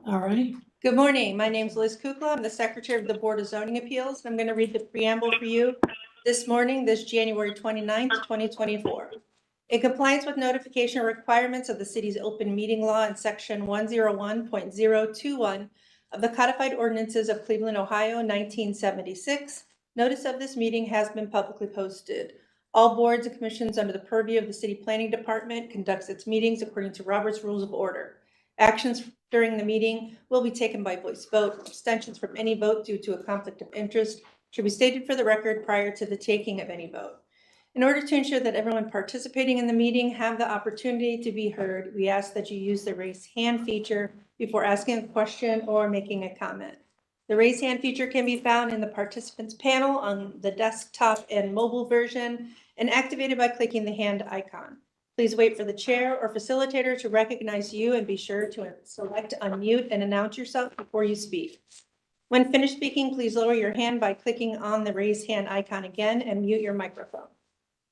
All right. Good morning. My name is Liz Kukla. I'm the Secretary of the Board of Zoning Appeals. I'm going to read the preamble for you this morning, this January 29th, 2024. In compliance with notification requirements of the city's open meeting law and section 101.021 of the codified ordinances of Cleveland, Ohio, 1976, notice of this meeting has been publicly posted. All boards and commissions under the purview of the City Planning Department conducts its meetings according to Robert's Rules of Order. Actions during the meeting will be taken by voice vote. Abstentions from any vote due to a conflict of interest should be stated for the record prior to the taking of any vote. In order to ensure that everyone participating in the meeting have the opportunity to be heard, we ask that you use the raise hand feature before asking a question or making a comment. The raise hand feature can be found in the participants panel on the desktop and mobile version and activated by clicking the hand icon. Please wait for the chair or facilitator to recognize you and be sure to select unmute and announce yourself before you speak. When finished speaking, please lower your hand by clicking on the raise hand icon again and mute your microphone.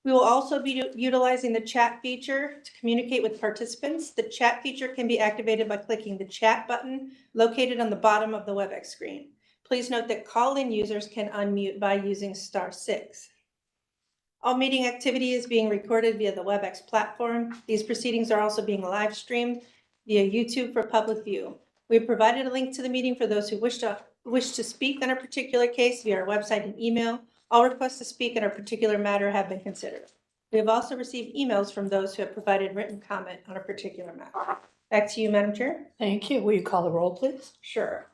We will also be utilizing the chat feature to communicate with participants. The chat feature can be activated by clicking the chat button located on the bottom of the WebEx screen. Please note that call-in users can unmute by using *6. All meeting activity is being recorded via the WebEx platform. These proceedings are also being live streamed via YouTube for public view. We have provided a link to the meeting for those who wish to speak on a particular case via our website and email. All requests to speak on a particular matter have been considered. We have also received emails from those who have provided written comment on a particular matter. Back to you, Madam Chair. Thank you. Will you call the roll, please? Sure.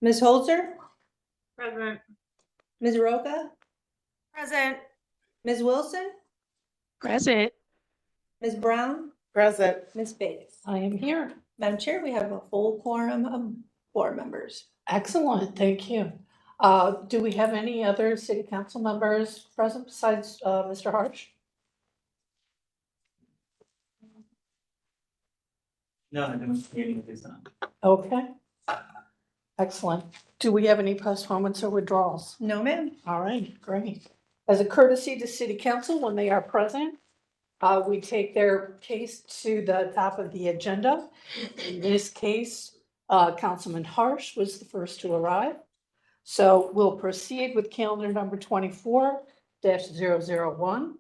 Ms. Holzer? Present. Ms. Roca? Present. Ms. Wilson? Present. Ms. Brown? Present. Ms. Bates? I am here. Madam Chair, we have a full quorum of board members. Excellent. Thank you. Do we have any other city council members present besides Mr. Harsh? No, I don't see any of this on. Okay. Excellent. Do we have any postponements or withdrawals? No, ma'am. All right, great. As a courtesy to city council, when they are present, we take their case to the top of the agenda. In this case, Councilman Harsh was the first to arrive. So we'll proceed with calendar number 24-001.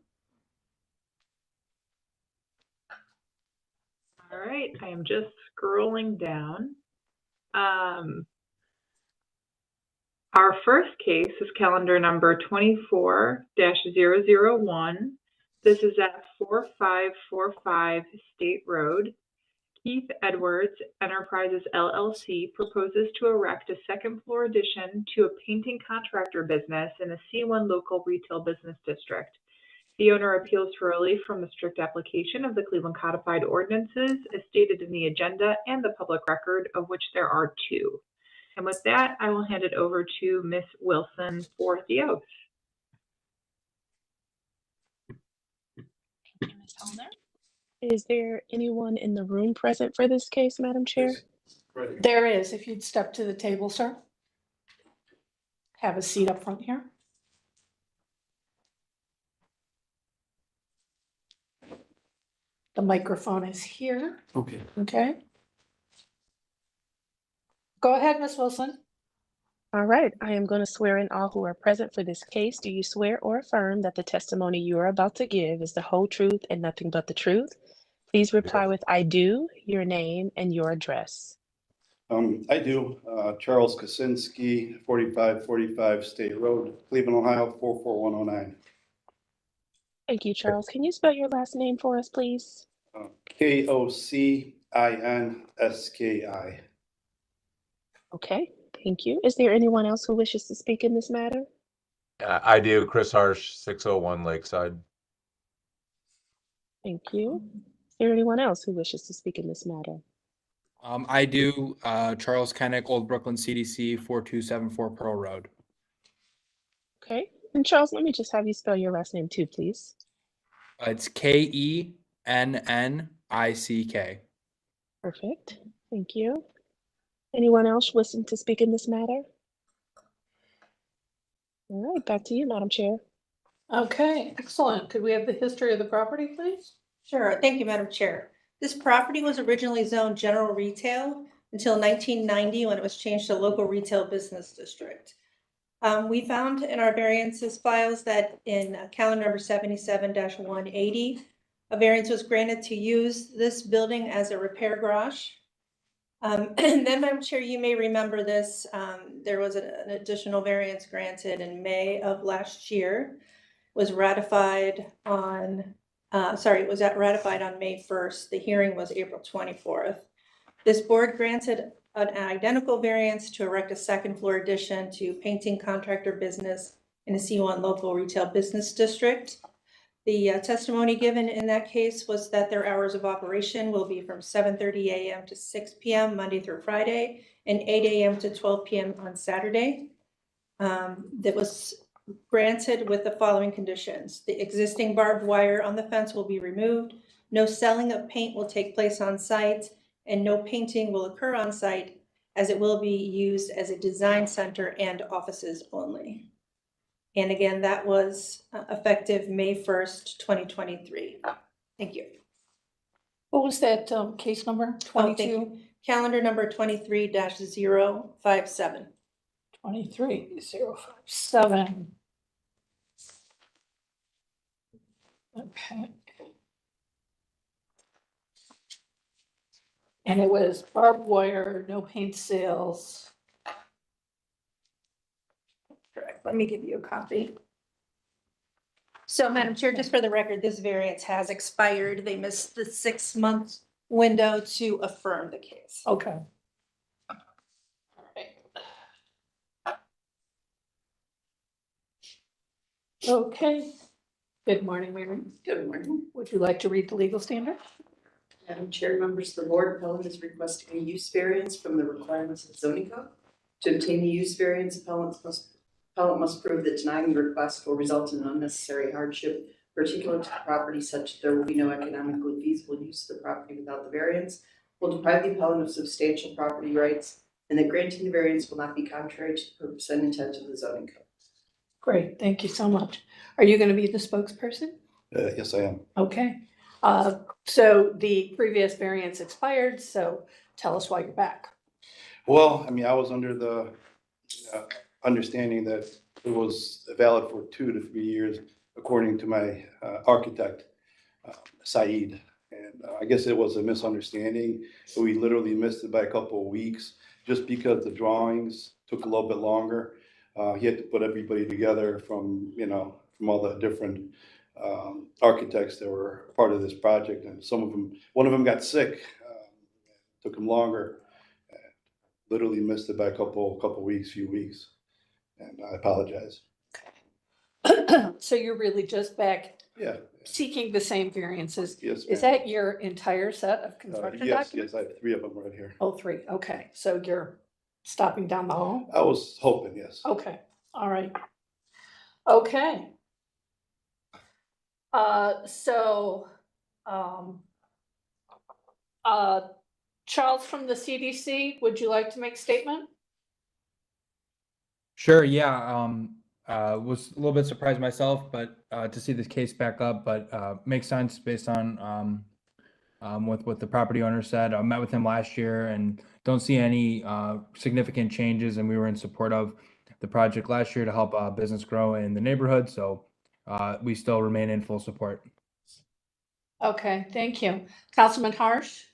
All right, I am just scrolling down. Our first case is calendar number 24-001. This is at 4545 State Road. Keith Edwards Enterprises LLC proposes to erect a second floor addition to a painting contractor business in the C1 local retail business district. The owner appeals for relief from the strict application of the Cleveland Codified Ordinances as stated in the agenda and the public record, of which there are two. And with that, I will hand it over to Ms. Wilson for the oath. Thank you, Ms. Holder. Is there anyone in the room present for this case, Madam Chair? There is, if you'd step to the table, sir. Have a seat up front here. The microphone is here. Okay. Okay. Go ahead, Ms. Wilson. All right, I am going to swear in all who are present for this case. Do you swear or affirm that the testimony you are about to give is the whole truth and nothing but the truth? Please reply with I do, your name, and your address. I do. Charles Kosinski, 4545 State Road, Cleveland, Ohio, 44109. Thank you, Charles. Can you spell your last name for us, please? Kocinski. Okay, thank you. Is there anyone else who wishes to speak in this matter? I do. Chris Harsh, 601 Lakeside. Thank you. Is there anyone else who wishes to speak in this matter? I do. Charles Kennick, Old Brooklyn CDC, 4274 Pearl Road. Okay, and Charles, let me just have you spell your last name too, please. It's Kennick. Perfect. Thank you. Anyone else wishing to speak in this matter? All right, back to you, Madam Chair. Okay, excellent. Could we have the history of the property, please? Sure. Thank you, Madam Chair. This property was originally zoned general retail until 1990 when it was changed to local retail business district. We found in our variances files that in calendar number 77-180, a variance was granted to use this building as a repair garage. And then, Madam Chair, you may remember this, there was an additional variance granted in May of last year. Was ratified on, ratified on May 1st. The hearing was April 24th. This board granted an identical variance to erect a second floor addition to painting contractor business in a C1 local retail business district. The testimony given in that case was that their hours of operation will be from 7:30 a.m. to 6 p.m. Monday through Friday and 8 a.m. to 12 p.m. on Saturday. That was granted with the following conditions. The existing barbed wire on the fence will be removed. No selling of paint will take place on site, and no painting will occur on site, as it will be used as a design center and offices only. And again, that was effective May 1st, 2023. Thank you. What was that case number? Oh, thank 22? you. Calendar number 23-057. 23057. Okay. And it was barbed wire, no paint sales. Correct. Let me give you a copy. So, Madam Chair, just for the record, this variance has expired. They missed the 6-month window to affirm the case. Okay. All right. Okay. Good morning, Mary. Good morning. Would you like to read the legal standard? Madam Chair, members of the board, appellant is requesting a use variance from the requirements of the zoning code. To obtain the use variance, appellant must prove that denying the request will result in unnecessary hardship particular to the property, such that there will be no economically feasible use of the property without the variance, will deprive the appellant of substantial property rights, and that granting the variance will not be contrary to the purpose and intent of the zoning code. Great, thank you so much. Are you going to be the spokesperson? Yes, I am. Okay. So the previous variance expired, so tell us why you're back. Well, I mean, I was under the understanding that it was valid for 2 to 3 years, according to my architect, Saeed. And I guess it was a misunderstanding. We literally missed it by a couple of weeks, just because the drawings took a little bit longer. He had to put everybody together from all the different architects that were part of this project, and one of them got sick. Took him longer. Literally missed it by a few weeks, and I apologize. So you're really just back Yeah. seeking the same variances. Yes. Is ma'am. that your entire set of construction documents? Yes, I have 3 of them right here. Oh, 3, okay. So you're stopping down the hall? I was hoping, yes. Okay, all right. Okay. Charles from the CDC, would you like to make a statement? Sure, yeah, was a little bit surprised myself, but to see this case back up, but makes sense based on what the property owner said. I met with him last year and don't see any significant changes, and we were in support of the project last year to help business grow in the neighborhood, so we still remain in full support. Okay, thank you. Councilman Harsh?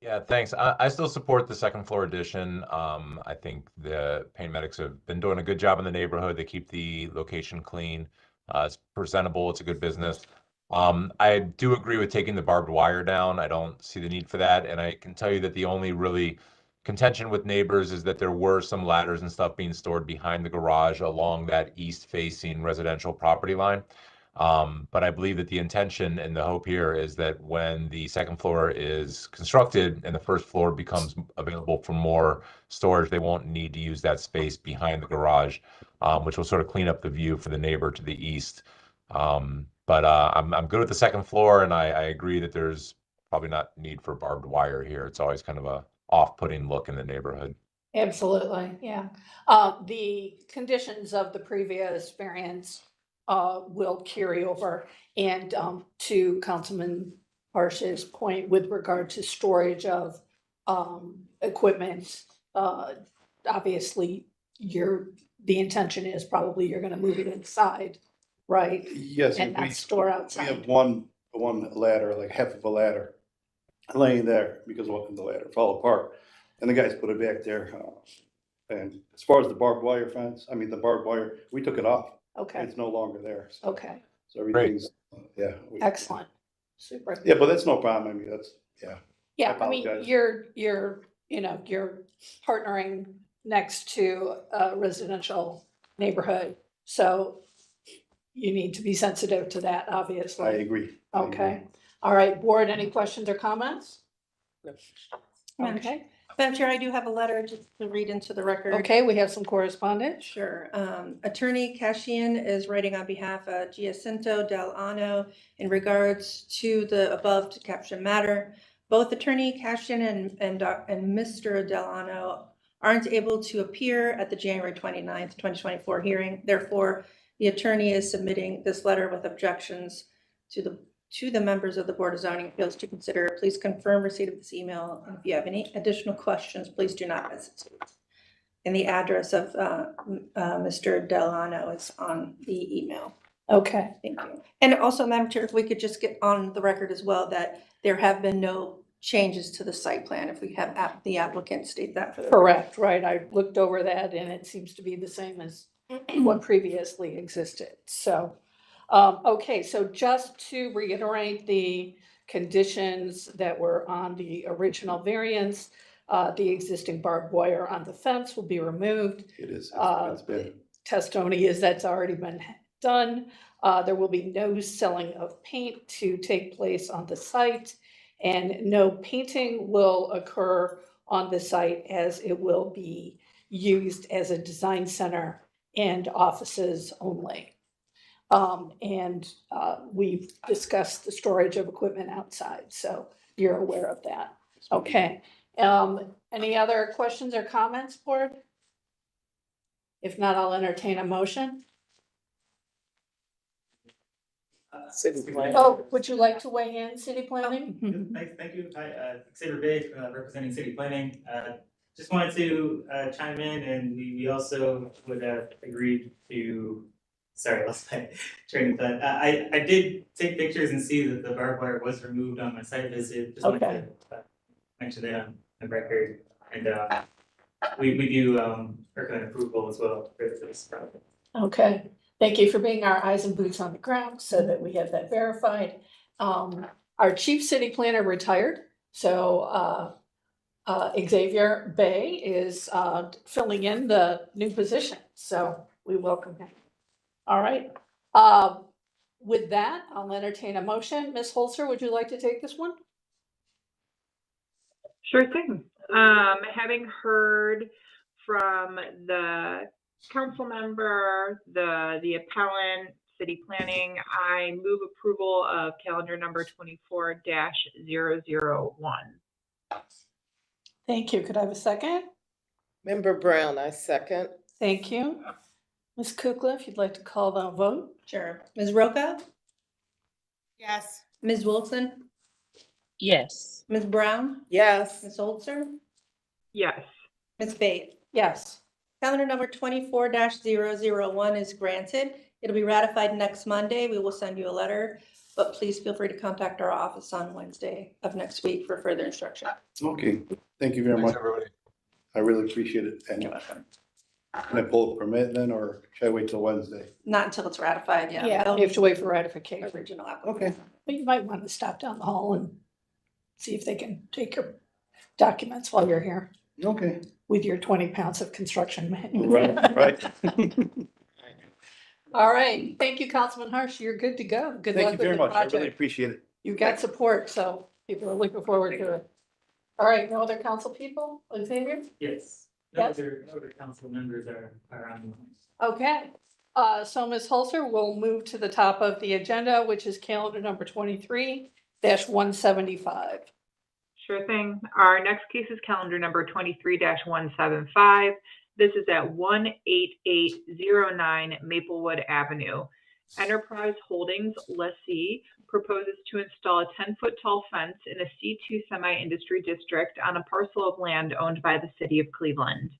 Yeah, thanks. I still support the second floor addition. I think the Pain Medics have been doing a good job in the neighborhood. They keep the location clean. It's presentable. It's a good business. I do agree with taking the barbed wire down. I don't see the need for that. And I can tell you that the only really contention with neighbors is that there were some ladders and stuff being stored behind the garage along that east-facing residential property line. But I believe that the intention and the hope here is that when the second floor is constructed and the first floor becomes available for more storage, they won't need to use that space behind the garage, which will sort of clean up the view for the neighbor to the east. But I'm good with the second floor, and I agree that there's probably not need for barbed wire here. It's always kind of a off-putting look in the neighborhood. Absolutely, yeah. The conditions of the previous variance will carry over. And to Councilman Harsh's point with regard to storage of equipment, obviously, the intention is probably you're gonna move it inside, right? Yes, And not store we outside. have one ladder, like half of a ladder laying there because the ladder fell apart. And the guys put it back there. And as far as the barbed wire fence, the barbed wire, we took it off. Okay, It's no longer there. So okay, everything's, yeah. excellent, super. Yeah, but that's no problem. yeah. Yeah, I I mean, apologize. you're partnering next to a residential neighborhood, so you need to be sensitive to that, I obviously. agree. Okay, all right, board, any questions or comments? Madam Okay, Madam Chair, I do have a letter just to read into the record. okay, we have some correspondence. Sure. Attorney Cashian is writing on behalf of Giacinto Delano in regards to the above captioned matter. Both Attorney Cashian and Mr. Delano aren't able to appear at the January 29th, 2024 hearing. Therefore, the attorney is submitting this letter with objections to the members of the Board of Zoning Appeals to consider. Please confirm receipt of this email. And if you have any additional questions, please do not hesitate. And the address of Mr. Delano is on the email. Okay, Thank you. And also, Madam Chair, if we could just get on the record as well that there have been no changes to the site plan, if we have the applicant state that for the. correct, right, I looked over that and it seems to be the same as what previously existed, so. Okay, so just to reiterate the conditions that were on the original variance, the existing barbed wire on the fence will be removed. It is. It's been. Testimony is that's already been done. There will be no selling of paint to take place on the site, and no painting will occur on the site as it will be used as a design center and offices only. We've discussed the storage of equipment outside, so you're aware of that. Okay, any other questions or comments, board? If not, I'll entertain a motion. City planning. Oh, would you like to weigh in, city planning? Thank you. Xavier Bay, representing city planning. Just wanted to chime in, and we also would have agreed to, sorry, I lost my train of thought. I did take pictures and see that the barbed wire was removed on my site visit. Just wanted Okay. to mention that on the record. And we do recommend approval as well for this project. Okay, thank you for being our eyes and boots on the ground so that we have that verified. Our chief city planner retired, so Xavier Bay is filling in the new position, so we welcome him. All right, with that, I'll entertain a motion. Ms. Holzer, would you like to take this one? Sure thing. Having heard from the council member, the appellant, city planning, I move approval of calendar number 24-001. Thank you. Could I have a second? Member Brown, I second. Thank you. Ms. Kukla, if you'd like to call the vote. Sure. Ms. Roca? Yes. Ms. Wilson? Yes. Ms. Brown? Yes. Ms. Holzer? Yes. Ms. Bates? Yes. Calendar number 24-001 is granted. It'll be ratified next Monday. We will send you a letter, but please feel free to contact our office on Wednesday of next week for further instruction. Okay, thank you very Thanks, much. everybody. I really appreciate it. And You're welcome. can I pull a permit then, or should I wait till Wednesday? Not until it's ratified, yeah. Yeah, you have to wait for ratification. Original application. Okay. But you might want to stop down the hall and see if they can take your documents while you're here Okay. with your 20 pounds of construction. Right. All right. Thank you, Councilman Harsh. You're good to go. Good Thank luck you with very the much. I really project. appreciate it. You've got support, so people are looking forward to it. All right, no other council people? Xavier? Yes. Yes. No other council members are on the line. Okay, so Ms. Holzer, we'll move to the top of the agenda, which is calendar number 23-175. Sure thing. Our next case is calendar number 23-175. This is at 18809 Maplewood Avenue. Enterprise Holdings lessee proposes to install a 10-foot tall fence in a C2 semi-industry district on a parcel of land owned by the city of Cleveland.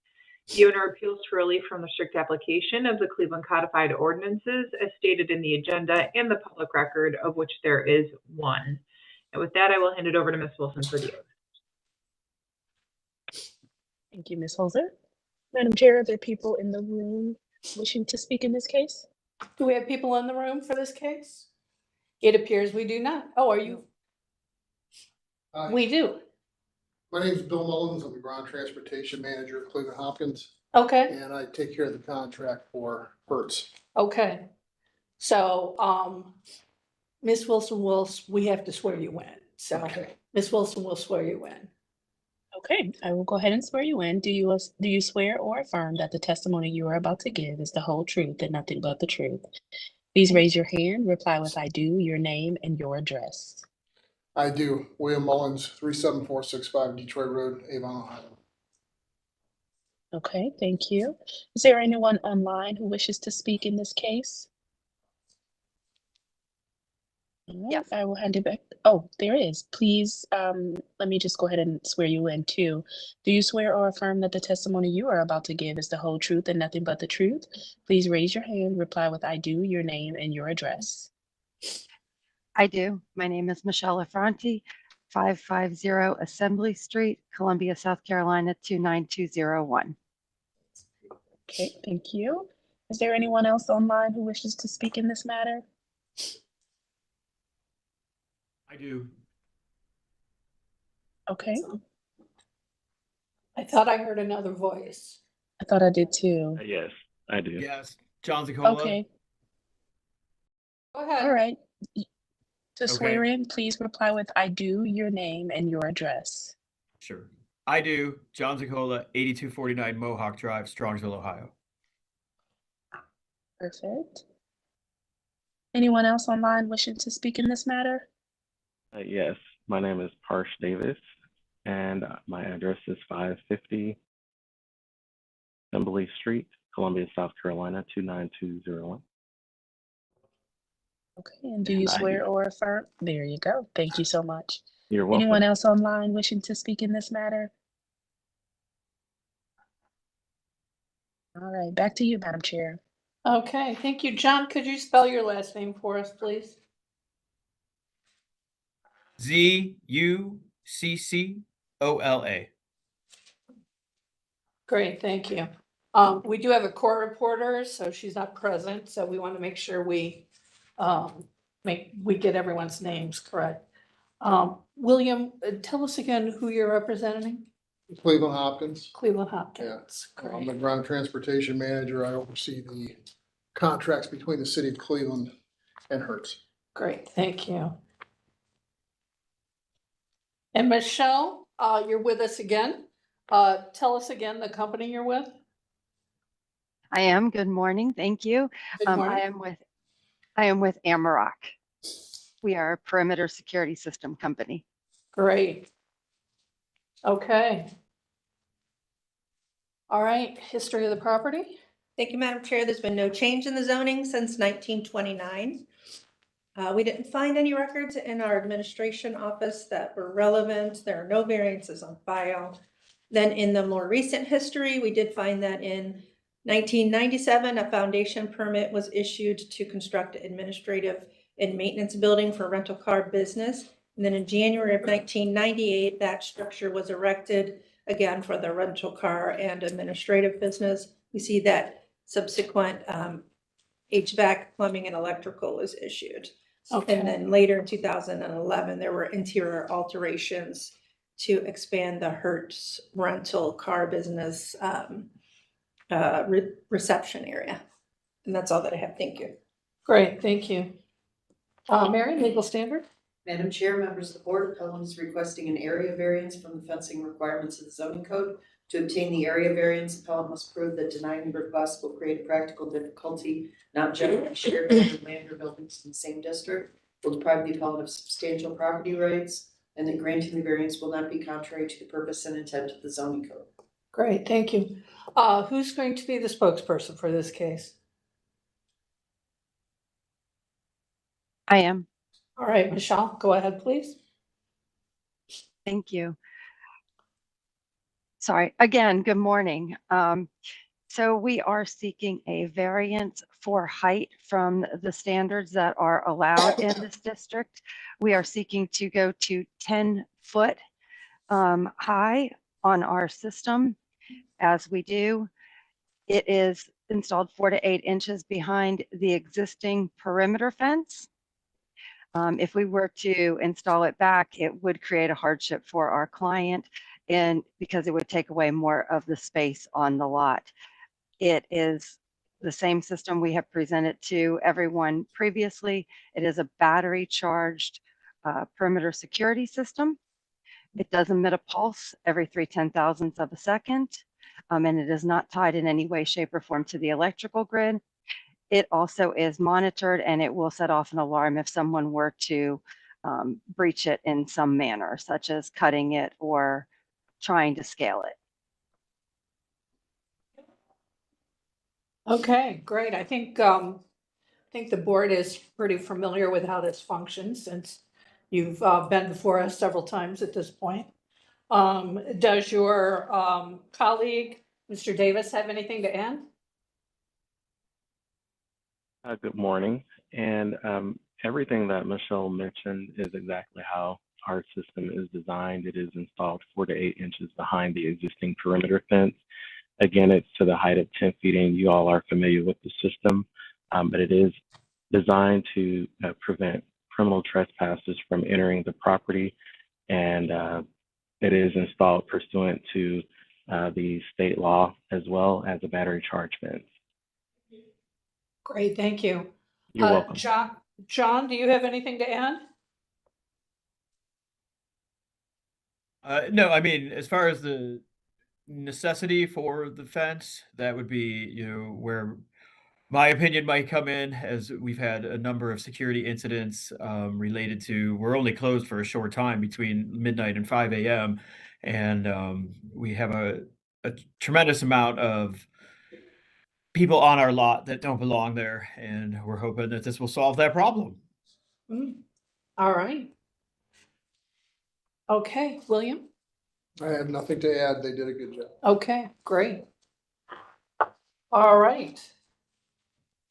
The owner appeals for relief from the strict application of the Cleveland Codified Ordinances as stated in the agenda and the public record, of which there is one. And with that, I will hand it over to Ms. Wilson for the oath. Thank you, Ms. Holzer. Madam Chair, are there people in the room wishing to speak in this case? Do we have people in the room for this case? It appears we do not. Oh, are you? Hi. We do. My name is Bill Mullins. I'm the ground transportation manager at Cleveland Hopkins, Okay, and I take care of the contract for Hertz. okay. So, Ms. Wilson we have to swear you in. So Okay. Ms. Wilson will swear you in. Okay, I will go ahead and swear you in. Do you swear or affirm that the testimony you are about to give is the whole truth and nothing but the truth? Please raise your hand, reply with I do, your name and your address. I do. William Mullins, 37465 Detroit Road, Avon, Ohio. Okay, thank you. Is there anyone online who wishes to speak in this case? All right, Yes. I will hand it back. Oh, there is. Please, let me just go ahead and swear you in too. Do you swear or affirm that the testimony you are about to give is the whole truth and nothing but the truth? Please raise your hand, reply with I do, your name and your address. I do. My name is Michelle Affronti, 550 Assembly Street, Columbia, South Carolina, 29201. Okay, thank you. Is there anyone else online who wishes to speak in this matter? I do. Okay, I thought I heard another voice. I thought I did too. Yes, I do. Yes. John Zacola. Okay, Go ahead. all right. To Okay. swear in, please reply with I do, your name and your address. Sure. I do. John Zacola, 8249 Mohawk Drive, Strongsville, Ohio. Perfect. Anyone else online wishing to speak in this matter? Yes, my name is Parsh Davis, and my address is 550 Assembly Street, Columbia, South Carolina, 29201. Okay, and do you swear or affirm? There you go. Thank you so much. You're welcome. Anyone else online wishing to speak in this matter? All right, back to you, Madam Chair. Okay, thank you. John, could you spell your last name for us, please? Zuccola. Great, thank you. We do have a court reporter, so she's not present, so we want to make sure we get everyone's names correct. William, tell us again who you're representing? Cleveland Hopkins. Cleveland Hopkins. I'm Great. the ground transportation manager. I oversee the contracts between the city of Cleveland and Hertz. Great, thank you. And Michelle, you're with us again. Tell us again the company you're with. I am. Good morning. Thank you. Good I morning. am with Amarok. We are a perimeter security system company. Great. Okay. All right, history of the property. Thank you, Madam Chair. There's been no change in the zoning since 1929. We didn't find any records in our administration office that were relevant. There are no variances on file. Then in the more recent history, we did find that in 1997, a foundation permit was issued to construct an administrative and maintenance building for rental car business. And then in January of 1998, that structure was erected again for the rental car and administrative business. We see that subsequent HVAC, plumbing, and electrical was issued. Okay. And then later in 2011, there were interior alterations to expand the Hertz rental car business reception area. And that's all that I have. Thank you. Great, thank you. Mary, legal standard? Madam Chair, members of the board, appellant is requesting an area variance from the fencing requirements of the zoning code. To obtain the area variance, appellant must prove that denying the request will create a practical difficulty not generally shared by the land or buildings in the same district, will deprive the appellant of substantial property rights, and that granting the variance will not be contrary to the purpose and intent of the zoning code. Great, thank you. Who's going to be the spokesperson for this case? I am. All right, Michelle, go ahead, please. Thank you. Sorry, again, good morning. So we are seeking a variance for height from the standards that are allowed in this district. We are seeking to go to 10-foot high on our system. As we do, it is installed 4 to 8 inches behind the existing perimeter fence. If we were to install it back, it would create a hardship for our client, and because it would take away more of the space on the lot. It is the same system we have presented to everyone previously. It is a battery charged perimeter security system. It does emit a pulse every 3/10,000ths of a second, and it is not tied in any way, shape, or form to the electrical grid. It also is monitored, and it will set off an alarm if someone were to breach it in some manner, such as cutting it or trying to scale it. Okay, great. I think the board is pretty familiar with how this functions since you've been before us several times at this point. Does your colleague, Mr. Davis, have anything to add? Good morning. And everything that Michelle mentioned is exactly how our system is designed. It is installed 4 to 8 inches behind the existing perimeter fence. Again, it's to the height of 10 feet, and you all are familiar with the system, but it is designed to prevent criminal trespassers from entering the property, and it is installed pursuant to the state law as well as a battery charge fence. Great, thank you. You're welcome. John, do you have anything to add? No, I mean, as far as the necessity for the fence, that would be, where my opinion might come in, as we've had a number of security incidents related to, we're only closed for a short time between midnight and 5 a.m. And we have a tremendous amount of people on our lot that don't belong there. And we're hoping that this will solve that problem. All right. Okay, William? I have nothing to add. They did a good job. Okay, great. All right.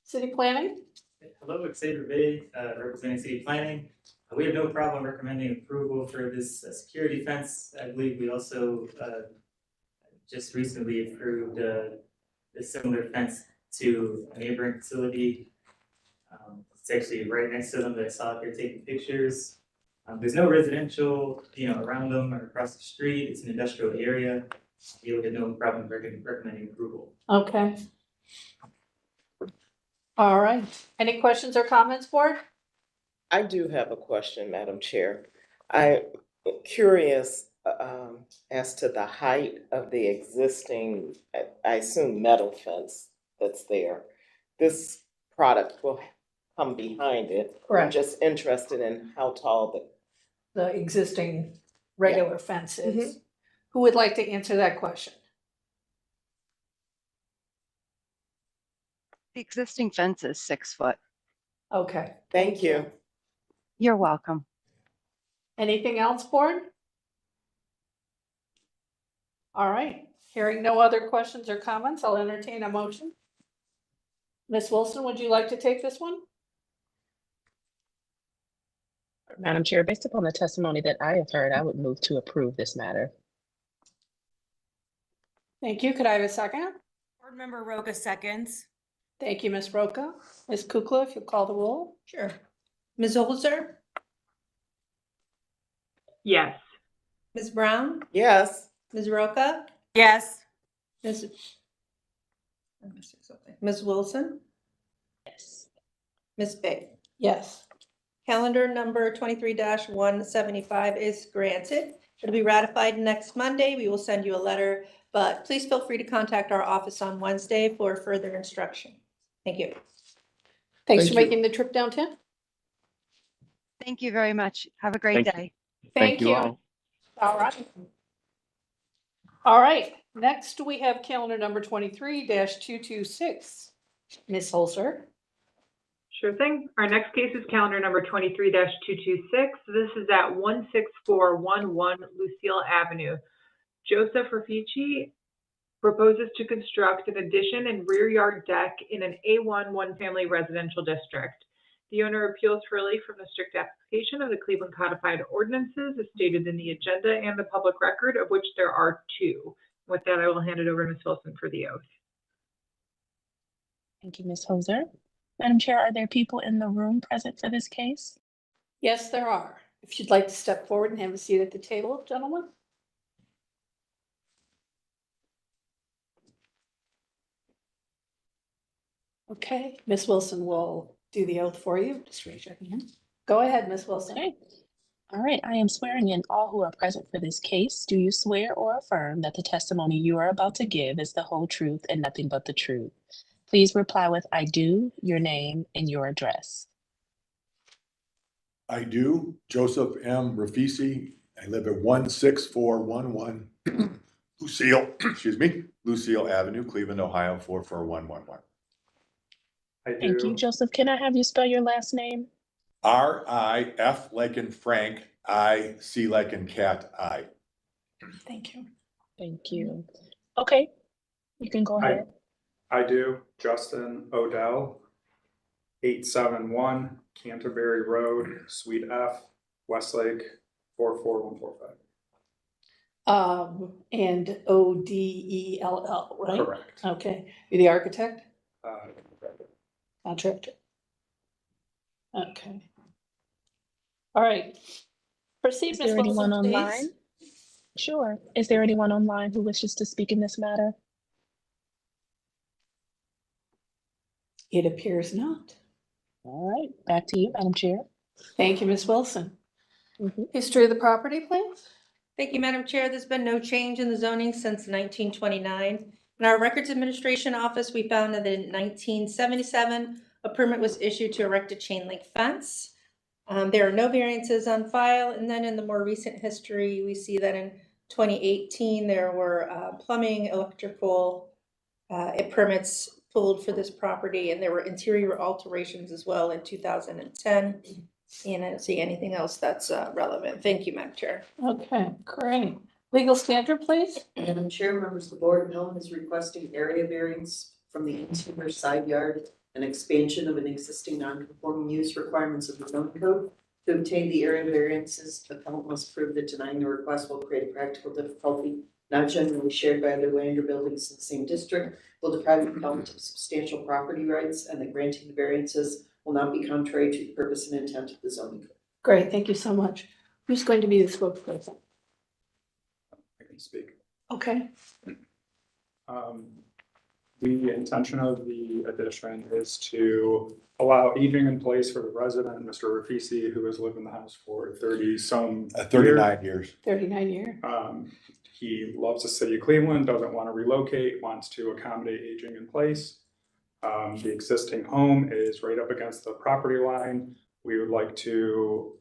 City planning? Hello, Xavier Bay, representing city planning. We have no problem recommending approval for this security fence. I believe we also just recently approved a similar fence to a neighboring facility. It's actually right next to them that I saw if you're taking pictures. There's no residential, around them or across the street. It's an industrial area. We have no problem recommending approval. Okay. All right. Any questions or comments, board? I do have a question, Madam Chair. I'm curious as to the height of the existing, I assume metal fence that's there. This product will come behind it. Correct. I'm just interested in how tall The existing regular fence is. Who would like to answer that question? The existing fence is 6 foot. Okay. Thank you. You're welcome. Anything else, board? All right. Hearing no other questions or comments, I'll entertain a motion. Ms. Wilson, would you like to take this one? Madam Chair, based upon the testimony that I have heard, I would move to approve this matter. Thank you. Could I have a second? Board Member Roca seconds. Thank you, Ms. Roca. Ms. Kukla, if you'll call the roll. Sure. Ms. Holzer, Yes. Ms. Brown, Yes. Ms. Roca, Yes. Ms. Ms. Wilson, Yes. Ms. Bay. Yes. Calendar number 23-175 is granted. It'll be ratified next Monday. We will send you a letter, but please feel free to contact our office on Wednesday for further instruction. Thank you. Thanks Thank for you. making the trip downtown. Thank you very much. Have a great Thank day. Thank you. all. All right. All right. Next, we have calendar number 23-226. Ms. Holzer. Sure thing. Our next case is calendar number 23-226. This is at 16411 Lucille Avenue. Joseph Rafici proposes to construct an addition and rear yard deck in an A1 one-family residential district. The owner appeals for relief from the strict application of the Cleveland Codified Ordinances as stated in the agenda and the public record, of which there are 2. With that, I will hand it over to Ms. Wilson for the oath. Thank you, Ms. Hoser. Madam Chair, are there people in the room present for this case? Yes, there are. If you'd like to step forward and have a seat at the table, gentlemen. Okay, Ms. Wilson will do the oath for you. Just raise your hand. Go ahead, Ms. Wilson. Okay. All right, I am swearing in all who are present for this case. Do you swear or affirm that the testimony you are about to give is the whole truth and nothing but the truth? Please reply with I do, your name, and your address. I do. Joseph M. Rafici. I live at 16411 Lucille, Lucille Avenue, Cleveland, Ohio, 44111. Thank you. Joseph, can I have you spell your last name? R-I-F like in Frank, I-C like in cat, I. Thank you. Thank you. Okay, you can go ahead. I do. Justin Odell, 871 Canterbury Road, Suite F, Westlake, 44145. And O-D-E-L-L, right? Correct. Okay. You're the architect? Correct. Contractor. Okay. All right. Proceed, Is Ms. there anyone Wilson, please. online? Sure. Is there anyone online who wishes to speak in this matter? It appears not. All right, back to you, Madam Chair. Thank you, Ms. Wilson. History of the property, please. Thank you, Madam Chair. There's been no change in the zoning since 1929. In our Records Administration Office, we found that in 1977, a permit was issued to erect a chain link fence. There are no variances on file. And then in the more recent history, we see that in 2018, there were plumbing, electrical permits pulled for this property, and there were interior alterations as well in 2010. And I don't see anything else that's relevant. Thank you, Madam Chair. Okay, great. Legal standard, please. Madam Chair, members of the board, Helen is requesting area variance from the interior side yard and expansion of an existing non-conforming use requirements of the zoning code. To obtain the area variances, the appellant must prove that denying the request will create a practical difficulty not generally shared by other land or buildings in the same district, will deprive the appellant of substantial property rights, and that granting the variances will not be contrary to the purpose and intent of the zoning code. Great, thank you so much. Who's going to be the spokesperson? I can speak. Okay. The intention of the addition is to allow evening in place for the resident, Mr. Rafici, who has lived in the house for 39 years. 39 years. He loves the city of Cleveland, doesn't want to relocate, wants to accommodate aging in place. The existing home is right up against the property line. We would like to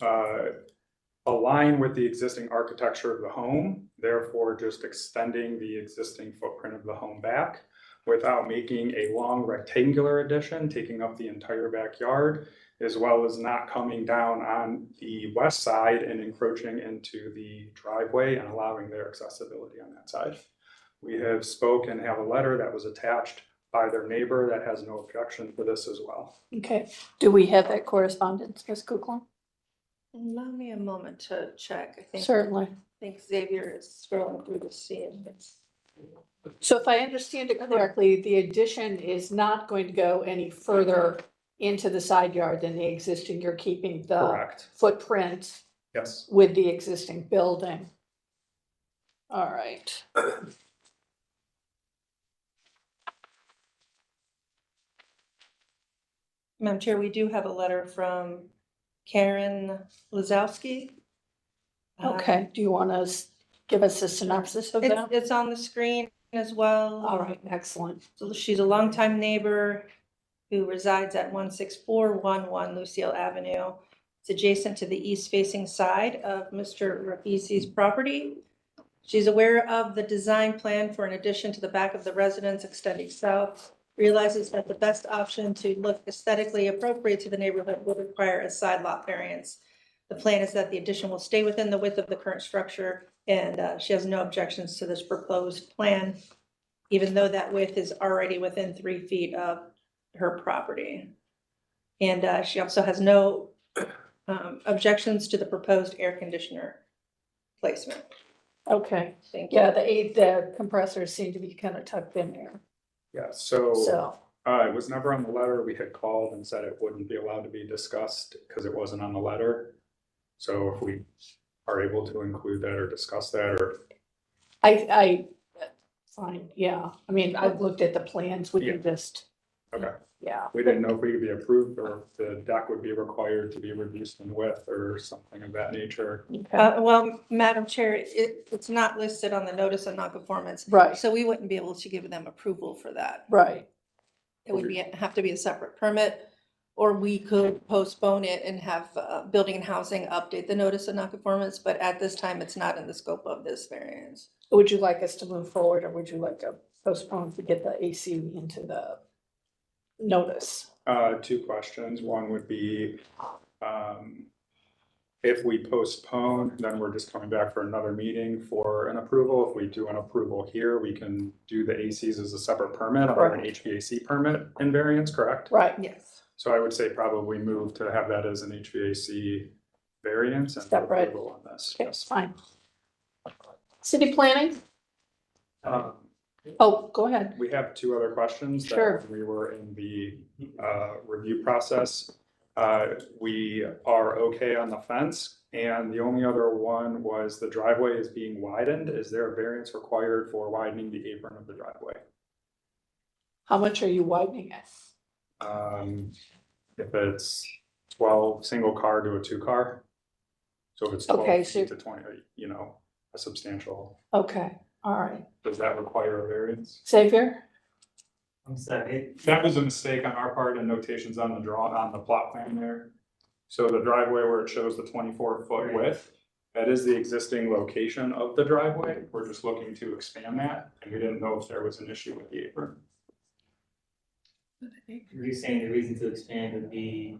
align with the existing architecture of the home, therefore just extending the existing footprint of the home back without making a long rectangular addition, taking up the entire backyard, as well as not coming down on the west side and encroaching into the driveway and allowing their accessibility on that side. We have spoken and have a letter that was attached by their neighbor that has no objection to this as well. Okay. Do we have that correspondence, Ms. Kukla? Allow me a moment to check. I think Certainly. I think Xavier is scrolling through to see if it's. So if I understand it correctly, the addition is not going to go any further into the side yard than the existing. You're keeping the Correct. footprint Yes. with the existing building. All right. Madam Chair, we do have a letter from Karen Lazowski. Okay. Do you want to give us a synopsis of that? It's on the screen as well. All right. Excellent. So she's a longtime neighbor who resides at 16411 Lucille Avenue. It's adjacent to the east-facing side of Mr. Rafici's property. She's aware of the design plan for an addition to the back of the residence extending south realizes that the best option to look aesthetically appropriate to the neighborhood would require a side lot variance. The plan is that the addition will stay within the width of the current structure, and she has no objections to this proposed plan, even though that width is already within 3 feet of her property. And she also has no objections to the proposed air conditioner placement. Okay, Thank you. yeah, the compressors seem to be kind of tucked in there, Yeah, so. it was never on the letter. We had called and said it wouldn't be allowed to be discussed because it wasn't on the letter. So if we are able to include that or discuss that, or Fine, yeah, I mean, I've looked at the plans, we can just, okay. yeah. We didn't know if we could be approved or if the deck would be required to be reduced in width or something of that nature. Well, Madam Chair, it's not listed on the notice of nonconformance. Right. So we wouldn't be able to give them approval for that. Right. It would have to be a separate permit, or we could postpone it and have Building and Housing update the notice of nonconformance, but at this time, it's not in the scope of this variance. Would you like us to move forward, or would you like to postpone to get the AC into the notice? 2 questions. One would be, if we postpone, then we're just coming back for another meeting for an approval. If we do an approval here, we can do the ACs as a separate permit or an HVAC permit in variance, correct? Right. Yes. So I would say probably move to have that as an HVAC variance and Separate. approval on this. Okay, fine. City planning? Um, Oh, go ahead. We have 2 other questions. Sure. That we were in the review process. We are okay on the fence, and the only other one was the driveway is being widened. Is there a variance required for widening the apron of the driveway? How much are you widening it? If it's 12 single car to a 2-car. So if it's 12 Okay, feet to 20, you know, a substantial, Okay, all right. does that require a variance? Xavier? I'm sorry. That was a mistake on our part and notations on the plot plan there. So the driveway where it shows the 24-foot width, that is the existing location of the driveway. We're just looking to expand that, and we didn't know if there was an issue with the apron. Are you saying the reason to expand would be?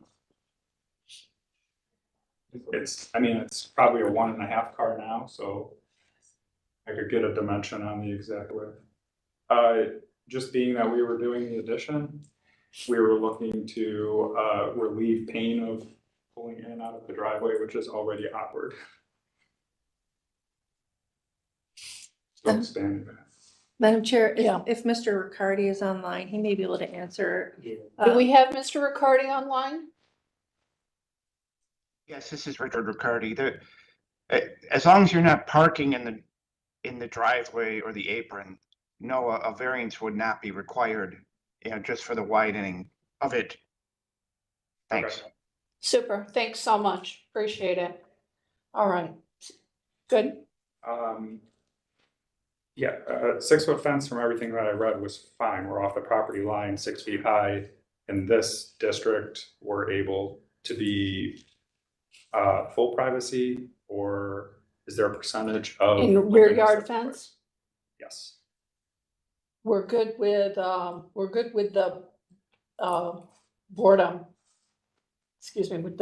It's probably a 1.5 car now, so I could get a dimension on the exact width. Just being that we were doing the addition, we were looking to relieve pain of pulling in and out of the driveway, which is already awkward. So expanding that. Madam Chair, Yeah. if Mr. Riccardi is online, he may be able to answer. Do we have Mr. Riccardi online? Yes, this is Richard Riccardi. As long as you're not parking in the driveway or the apron, no, a variance would not be required, just for the widening of it. Thanks. Okay. Super, thanks so much, appreciate it. All right, good. Yeah, 6-foot fence from everything that I read was fine. We're off the property line, 6 feet high. In this district, we're able to be full privacy, or is there a percentage of? In rear yard fence? Yes. We're good with the boredom. Excuse me, with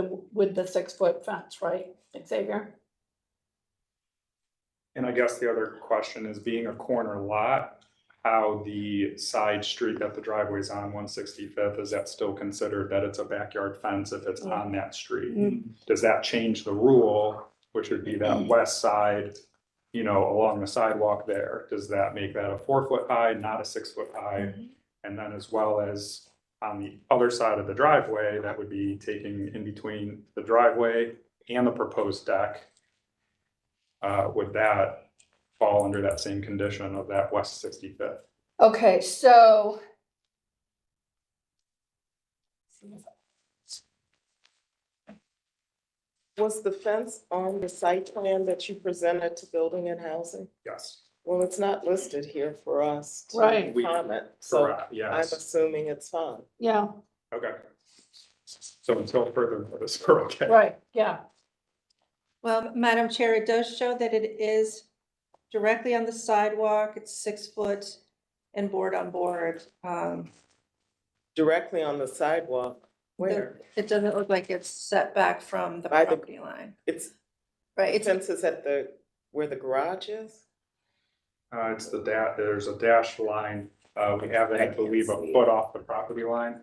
the 6-foot fence, right, Xavier? And I guess the other question is, being a corner lot, how the side street that the driveway's on, 165th, is that still considered that it's a backyard fence if it's on that street? Does that change the rule, which would be that west side, along the sidewalk there? Does that make that a 4-foot high, not a 6-foot high? And then as well as on the other side of the driveway, that would be taking in between the driveway and the proposed deck. Would that fall under that same condition of that west 65th? Okay, so. Was the fence on the site plan that you presented to Building and Housing? Yes. Well, it's not listed here for us to Right. comment, so Correct, I'm yes. assuming it's fine. Yeah, Okay. So until further notice, we're okay. right, yeah. Well, Madam Chair, it does show that it is directly on the sidewalk. It's 6 foot and board on board. Directly on the sidewalk, where? It doesn't look like it's set back from the By the- property line. It's, Right, it's, fence is at the, where the garage is? It's there's a dashed line. We have it, I believe, a foot off the property line.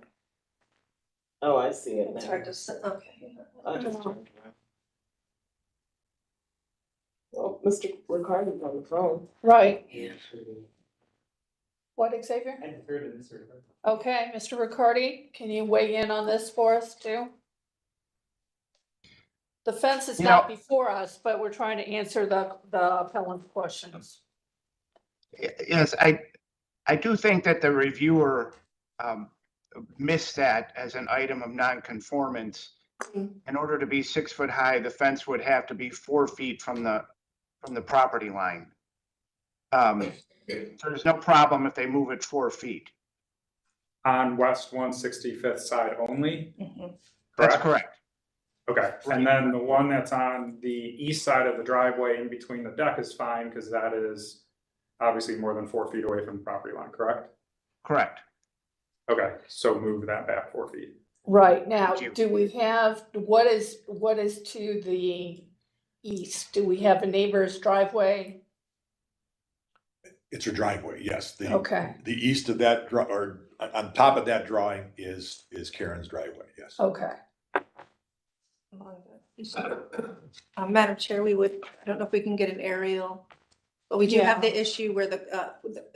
Oh, I see it it's now. hard to, okay. I just turned around. Well, Mr. Ricardo's on the phone. Right. What, Xavier? I defer to Mr. Ricardo. Okay, Mr. Riccardi, can you weigh in on this for us too? The fence is not before us, but we're trying to answer the appellant's questions. Yes, I do think that the reviewer missed that as an item of nonconformance. In order to be 6 foot high, the fence would have to be 4 feet from the property line. So there's no problem if they move it 4 feet. On West 165th side only? That's correct. Okay, and then the one that's on the east side of the driveway in between the deck is fine, because that is obviously more than 4 feet away from the property line, correct? Correct. Okay, so move that back 4 feet. Right, now, do we have, what is to the east? Do we have a neighbor's driveway? It's a driveway, yes. Okay. The east of that, or on top of that drawing is Karen's driveway, yes. Okay. Madam Chair, I don't know if we can get an aerial, but we do have the issue where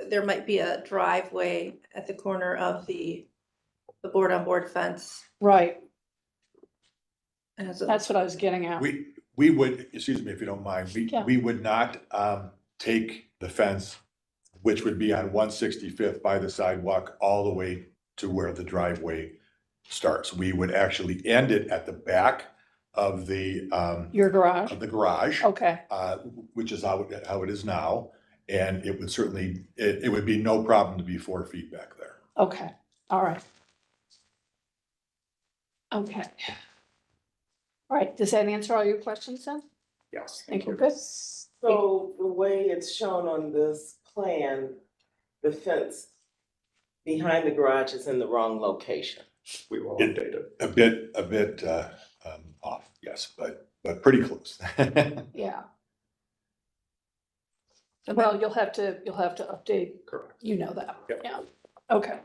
there might be a driveway at the corner of the board-on-board fence. Right. And it's That's what I was getting at. We would, excuse me if you don't mind, we would not take the fence, which would be on 165th by the sidewalk, all the way to where the driveway starts. We would actually end it at the back of the Your garage? of the garage. Okay. Which is how it is now. And it would certainly, it would be no problem to be 4 feet back there. Okay, all right. Okay. All right, does that answer all your questions then? Yes. Thank you, good. So the way it's shown on this plan, the fence behind the garage is in the wrong location. We will update it. A bit off, yes, but pretty close. Yeah. Well, you'll have to update. Correct. You know that, Yep. yeah. Okay,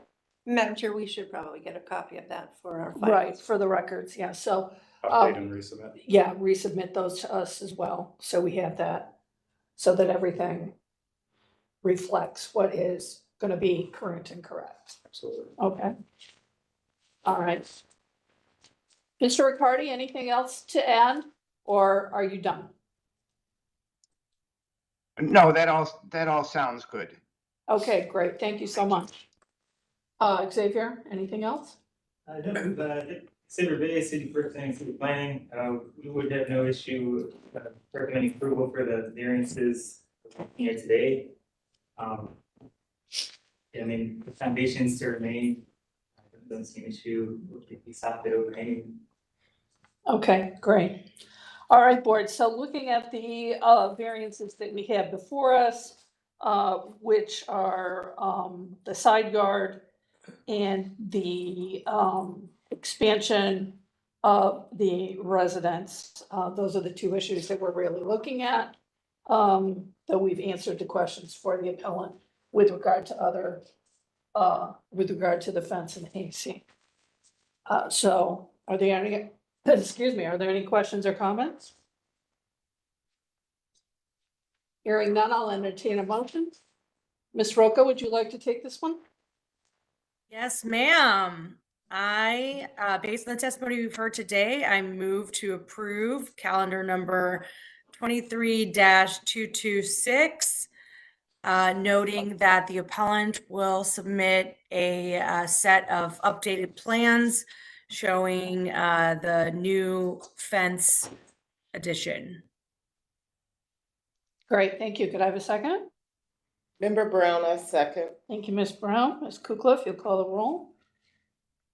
Madam Chair, we should probably get a copy of that for our files. right, for the records, yeah, so, Update and resubmit. yeah, resubmit those to us as well, so we have that. So that everything reflects what is gonna be current and correct. Absolutely. Okay. All right. Mr. Riccardi, anything else to add, or are you done? No, that all sounds good. Okay, great, thank you so much. Xavier, anything else? No, Silver Bay City representing city planning, we would have no issue recommending approval for the variances here today. I mean, the foundations to remain, doesn't seem an issue, we stopped it overhanging. Okay, great. All right, board, so looking at the variances that we have before us, which are the side yard and the expansion of the residence. Those are the two issues that we're really looking at. Though we've answered the questions for the appellant with regard to other, with regard to the fence and AC. So are there any, excuse me, are there any questions or comments? Hearing none, I'll entertain a motion. Ms. Roca, would you like to take this one? Yes, ma'am. I, based on the testimony we've heard today, I move to approve calendar number 23-226, noting that the appellant will submit a set of updated plans showing the new fence addition. Great, thank you. Could I have a second? Member Brown, I second. Thank you, Ms. Brown. Ms. Kukla, if you'll call the roll.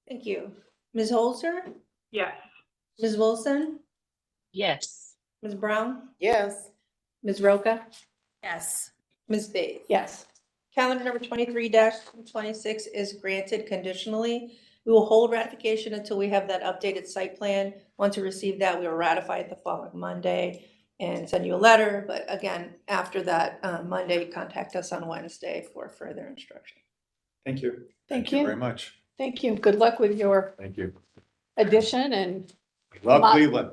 Thank you. Ms. Holzer? Yes. Ms. Wilson? Yes. Ms. Brown? Yes. Ms. Roca? Yes. Ms. Bates? Yes. Calendar number 23-26 is granted conditionally. We will hold ratification until we have that updated site plan. Once we receive that, we will ratify it the following Monday and send you a letter. But again, after that Monday, contact us on Wednesday for further instruction. Thank you. Thank you. Very much. Thank you. Good luck with your Thank you. addition and Love Mod- Cleveland.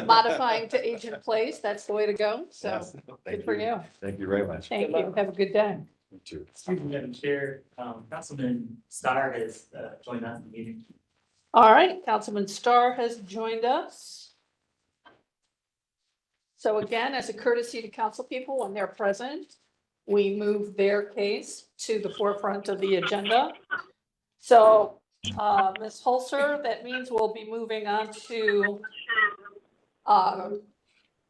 modifying to age in place. That's the way to go. So Yes. Thank good for you. Thank you very much. Thank you. Have a good day. You too. Excuse me, Madam Chair, Councilman Starr has joined us in the meeting. All right, Councilman Starr has joined us. So again, as a courtesy to council people, when they're present, we move their case to the forefront of the agenda. So, Ms. Holzer, that means we'll be moving on to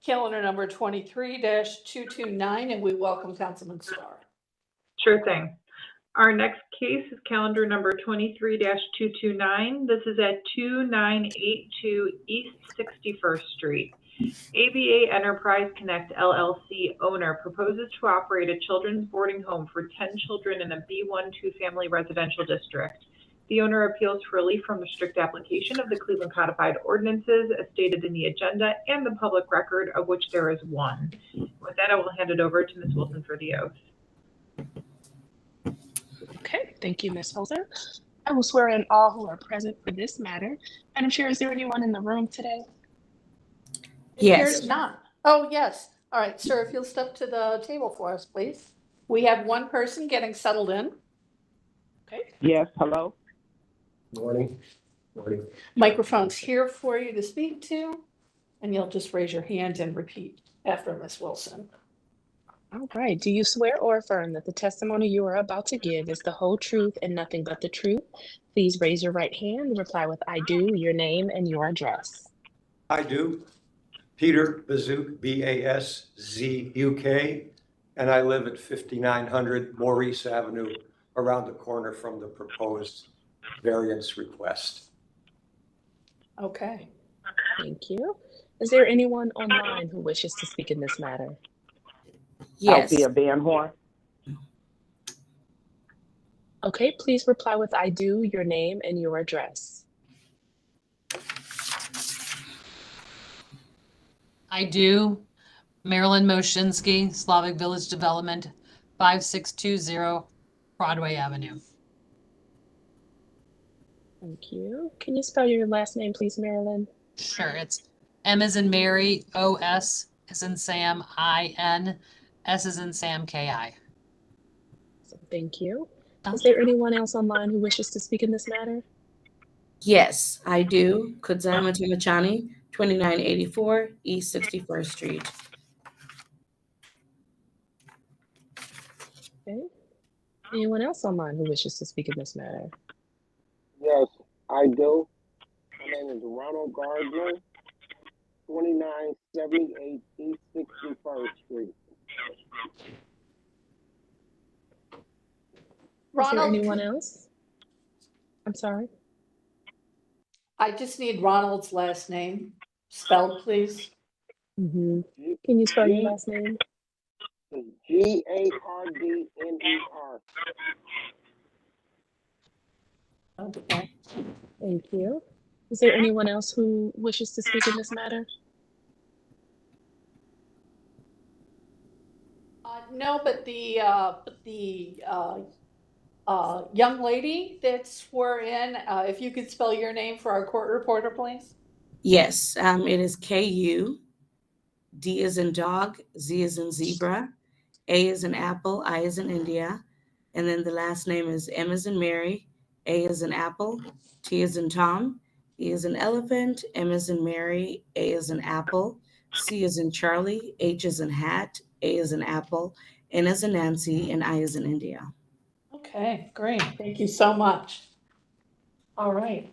calendar number 23-229, and we welcome Councilman Starr. Sure thing. Our next case is calendar number 23-229. This is at 2982 East 61st Street. ABA Enterprise Connect LLC owner proposes to operate a children's boarding home for 10 children in a B1 two-family residential district. The owner appeals for relief from the strict application of the Cleveland Codified Ordinances as stated in the agenda and the public record, of which there is one. With that, I will hand it over to Ms. Wilson for the oath. Okay, thank you, Ms. Holzer. I will swear in all who are present for this matter. Madam Chair, is there anyone in the room today? Yes. There's not. Oh, yes. All right, sir, if you'll step to the table for us, please. We have one person getting settled in. Okay. Yes, hello. Morning. Morning. Microphone's here for you to speak to, and you'll just raise your hand and repeat after Ms. Wilson. All right. Do you swear or affirm that the testimony you are about to give is the whole truth and nothing but the truth? Please raise your right hand and reply with I do, your name and your address. I do. Peter Bazuk, B-A-S-Z-U-K, and I live at 5900 Maurice Avenue, around the corner from the proposed variance request. Okay. Thank you. Is there anyone online who wishes to speak in this matter? Yes. Althea Van Horn. Okay, please reply with I do, your name and your address. I do. Marilyn Moshinsky, Slavic Village Development, 5620 Broadway Avenue. Thank you. Can you spell your last name, please, Marilyn? Sure, it's M as in Mary, O-S as in Sam, I-N, S as in Sam, K-I. Thank you. Is there anyone else online who wishes to speak in this matter? Yes, I do. Kudzama Timachani, 2984 East 61st Street. Okay. Anyone else online who wishes to speak in this matter? Yes, I do. My name is Ronald Gardner, 2978 East 61st Street. Is there Ronald, anyone else? I'm sorry. I just need Ronald's last name spelled, please. Mm-hmm. Can you spell your last name? Gardner. Okay. Thank you. Is there anyone else who wishes to speak in this matter? No, but the young lady that swore in, if you could spell your name for our court reporter, please. Yes, it is K-U, D as in dog, Z as in zebra, A as in apple, I as in India, and then the last name is M as in Mary, A as in apple, T as in Tom, E as in elephant, M as in Mary, A as in apple, C as in Charlie, H as in hat, A as in apple, N as in Nancy, and I as in India. Okay, great. Thank you so much. All right.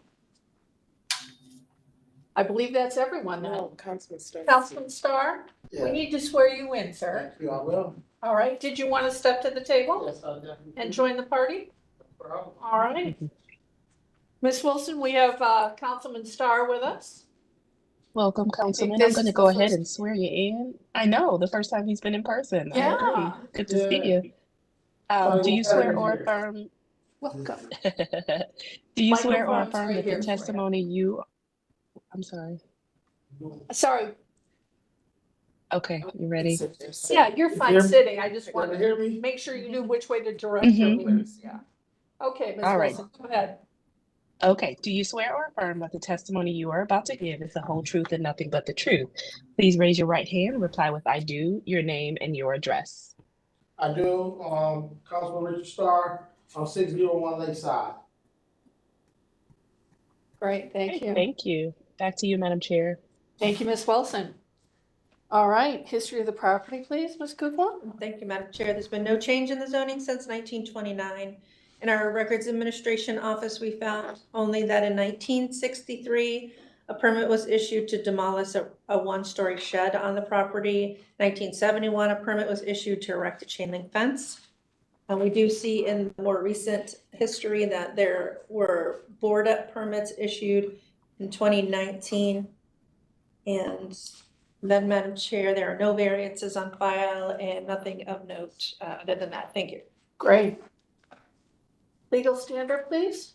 I believe that's everyone now. Councilman Starr. Councilman Starr, we Yeah. need to swear you in, sir. Yeah, I will. All right. Did you want to step to the table Yes, I'll definitely. and join the party? All right. Ms. Wilson, we have Councilman Starr with us. Welcome, Councilman. I'm this going to is go the ahead first- and swear you in. I know, the first time he's been in person. I Yeah. agree. Good to see you. Do you swear or affirm? Welcome. Do you swear or Microphone's affirm right that the here for you. testimony you, I'm sorry. Sorry, Okay, you ready? yeah, you're fine hear me? sitting. I just You wanted can hear to me? make sure you knew which way to direct your Mhm. words, yeah. Okay, Ms. All right. Wilson, go ahead. Okay, do you swear or affirm that the testimony you are about to give is the whole truth and nothing but the truth? Please raise your right hand and reply with I do, your name and your address. I do, Councilman Richard Starr, 601 Lakeside. Great, thank you. Thank you. Back to you, Madam Chair. Thank you, Ms. Wilson. All right, history of the property, please, Ms. Kukla? Thank you, Madam Chair. There's been no change in the zoning since 1929. In our Records Administration Office, we found only that in 1963, a permit was issued to demolish a one-story shed on the property. 1971, a permit was issued to erect a chain link fence. And we do see in more recent history that there were board-up permits issued in 2019. And then, Madam Chair, there are no variances on file and nothing of note other than that. Thank you. Great. Legal standard, please?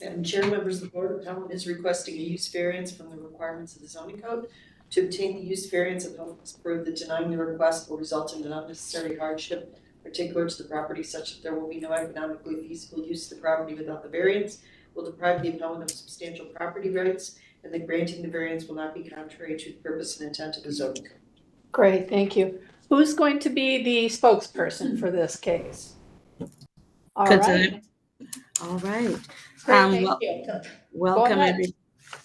Madam Chair, members of the Board, appellant is requesting a use variance from the requirements of the zoning code. To obtain the use variance, appellant must prove that denying the request will result in an unnecessary hardship particular to the property such that there will be no economically feasible use of the property without the variance, will deprive the appellant of substantial property rights, and that granting the variance will not be contrary to the purpose and intent of the zoning code. Great, thank you. Who's going to be the spokesperson for this case? All Could right. All right. Great, thank Well, you. welcome, ahead.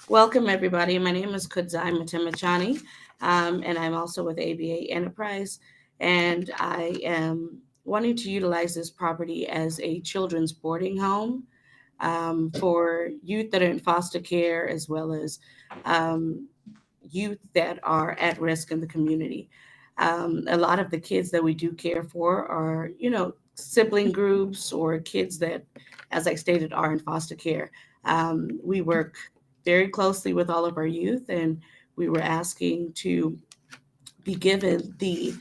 welcome everybody. My name is Kudzai Matemachani, and I'm also with ABA Enterprise. And I am wanting to utilize this property as a children's boarding home for youth that are in foster care, as well as youth that are at risk in the community. A lot of the kids that we do care for are, sibling groups or kids that, as I stated, are in foster care. We work very closely with all of our youth, and we were asking to be given the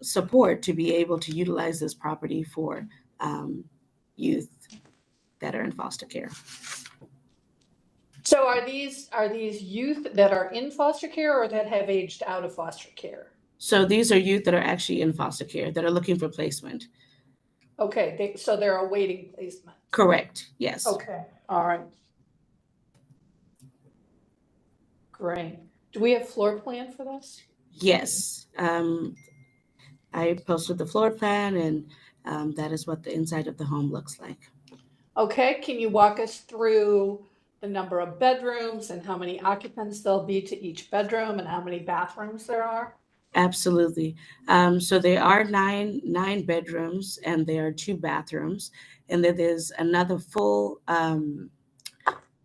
support to be able to utilize this property for youth that are in foster care. So are these youth that are in foster care or that have aged out of foster care? So these are youth that are actually in foster care that are looking for placement. Okay, so they're awaiting placement. Correct, yes. Okay, all right. Great. Do we have floor plan for this? Yes. I posted the floor plan, and that is what the inside of the home looks like. Okay, can you walk us through the number of bedrooms and how many occupants there'll be to each bedroom and how many bathrooms there are? Absolutely. So there are nine bedrooms and there are 2 bathrooms, and then there's another full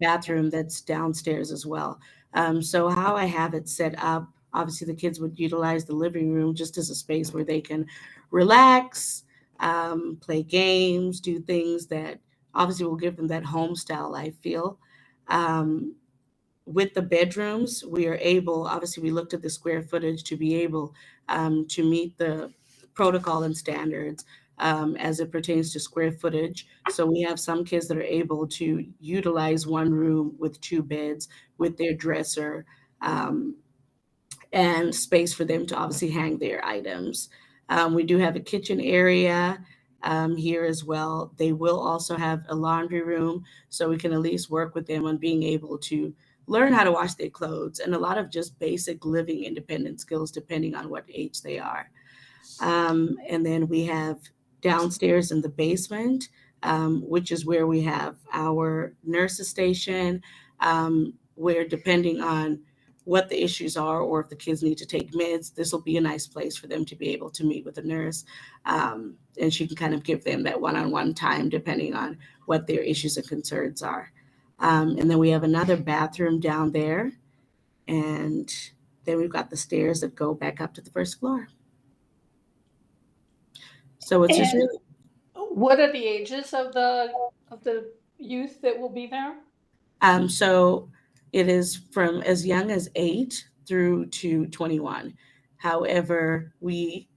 bathroom that's downstairs as well. So how I have it set up, obviously the kids would utilize the living room just as a space where they can relax, play games, do things that obviously will give them that home style, I feel. With the bedrooms, we are able, obviously we looked at the square footage to be able to meet the protocol and standards as it pertains to square footage. So we have some kids that are able to utilize one room with 2 beds with their dresser and space for them to obviously hang their items. We do have a kitchen area here as well. They will also have a laundry room, so we can at least work with them on being able to learn how to wash their clothes and a lot of just basic living independent skills depending on what age they are. And then we have downstairs in the basement, which is where we have our nurses station, where depending on what the issues are or if the kids need to take meds, this will be a nice place for them to be able to meet with a nurse. And she can kind of give them that one-on-one time depending on what their issues and concerns are. And then we have another bathroom down there. And then we've got the stairs that go back up to the first floor. So it's just And really. what are the ages of the youth that will be there? So it is from as young as 8 through to 21. However, we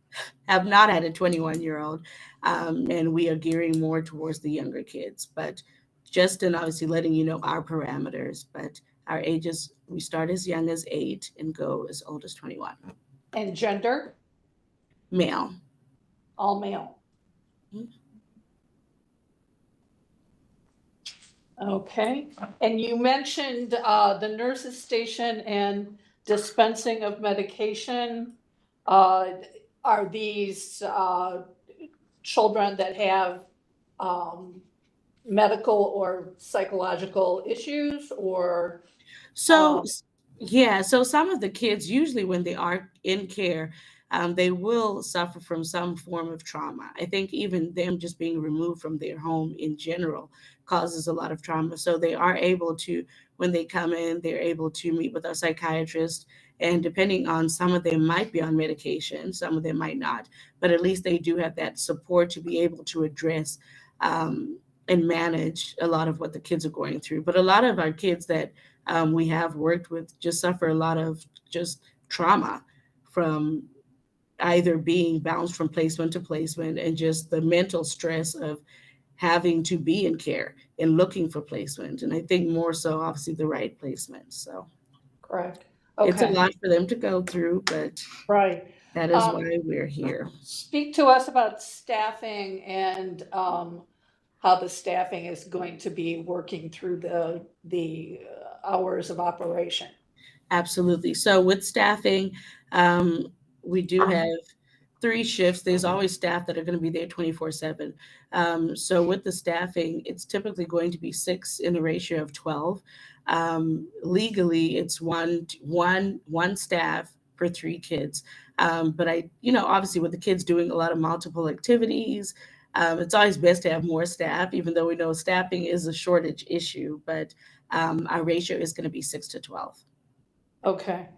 have not had a 21-year-old, and we are gearing more towards the younger kids. But just in obviously letting you know our parameters, but our ages, we start as young as 8 and go as old as 21. And gender? Male. All male. Okay, and you mentioned the nurse's station and dispensing of medication. Are these children that have medical or psychological issues, or? So, yeah, so some of the kids, usually when they are in care, they will suffer from some form of trauma. I think even them just being removed from their home in general causes a lot of trauma. So they are able to, when they come in, they're able to meet with our psychiatrist. And depending on, some of them might be on medication, some of them might not, but at least they do have that support to be able to address and manage a lot of what the kids are going through. But a lot of our kids that we have worked with just suffer a lot of just trauma from either being bounced from placement to placement and just the mental stress of having to be in care and looking for placement. And I think more so, obviously, the right placement. So Correct. it's a Okay. lot for them to go through, but Right. that is why we're here. Speak to us about staffing and how the staffing is going to be working through the hours of operation. Absolutely. So with staffing, we do have 3 shifts. There's always staff that are going to be there 24/7. So with the staffing, it's typically going to be 6 in a ratio of 12. Legally, it's one staff per 3 kids. But obviously with the kids doing a lot of multiple activities, it's always best to have more staff, even though we know staffing is a shortage issue, but our ratio is going to be 6 to 12. Okay.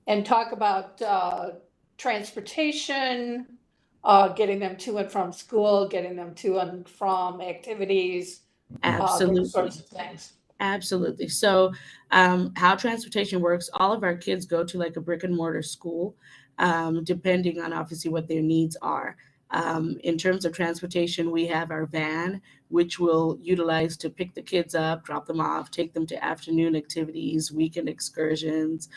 And talk about transportation, getting them to and from school, getting them to and from activities, Absolutely. those sorts of things. Absolutely. So how transportation works, all of our kids go to like a brick and mortar school, depending on obviously what their needs are. In terms of transportation, we have our van, which we'll utilize to pick the kids up, drop them off, take them to afternoon activities, weekend excursions,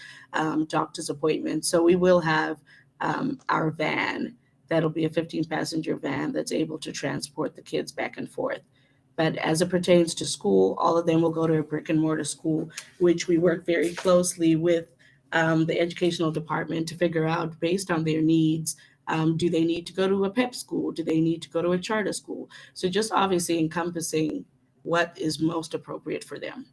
doctor's appointments. So we will have our van. That'll be a 15-passenger van that's able to transport the kids back and forth. But as it pertains to school, all of them will go to a brick and mortar school, which we work very closely with the educational department to figure out, based on their needs, do they need to go to a PEP school? Do they need to go to a charter school? So just obviously encompassing what is most appropriate for them.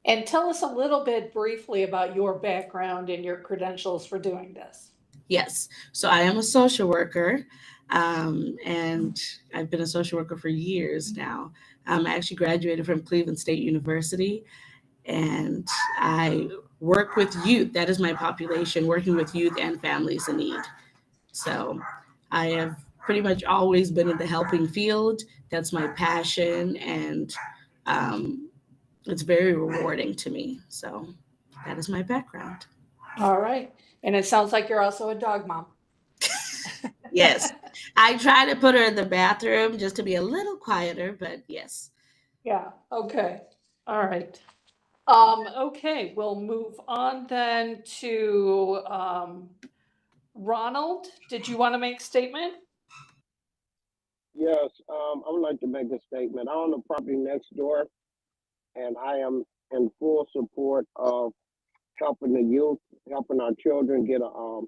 And tell us a little bit briefly about your background and your credentials for doing this. Yes. So I am a social worker, and I've been a social worker for years now. I actually graduated from Cleveland State University, and I work with youth. That is my population, working with youth and families in need. So I have pretty much always been in the helping field. That's my passion, and it's very rewarding to me. So that is my background. All right. And it sounds like you're also a dog mom. Yes. I try to put her in the bathroom just to be a little quieter, but yes. Yeah. Okay. All right. Okay, we'll move on then to Ronald. Did you want to make a statement? Yes, I would like to make a statement. I own the property next door, and I am in full support of helping the youth, helping our children get a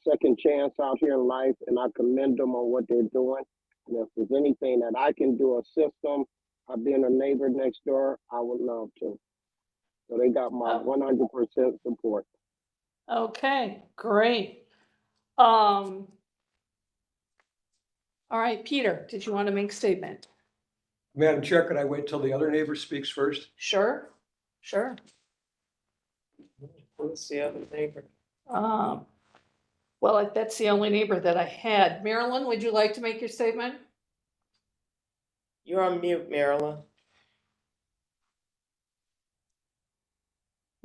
second chance out here in life, and I commend them on what they're doing. And if there's anything that I can do, assist them, being a neighbor next door, I would love to. So they got my 100% support. Okay, great. All right, Peter, did you want to make a statement? Madam Chair, could I wait till the other neighbor speaks first? Sure, sure. Who's the other neighbor? Well, that's the only neighbor that I had. Marilyn, would you like to make your statement? You're on mute, Marilyn.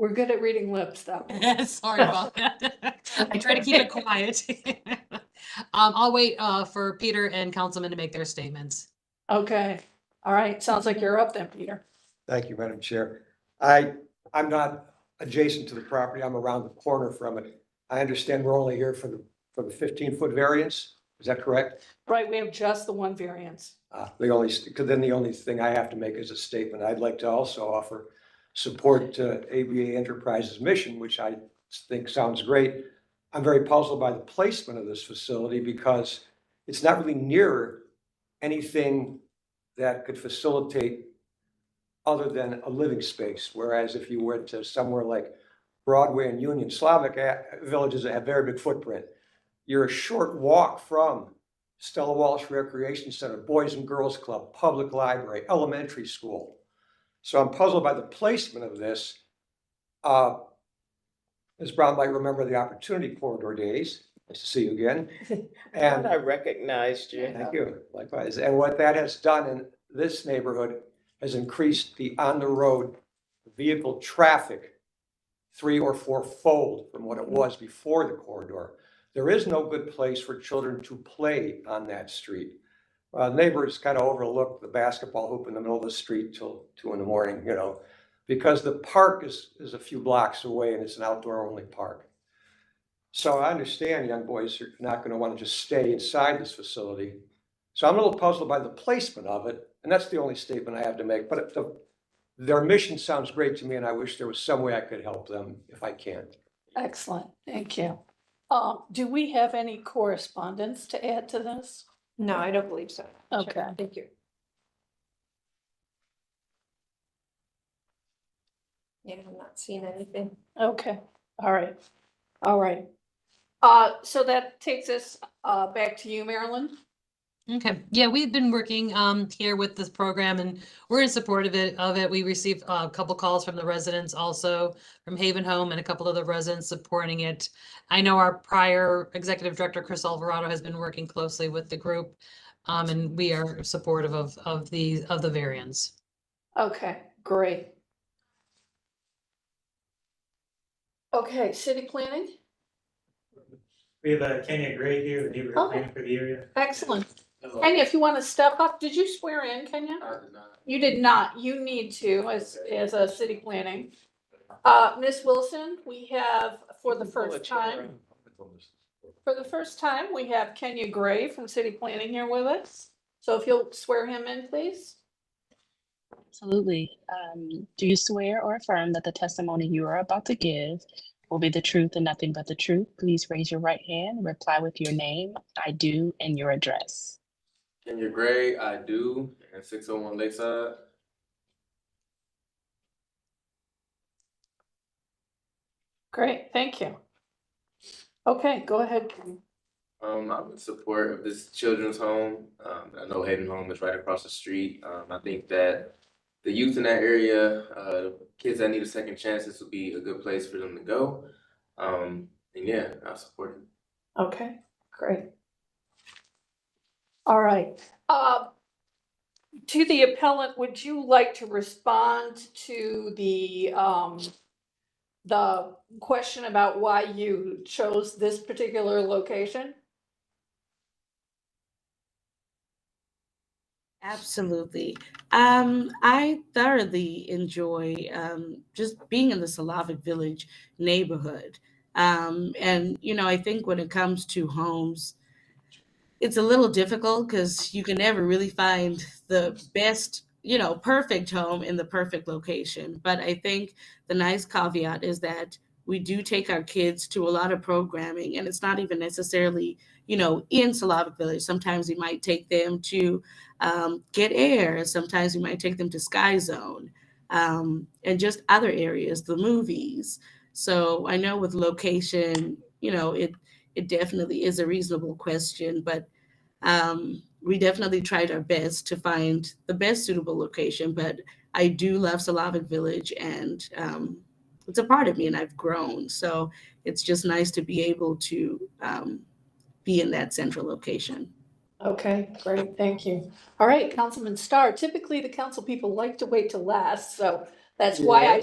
We're good at reading lips, though. Sorry about that. I try to keep it quiet. I'll wait for Peter and Councilman to make their statements. Okay, all right, sounds like you're up then, Peter. Thank you, Madam Chair. I'm not adjacent to the property. I'm around the corner from it. I understand we're only here for the 15-foot variance. Is that correct? Right, we have just the one variance. The only thing I have to make is a statement. I'd like to also offer support to ABA Enterprises' mission, which I think sounds great. I'm very puzzled by the placement of this facility because it's not really near anything that could facilitate other than a living space. Whereas if you went to somewhere like Broadway and Union, Slavic villages that have very big footprint, you're a short walk from Stella Walsh Recreation Center, Boys and Girls Club, public library, elementary school. So I'm puzzled by the placement of this. Ms. Brown might remember the Opportunity Corridor days. Nice to see you again. And I recognized you. Thank you, likewise. And what that has done in this neighborhood has increased the on-the-road vehicle traffic 3 or 4-fold from what it was before the corridor. There is no good place for children to play on that street. Neighbors kind of overlook the basketball hoop in the middle of the street till 2 in the morning, you know, because the park is a few blocks away and it's an outdoor-only park. So I understand young boys are not going to want to just stay inside this facility. So I'm a little puzzled by the placement of it, and that's the only statement I have to make. But their mission sounds great to me, and I wish there was some way I could help them if I can. Excellent, thank you. Do we have any correspondence to add to this? No, I don't believe so. Okay. Thank you. Yeah, I'm not seeing anything. Okay, all right, all right. So that takes us back to you, Marilyn. Okay, yeah, we've been working here with this program and we're in support of it. We received a couple calls from the residents, also from Haven Home, and a couple of the residents supporting it. I know our prior executive director, Chris Alvarado, has been working closely with the group, and we are supportive of the variance. Okay, great. Okay, city planning. We have Kenya Gray here, the neighborhood planner for the area. Excellent. Kenya, if you want to step up, did you swear in, Kenya? You did not. You need to as a city planning. Ms. Wilson, we have for the first time, we have Kenya Gray from city planning here with us. So if you'll swear him in, please. Absolutely. Do you swear or affirm that the testimony you are about to give will be the truth and nothing but the truth? Please raise your right hand and reply with your name, I do, and your address. Kenya Gray, I do, and 601 Lakeside. Great, thank you. Okay, go ahead. I'm in support of this children's home. I know Haven Home is right across the street. I think that the youth in that area, kids that need a second chance, this would be a good place for them to go. And yeah, I support it. Okay, great. All right. To the appellant, would you like to respond to the question about why you chose this particular location? Absolutely. I thoroughly enjoy just being in the Slavic Village neighborhood. And, you know, I think when it comes to homes, it's a little difficult because you can never really find the best, you know, perfect home in the perfect location. But I think the nice caveat is that we do take our kids to a lot of programming, and it's not even necessarily, you know, in Slavic Village. Sometimes we might take them to Get Air. Sometimes we might take them to Sky Zone, and just other areas, the movies. So I know with location, you know, it definitely is a reasonable question, but we definitely tried our best to find the best suitable location. But I do love Slavic Village, and it's a part of me, and I've grown. So it's just nice to be able to be in that central location. Okay, great, thank you. All right, Councilman Starr. Typically, the council people like to wait till last, so That's why I Yeah.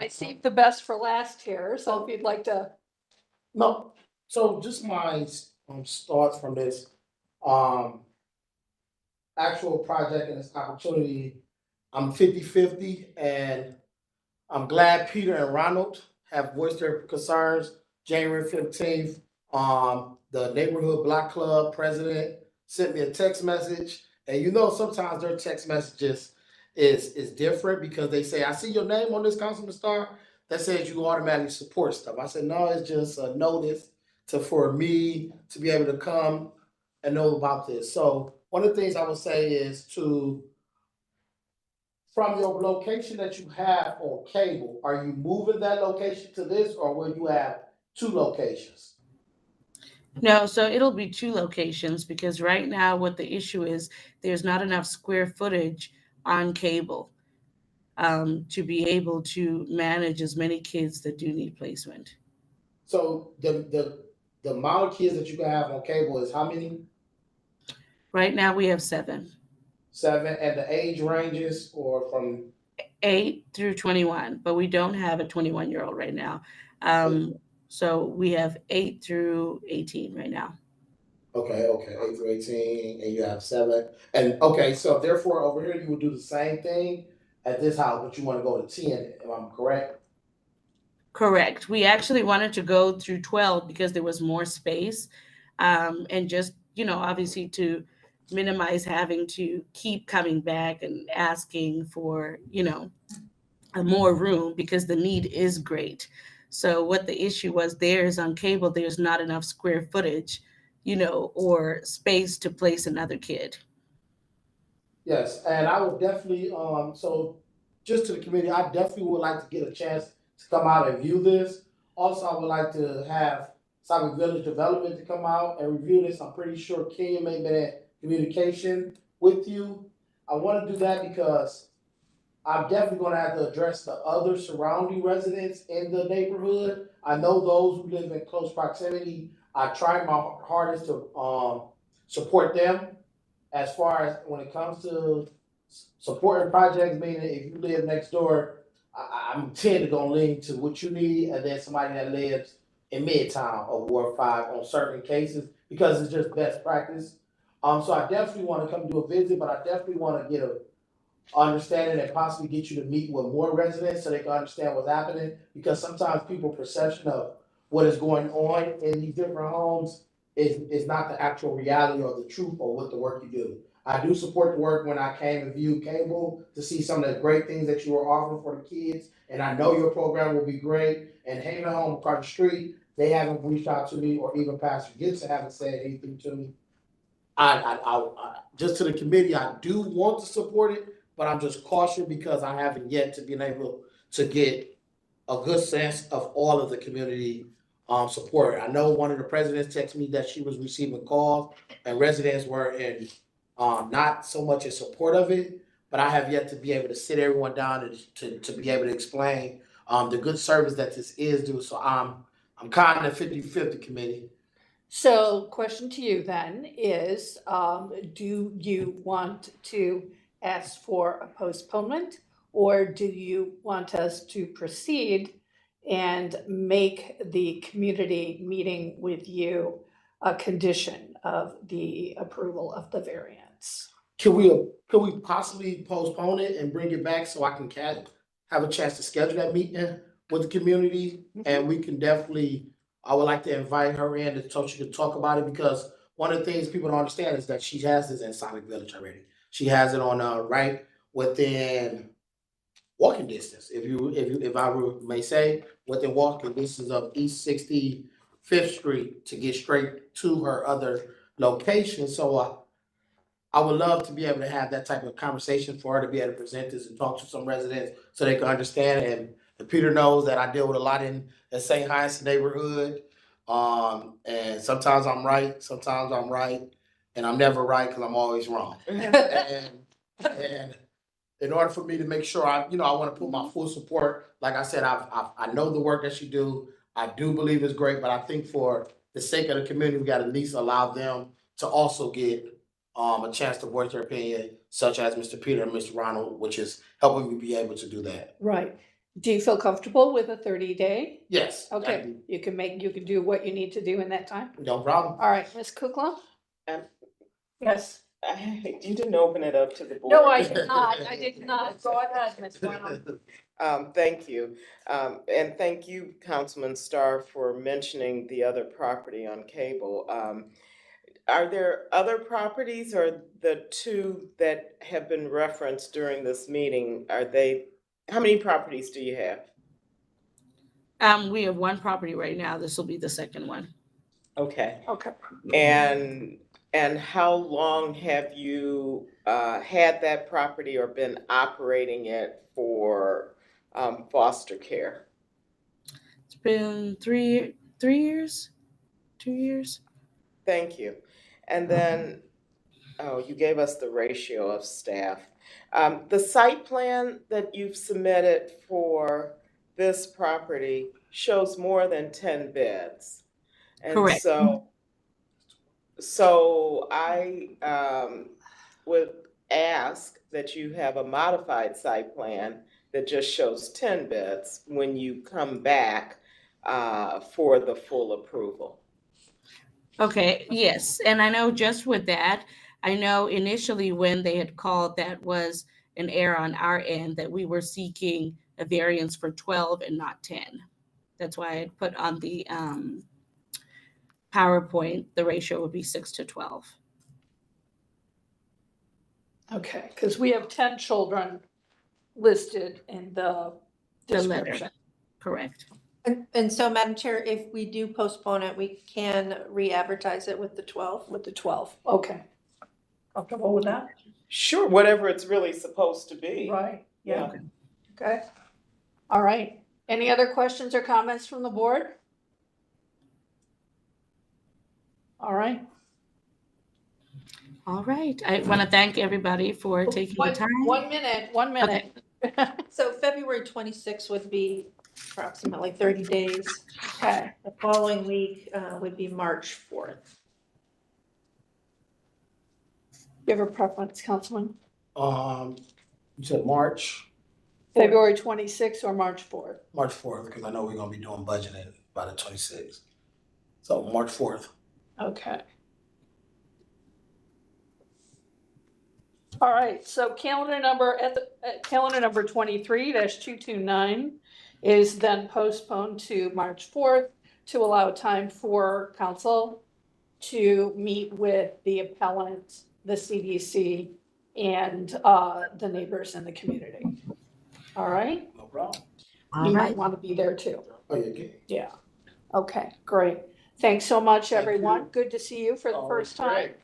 saved the best for last here, so if you'd like to. No, so just my thoughts from this um actual project and this opportunity. I'm 50-50, and I'm glad Peter and Ronald have voiced their concerns. January 15th, the neighborhood block club president sent me a text message, and sometimes their text messages is different because they say, "I see your name on this, Councilman Starr, that says you automatically support stuff." I said, "No, it's just a notice for me to be able to come and know about this." So one of the things I would say is from your location that you have on cable, are you moving that location to this, or will you have two locations? No, so it'll be two locations because right now what the issue is, there's not enough square footage on cable to be able to manage as many kids that do need placement. So the amount of kids that you can have on cable is how many? Right now we have 7. 7, and the age ranges or from 8 through 21, but we don't have a 21-year-old right now. So we have 8 through 18 right now. Okay, 8 through 18, and you have 7. And okay, so therefore over here you would do the same thing at this house, but you want to go to 10, am I correct? Correct. We actually wanted to go through 12 because there was more space, and just, obviously to minimize having to keep coming back and asking for, more room because the need is great. So what the issue was there is on cable, there's not enough square footage, or space to place another kid. Yes, and I would definitely, so just to the committee, I definitely would like to get a chance to come out and view this. Also, I would like to have Southwick Village Development to come out and review this. I'm pretty sure Kenya may be in communication with you. I want to do that because I'm definitely going to have to address the other surrounding residents in the neighborhood. I know those who live in close proximity. I tried my hardest to support them. As far as when it comes to supporting projects, meaning if you live next door, I'm tend to gonna lean to what you need, and then somebody that lives in Midtown or Ward 5 on certain cases because it's just best practice. So I definitely want to come do a visit, but I definitely want to get a understanding and possibly get you to meet with more residents so they can understand what's happening. Because sometimes people's perception of what is going on in these different homes is not the actual reality or the truth or what the work you do. I do support the work when I came and viewed cable to see some of the great things that you were offering for the kids. And I know your program will be great. And Haven Home across the street, they haven't reached out to me, or even Pastor Gibson haven't said anything to me. I just to the committee, I do want to support it, but I'm just cautious because I haven't yet to been able to get a good sense of all of the community support. I know one of the presidents texted me that she was receiving calls and residents were in not so much in support of it, but I have yet to be able to sit everyone down and to be able to explain the good service that this is due. So I'm kind of 50-50 committee. So question to you then is, do you want to ask for a postponement, or do you want us to proceed and make the community meeting with you a condition of the approval of the variance? Can we possibly postpone it and bring it back so I can have a chance to schedule that meeting with the community? And we can definitely, I would like to invite her in so she can talk about it, because one of the things people don't understand is that she has this in Southwick Village already. She has it on right within walking distance, if I may say, within walking distance of East 65th Street to get straight to her other location. So I would love to be able to have that type of conversation for her to be able to present this and talk to some residents so they can understand. And Peter knows that I deal with a lot in the St. Hyacinth neighborhood. And sometimes I'm right, and I'm never right because I'm always wrong. and in order for me to make sure I want to put my full support, like I said, I know the work that you do. I do believe it's great, but I think for the sake of the community, we got to at least allow them to also get a chance to voice their opinion, such as Mr. Peter and Mr. Ronald, which is helping me be able to do that. Right. Do you feel comfortable with a 30-day? Yes. I Okay, do. you can do what you need to do in that time? No problem. All right, Ms. Kukla? Yes. You didn't open it up to the board. No, I did not. I did not. Go ahead, Ms. Brown. Thank you. And thank you, Councilman Starr, for mentioning the other property on Cable. Are there other properties, or the two that have been referenced during this meeting, how many properties do you have? We have one property right now. This will be the second one. Okay. Okay. And how long have you had that property or been operating it for foster care? It's been 3 years, 2 years. Thank you. And then, you gave us the ratio of staff. The site plan that you've submitted for this property shows more than 10 beds. And Correct. So I would ask that you have a modified site plan that just shows 10 beds when you come back for the full approval. Okay, yes, and I know just with that, I know initially when they had called, that was an error on our end, that we were seeking a variance for 12 and not 10. That's why I had put on the PowerPoint, the ratio would be 6-12. Okay, because we have 10 children listed in the The letter. description. Correct. And so, Madam Chair, if we do postpone it, we can re-advertise it with the 12. With the 12, okay. Comfortable with that? Sure, whatever it's really supposed to be. Right, yeah. Okay. All right. Any other questions or comments from the board? All right. All right. I want to thank everybody for taking the time. 1 minute, 1 minute. So February 26th would be approximately 30 days. Okay. The following week would be March 4th. You have a preference, Councilman? You said March February 26th or March 4th? March 4th, because I know we're gonna be doing budgeting by the 26th. So March 4th. Okay. All right, so calendar number 23-229 is then postponed to March 4th to allow time for council to meet with the appellant, the CDC, and the neighbors in the community. All right? No problem. You might want to be there too. Oh, yeah, okay. Yeah. Okay, great. Thanks so much, everyone. Good to see you for the first time.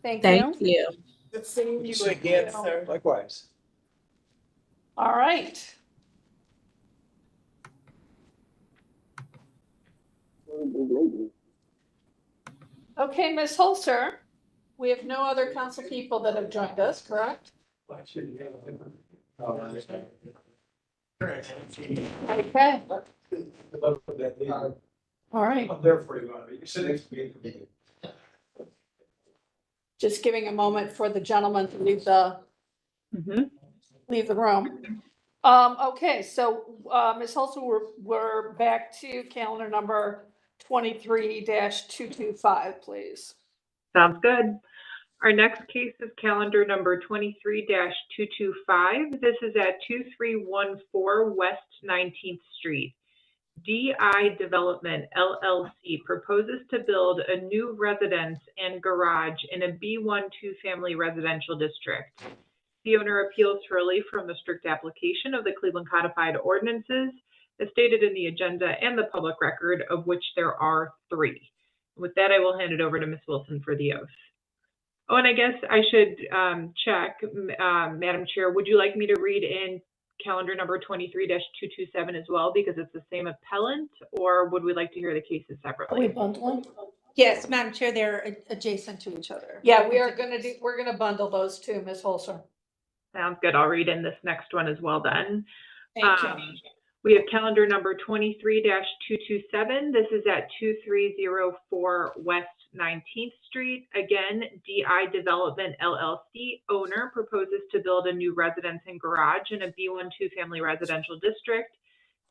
Thank you. Thank you. Good seeing you again, sir. Likewise. All right. Okay, Ms. Holster, we have no other council people that have joined us, correct? Okay. All right. I'm there for you, Bobby. You sit next to me. Just giving a moment for the gentleman to leave the room. Okay, so Ms. Holster, we're back to calendar number 23-225, please. Sounds good. Our next case is calendar number 23-225. This is at 2314 West 19th Street. DI Development LLC proposes to build a new residence and garage in a B1 two-family residential district. The owner appeals for relief from the strict application of the Cleveland Codified Ordinances as stated in the agenda and the public record, of which there are 3. With that, I will hand it over to Ms. Wilson for the oath. Oh, and I guess I should check, Madam Chair, would you like me to read in calendar number 23-227 as well, because it's the same appellant, or would we like to hear the cases separately? Are we bundling? Yes, Madam Chair, they're adjacent to each other. Yeah, we're gonna bundle those two, Ms. Holster. Sounds good. I'll read in this next one as well then. Thank you. We have calendar number 23-227. This is at 2304 West 19th Street. Again, DI Development LLC owner proposes to build a new residence and garage in a B1 two-family residential district.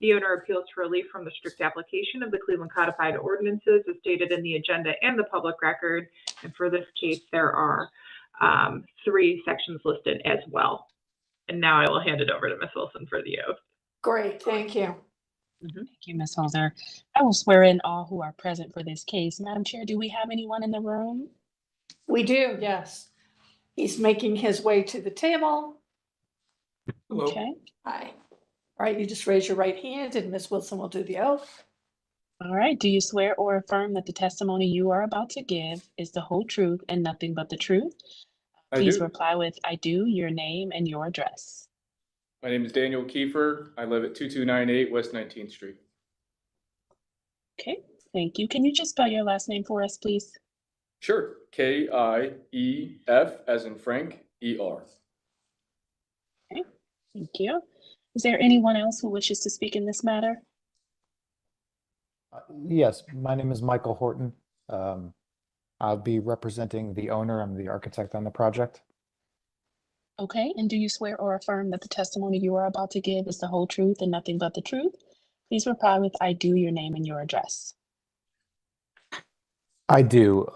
The owner appeals for relief from the strict application of the Cleveland Codified Ordinances as stated in the agenda and the public record. And for this case, there are 3 sections listed as well. And now I will hand it over to Ms. Wilson for the oath. Great, thank you. Thank you, Ms. Holzer. I will swear in all who are present for this case. Madam Chair, do we have anyone in the room? We do, yes. He's making his way to the table. Hello. Okay. Hi. All right, you just raise your right hand and Ms. Wilson will do the oath. All right. Do you swear or affirm that the testimony you are about to give is the whole truth and nothing but the truth? Please reply with I do, your name and your address. My name is Daniel Kiefer. I live at 2298 West 19th Street. Okay, thank you. Can you just spell your last name for us, please? Sure. Kief, as in Frank, ER. Okay, thank you. Is there anyone else who wishes to speak in this matter? Yes, my name is Michael Horton. I'll be representing the owner. I'm the architect on the project. Okay, and do you swear or affirm that the testimony you are about to give is the whole truth and nothing but the truth? Please reply with I do, your name and your address. I do.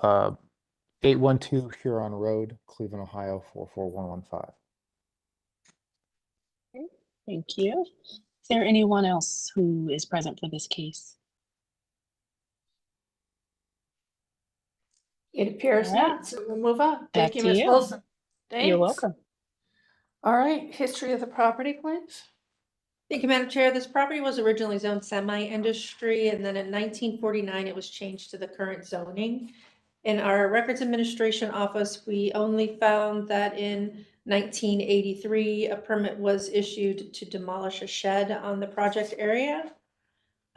812 Huron Road, Cleveland, Ohio, 44115. Okay, thank you. Is there anyone else who is present for this case? It appears not, so we'll move on. Thank Back you, to Ms. you. Wilson. You're Thanks. welcome. All right, history of the property, please. Thank you, Madam Chair. This property was originally zoned semi-industry, and then in 1949, it was changed to the current zoning. In our Records Administration Office, we only found that in 1983, a permit was issued to demolish a shed on the project area.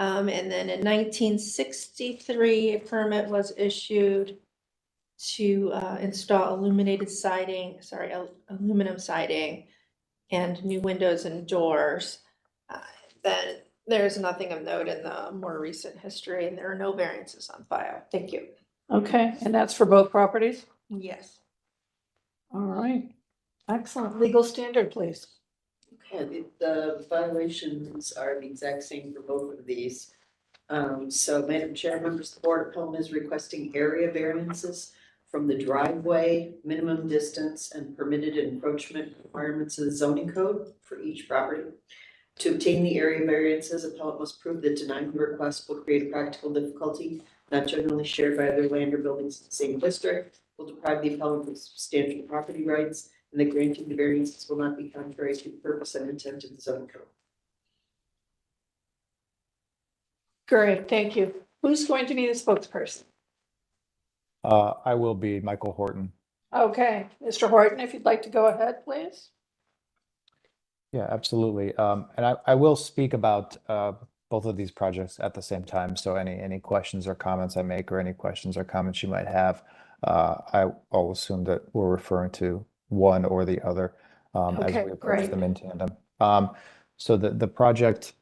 And then in 1963, a permit was issued to install aluminum siding and new windows and doors. Then there's nothing of note in the more recent history, and there are no variances on file. Thank you. Okay, and that's for both properties? Yes. All right, excellent. Legal standard, please. Okay, the violations are the exact same for both of these. So Madam Chair, members of the Board, appellant is requesting area variances from the driveway, minimum distance, and permitted encroachment requirements of the zoning code for each property. To obtain the area variances, appellant must prove that denying the request will create a practical difficulty not generally shared by other land or buildings in the same district, will deprive the appellant of substantial property rights, and that granting the variances will not be contrary to the purpose and intent of the zoning code. Great, thank you. Who's going to be the spokesperson? I will be Michael Horton. Okay, Mr. Horton, if you'd like to go ahead, please. Yeah, absolutely. And I will speak about both of these projects at the same time. So any questions or comments I make, or any questions or comments you might have, I'll assume that we're referring to one or the other as Okay, we approach great. them in tandem. So the project,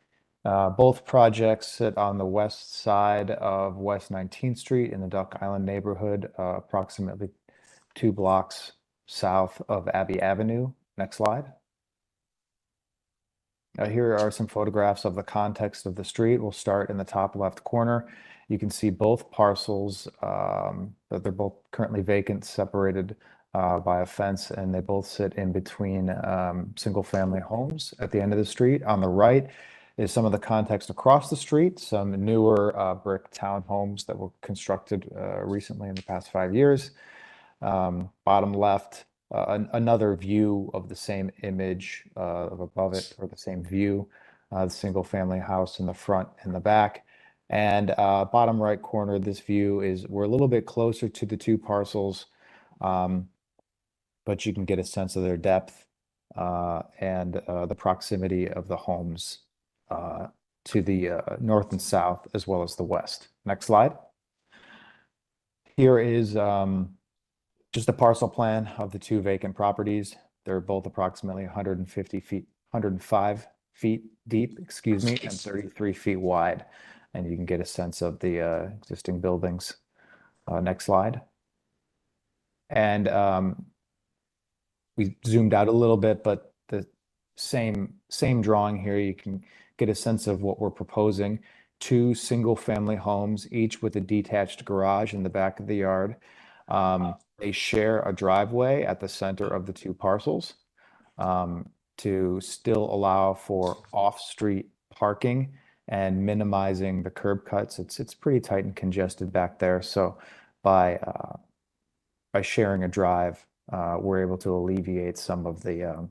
both projects sit on the west side of West 19th Street in the Duck Island neighborhood, approximately 2 blocks south of Abbey Avenue. Next slide. Here are some photographs of the context of the street. We'll start in the top left corner. You can see both parcels, that they're both currently vacant, separated by a fence, and they both sit in between single-family homes at the end of the street. On the right is some of the context across the street, some newer brick townhomes that were constructed recently in the past 5 years. Bottom left, another view of the same image of above it, or the same view, the single family house in the front and the back. And bottom right corner, this view is, we're a little bit closer to the 2 parcels, but you can get a sense of their depth and the proximity of the homes to the north and south, as well as the west. Next slide. Here is just a parcel plan of the 2 vacant properties. They're both approximately 105 feet deep, excuse me, and 33 feet wide. And you can get a sense of the existing buildings. Next slide. And we zoomed out a little bit, but the same drawing here, you can get a sense of what we're proposing. 2 single-family homes, each with a detached garage in the back of the yard. They share a driveway at the center of the 2 parcels to still allow for off-street parking and minimizing the curb cuts. It's pretty tight and congested back there. So by sharing a drive, we're able to alleviate some of the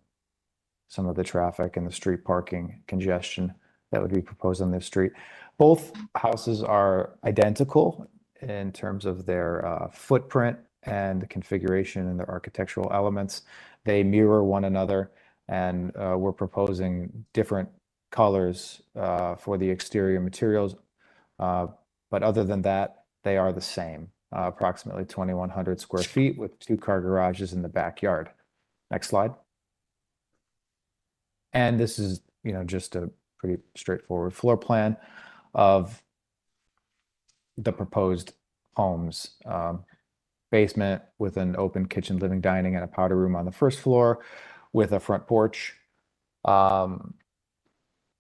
traffic and the street parking congestion that would be proposed on this street. Both houses are identical in terms of their footprint and the configuration and their architectural elements. They mirror one another, and we're proposing different colors for the exterior materials. But other than that, they are the same, approximately 2,100 square feet with 2-car garages in the backyard. Next slide. And this is, just a pretty straightforward floor plan of the proposed homes. Basement with an open kitchen, living, dining, and a powder room on the first floor with a front porch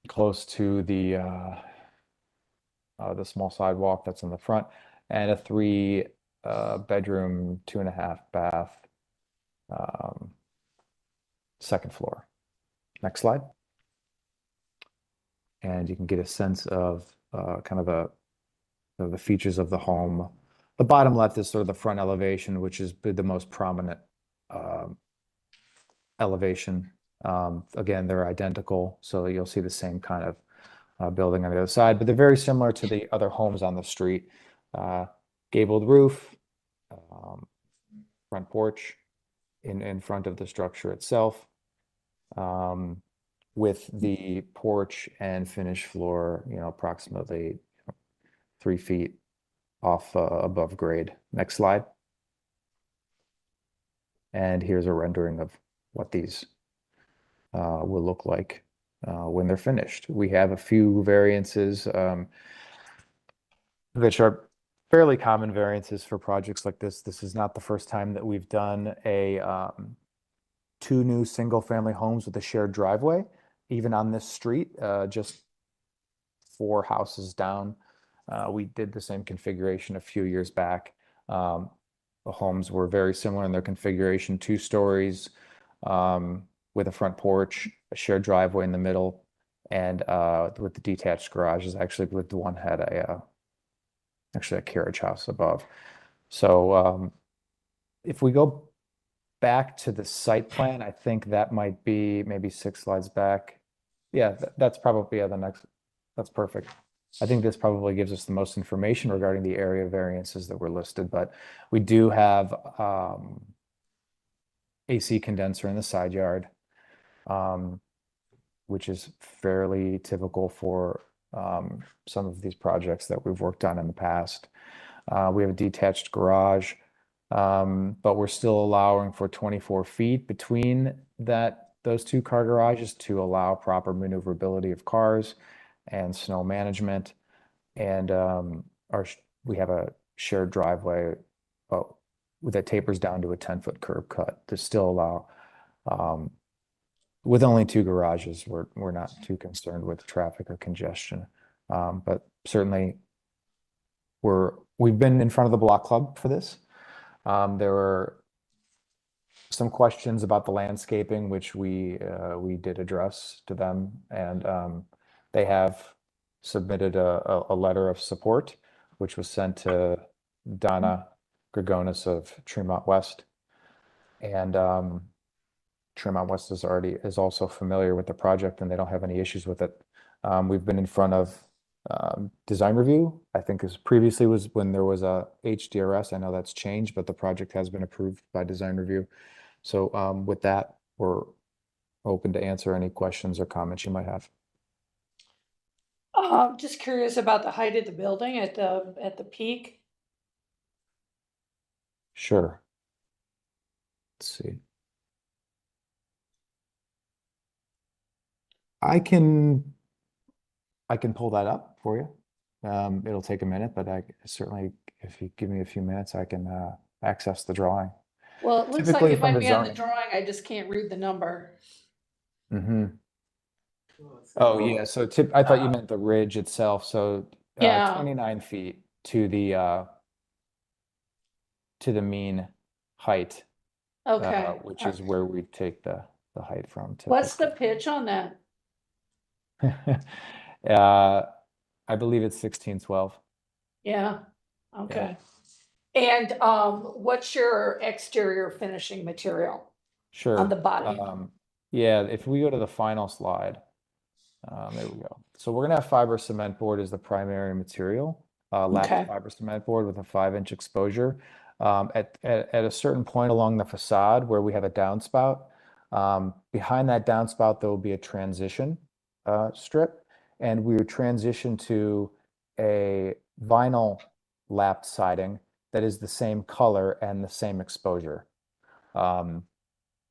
close to the small sidewalk that's in the front, and a 3 bedroom, 2.5 bath second floor. Next slide. And you can get a sense of kind of the features of the home. The bottom left is sort of the front elevation, which is the most prominent elevation. Again, they're identical, so you'll see the same kind of building on the other side, but they're very similar to the other homes on the street. Gabled roof, front porch in front of the structure itself, with the porch and finished floor, approximately 3 feet off above grade. Next slide. And here's a rendering of what these will look like when they're finished. We have a few variances, which are fairly common variances for projects like this. This is not the first time that we've done 2 new single-family homes with a shared driveway, even on this street, just 4 houses down. We did the same configuration a few years back. The homes were very similar in their configuration, 2 stories with a front porch, a shared driveway in the middle, and with the detached garages. Actually, with the one had actually a carriage house above. So if we go back to the site plan, I think that might be maybe 6 slides back. Yeah, that's probably the next. That's perfect. I think this probably gives us the most information regarding the area variances that were listed, but we do have AC condenser in the side yard, which is fairly typical for some of these projects that we've worked on in the past. We have a detached garage, but we're still allowing for 24 feet between those 2-car garages to allow proper maneuverability of cars and snow management. And we have a shared driveway that tapers down to a 10-foot curb cut to still allow, with only 2 garages, we're not too concerned with traffic or congestion. But certainly we've been in front of the block club for this. There were some questions about the landscaping, which we did address to them, and they have submitted a letter of support, which was sent to Donna Gregonis of Tremont West. And Tremont West is also familiar with the project, and they don't have any issues with it. We've been in front of design review. I think as previously was when there was a HDRS. I know that's changed, but the project has been approved by design review. So with that, we're open to answer any questions or comments you might have. Just curious about the height of the building at the peak. Sure. Let's see. I can pull that up for you. It'll take a minute, but I certainly, if you give me a few minutes, I can access the drawing. Well, it looks like Typically it from might the be on the zoning. drawing, I just can't read the number. Mm-hmm. Oh, yeah, so I thought you meant the ridge itself, so Yeah. 29 feet to the mean height, Okay. which is where we take the height from What's the typically. pitch on that? I believe it's 1612. Yeah, okay. And what's your exterior finishing material Sure. on the body? Yeah, if we go to the final slide, there we go. So we're gonna have fiber cement board as the primary material, lapped Okay. fiber cement board with a 5-inch exposure. At a certain point along the facade where we have a downspout, behind that downspout, there will be a transition strip, and we would transition to a vinyl lapped siding that is the same color and the same exposure.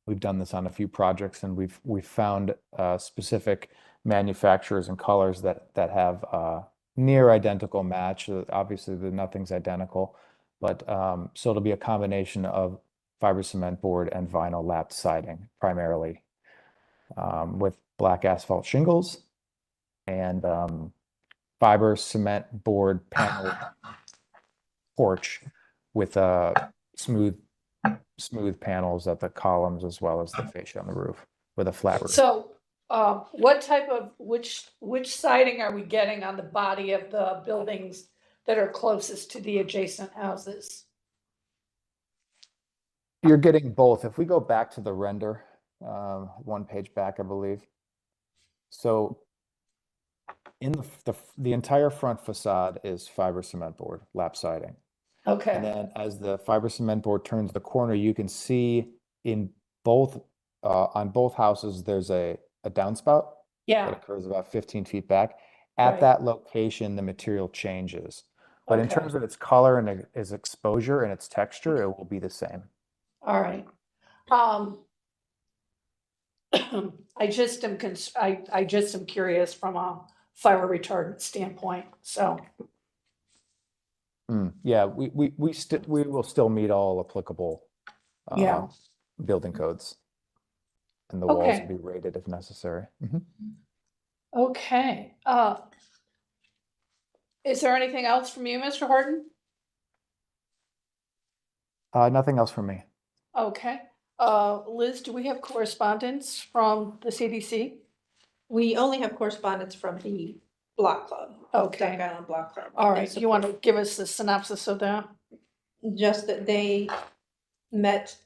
We've done this on a few projects, and we've found specific manufacturers and colors that have near identical match. Obviously, nothing's identical, but so it'll be a combination of fiber cement board and vinyl lapped siding primarily, with black asphalt shingles and fiber cement board panel porch with smooth panels at the columns as well as the fascia on the roof with a flat roof. So what type of, which siding are we getting on the body of the buildings that are closest to the adjacent houses? You're getting both. If we go back to the render, one page back, I believe. So in the entire front facade is fiber cement board, lap siding. Okay. And then as the fiber cement board turns the corner, you can see in both, on both houses, there's a downspout Yeah. that occurs about 15 feet back. At Right. that location, the material changes. But in Okay. terms of its color and its exposure and its texture, it will be the same. All right. I just am I just am curious from a fire retardant standpoint, so. Yeah, we will still meet all applicable Yeah. building codes. And the walls Okay. will be rated if necessary. Okay, is there anything else from you, Mr. Horton? Nothing else from me. Okay, Liz, do we have correspondence from the CDC? We only have correspondence from the Block Club. Okay. Duck Island Block Club. All in right, you want to give us the synopsis of that? Just that they met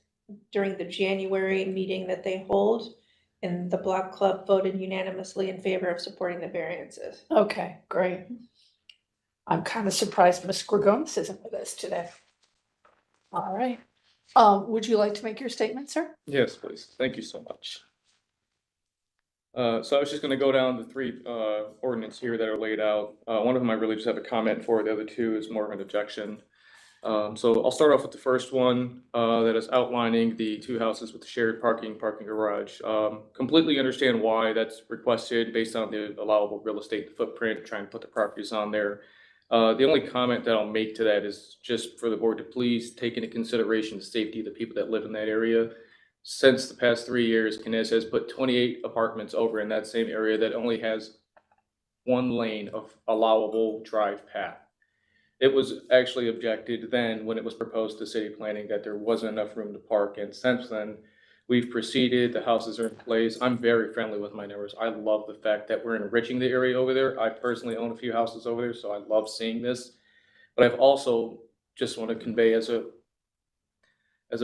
during the January meeting that they hold, and the Block Club voted unanimously in favor of supporting the variances. Okay, great. I'm kind of surprised Ms. Grigonis isn't with us today. All right, would you like to make your statement, sir? Yes, please. Thank you so much. So I was just gonna go down the three ordinance here that are laid out. One of them I really just have a comment for, the other two is more of an objection. So I'll start off with the first one that is outlining the two houses with the shared parking garage. Completely understand why that's requested based on the allowable real estate footprint, trying to put the properties on there. The only comment that I'll make to that is just for the board to please take into consideration the safety of the people that live in that area. Since the past 3 years, Kineas has put 28 apartments over in that same area that only has one lane of allowable drive path. It was actually objected then when it was proposed to city planning that there wasn't enough room to park, and since then we've proceeded, the houses are in place. I'm very friendly with my neighbors. I love the fact that we're enriching the area over there. I personally own a few houses over there, so I love seeing this. But I've also just want to convey as a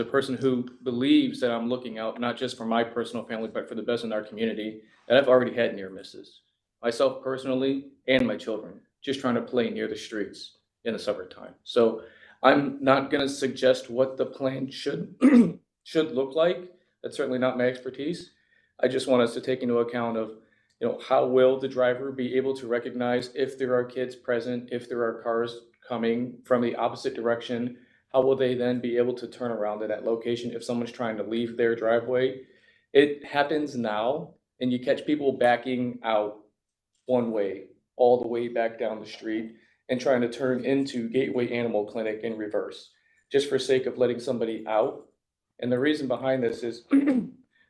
person who believes that I'm looking out not just for my personal family, but for the best in our community, that I've already had near misses. Myself personally and my children, just trying to play near the streets in the summertime. So I'm not going to suggest what the plan should look like. That's certainly not my expertise. I just want us to take into account of, how will the driver be able to recognize if there are kids present, if there are cars coming from the opposite direction. How will they then be able to turn around at that location if someone's trying to leave their driveway? It happens now, and you catch people backing out one way, all the way back down the street and trying to turn into Gateway Animal Clinic in reverse, just for sake of letting somebody out. And the reason behind this is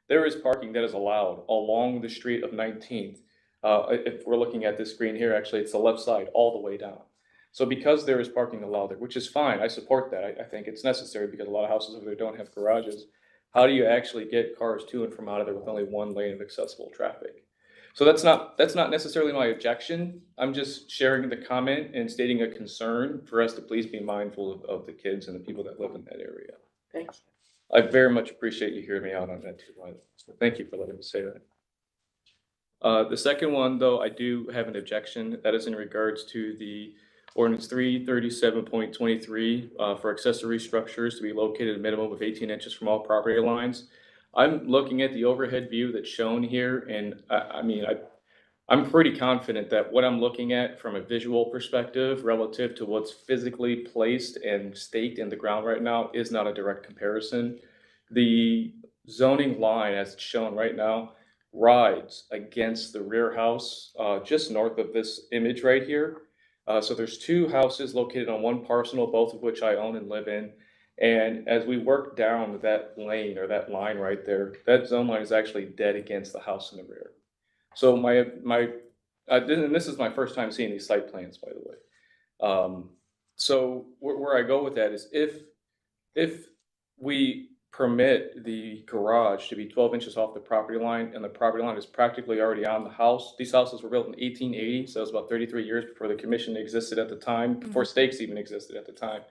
there is parking that is allowed along the street of 19th. If we're looking at this screen here, actually, it's the left side all the way down. So because there is parking allowed there, which is fine, I support that. I think it's necessary because a lot of houses over there don't have garages. How do you actually get cars to and from out of there with only one lane of accessible traffic? So that's not necessarily my objection. I'm just sharing the comment and stating a concern for us to please be mindful of the kids and the people that live in that area. Thank you. I very much appreciate you hearing me out on that too, Riley. So thank you for letting me say that. The second one, though, I do have an objection. That is in regards to the ordinance 337.23 for accessory structures to be located a minimum of 18 inches from all property lines. I'm looking at the overhead view that's shown here, and I'm pretty confident that what I'm looking at from a visual perspective relative to what's physically placed and staked in the ground right now is not a direct comparison. The zoning line, as it's shown right now, rides against the rear house just north of this image right here. So there's two houses located on one parcel, both of which I own and live in. And as we work down that lane or that line right there, that zone line is actually dead against the house in the rear. So and this is my first time seeing these site plans, by the way. So where I go with that is if we permit the garage to be 12 inches off the property line and the property line is practically already on the house. These houses were built in 1880, so it was about 33 years before the commission existed at the time, before stakes even existed at the time.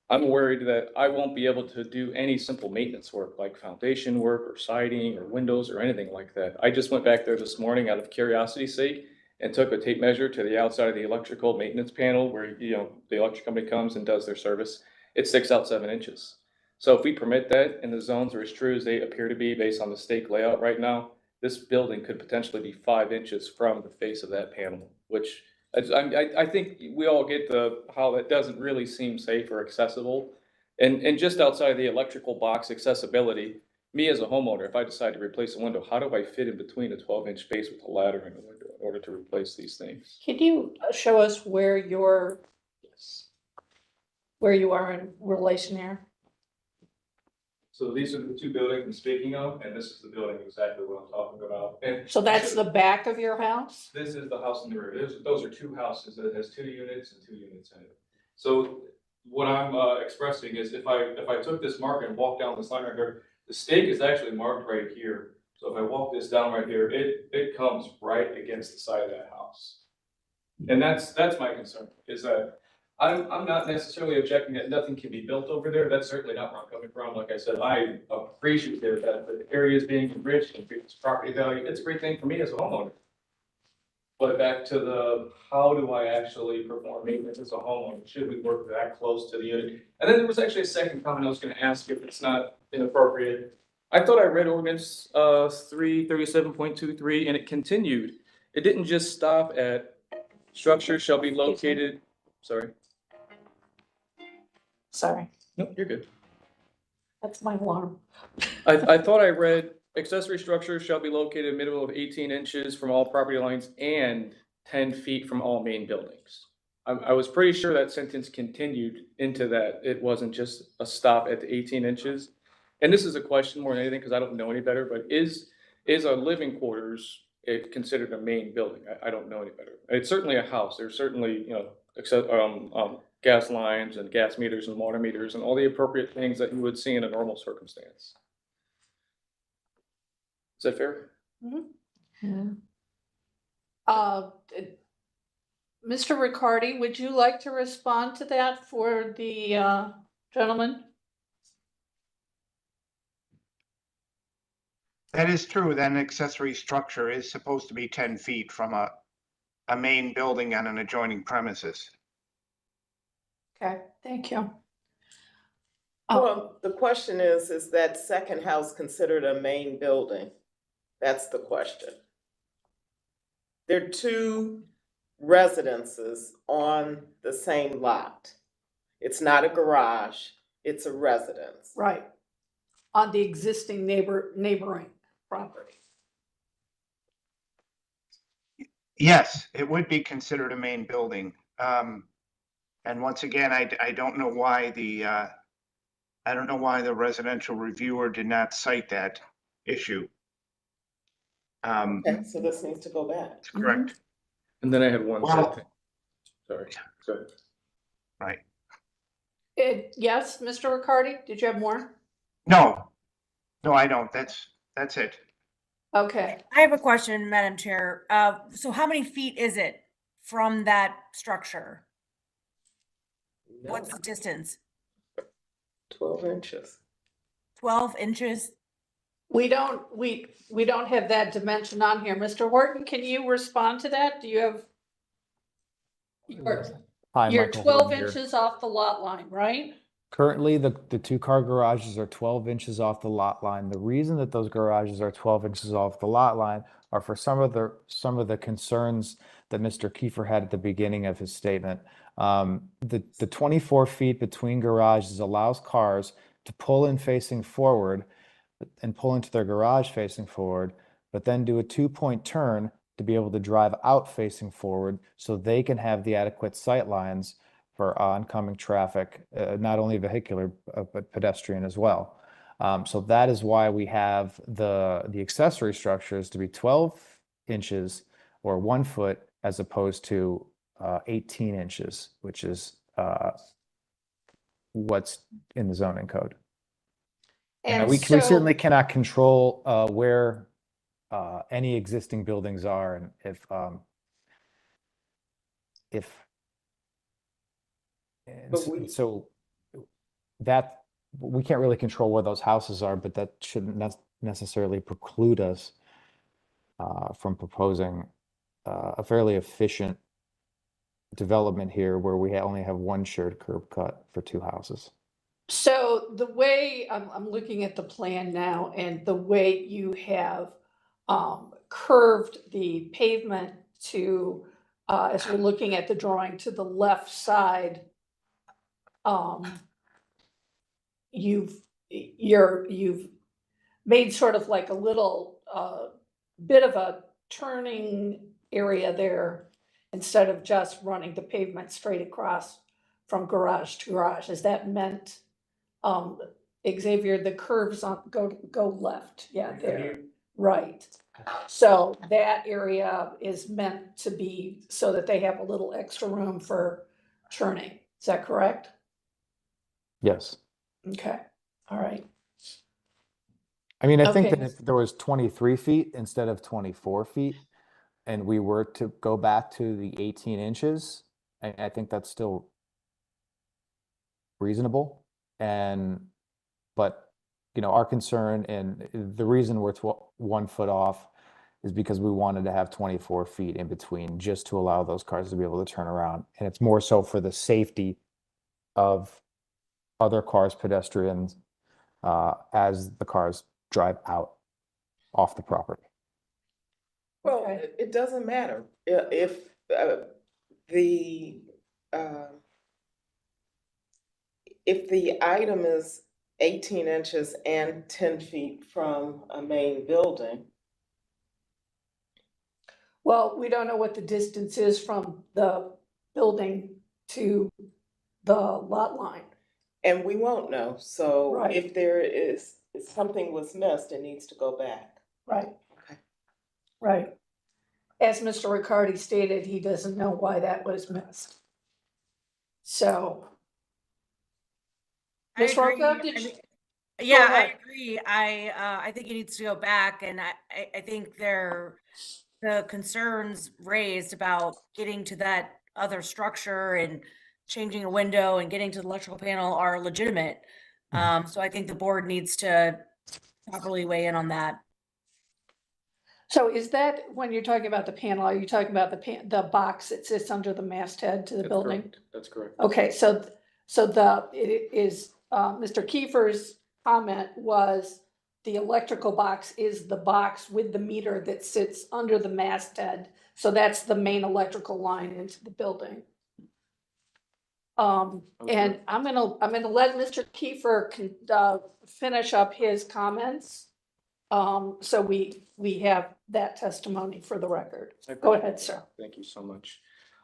I'm worried that I won't be able to do any simple maintenance work like foundation work or siding or windows or anything like that. I just went back there this morning out of curiosity's sake and took a tape measure to the outside of the electrical maintenance panel where, the electric company comes and does their service. It sticks out 7 inches. So if we permit that and the zones are as true as they appear to be based on the stake layout right now, this building could potentially be 5 inches from the face of that panel, which I think we all get how that doesn't really seem safe or accessible. And just outside of the electrical box accessibility, me as a homeowner, if I decide to replace a window, how do I fit in between a 12-inch space with a ladder and a window in order to replace these things? Can you show us where you are in relation here? So these are the two buildings I'm speaking of, and this is the building exactly what I'm talking about. And So that's the back of your house? this is the house in the rear. Those are two houses that has 2 units and 2 units in it. So what I'm expressing is if I took this mark and walked down this line right here, the stake is actually marked right here. So if I walk this down right here, it comes right against the side of that house. And that's my concern, is that I'm not necessarily objecting that nothing can be built over there. That's certainly not where I'm coming from. Like I said, I appreciate that the area is being enriched and increases property value. It's a great thing for me as a homeowner. But back to how do I actually perform maintenance as a homeowner? Should we work that close to the unit? And then there was actually a second comment I was going to ask if it's not inappropriate. I thought I read ordinance 337.23 and it continued. It didn't just stop at structures shall be located. Sorry. No, you're good. That's my alarm. I thought I read accessory structures shall be located a minimum of 18 inches from all property lines and 10 feet from all main buildings. I was pretty sure that sentence continued into that. It wasn't just a stop at the 18 inches. And this is a question more than anything because I don't know any better, but is a living quarters considered a main building? I don't know any better. It's certainly a house. There's certainly, gas lines and gas meters and water meters and all the appropriate things that you would see in a normal circumstance. Is that fair? Mm-hmm. Mr. Riccardi, would you like to respond to that for the gentleman? That is true. Then accessory structure is supposed to be 10 feet from a main building on an adjoining premises. Okay, thank you. Well, the question is that second house considered a main building? That's the question. There are 2 residences on the same lot. It's not a garage, it's a residence. Right. On the existing neighboring property. Yes, it would be considered a main building. And once again, I don't know why I don't know why the residential reviewer did not cite that issue. Okay, so this needs to go back. Correct. And then I had one. Well- Sorry, go ahead. Right. Yes, Mr. Riccardi, did you have more? No, I don't. That's it. Okay. I have a question, Madam Chair. So how many feet is it from that structure? What's the distance? 12 inches. 12 inches? We don't have that dimension on here. Mr. Horton, can you respond to that? Do you have? Hi, You're Michael 12 Horton here. inches off the lot line, right? Currently, the two-car garages are 12 inches off the lot line. The reason that those garages are 12 inches off the lot line are for some of the concerns that Mr. Kiefer had at the beginning of his statement. The 24 feet between garages allows cars to pull in facing forward and pull into their garage facing forward, but then do a 2-point turn to be able to drive out facing forward so they can have the adequate sight lines for oncoming traffic, not only vehicular, but pedestrian as well. So that is why we have the accessory structures to be 12 inches or 1 foot as opposed to 18 inches, which is what's in the zoning code. And we certainly cannot control where any existing buildings are, and so that we can't really control where those houses are, but that shouldn't necessarily preclude us from proposing a fairly efficient development here where we only have one shared curb cut for 2 houses. So the way I'm looking at the plan now, and the way you have curved the pavement to, as we're looking at the drawing, to the left side, you've made sort of like a little bit of a turning area there instead of just running the pavement straight across from garage to garage. Is that meant, Xavier, the curves go left? Yeah, there, right. So that area is meant to be so that they have a little extra room for turning. Is that correct? Yes. Okay, all right. I mean, I think Okay. that if there was 23 feet instead of 24 feet, and we were to go back to the 18 inches, I think that's still reasonable. But you know, our concern and the reason we're 1 foot off is because we wanted to have 24 feet in between just to allow those cars to be able to turn around. And it's more so for the safety of other cars, pedestrians, as the cars drive out off the property. Well, it doesn't matter if the item is 18 inches and 10 feet from a main building. Well, we don't know what the distance is from the building to the lot line. And we won't know. So Right. if if something was missed, it needs to go back. Right. Okay. Right. As Mr. Riccardi stated, he doesn't know why that was missed. So. Ms. Rocca, did you? Yeah, Go I ahead. agree. I think it needs to go back, and I think the concerns raised about getting to that other structure and changing a window and getting to the electrical panel are legitimate. So I think the board needs to properly weigh in on that. So is that, when you're talking about the panel, are you talking about the box that sits under the masthead to the building? That's correct. Okay, so it is, Mr. Kiefer's comment was the electrical box is the box with the meter that sits under the masthead. So that's the main electrical line into the building. And I'm gonna let Mr. Kiefer finish up his comments. So we have that testimony for the record. Go ahead, sir. Thank you so much.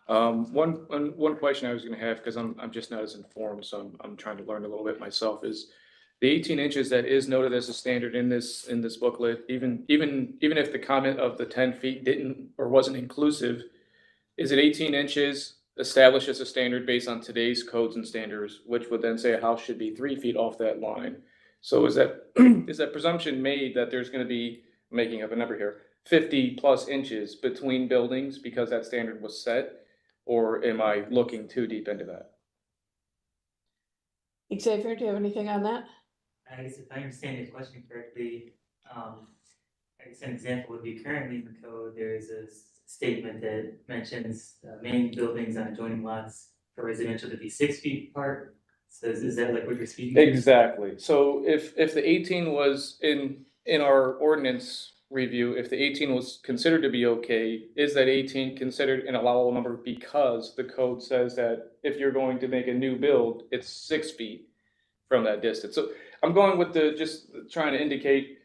One question I was gonna have, because I'm just not as informed, so I'm trying to learn a little bit myself, is the 18 inches that is noted as a standard in this booklet, even if the comment of the 10 feet didn't or wasn't inclusive, is it 18 inches established as a standard based on today's codes and standards, which would then say a house should be 3 feet off that line? So is that is that presumption made that there's gonna be, making up a number here, 50+ inches between buildings because that standard was set? Or am I looking too deep into that? Xavier, do you have anything on that? I guess if I understand your question correctly, I guess an example would be currently in the code, there is a statement that mentions main buildings on adjoining lots for residential to be 6 feet apart. So is that like what you're speaking to? Exactly. So if the 18 was in our ordinance review, if the 18 was considered to be okay, is that 18 considered an allowable number because the code says that if you're going to make a new build, it's 6 feet from that distance? So I'm going with just trying to indicate,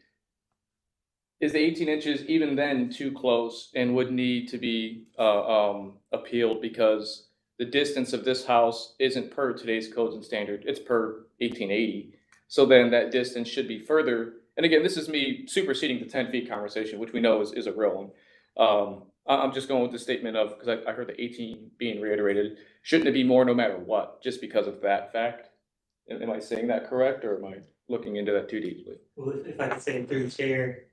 is the 18 inches even then too close and would need to be appealed because the distance of this house isn't per today's codes and standard, it's per 1880. So then that distance should be further. And again, this is me superseding the 10 feet conversation, which we know is a real one. I'm just going with the statement of, because I heard the 18 being reiterated, shouldn't it be more no matter what, just because of that fact? Am I saying that correct, or am I looking into that too deeply? Well, if I could say through the chair,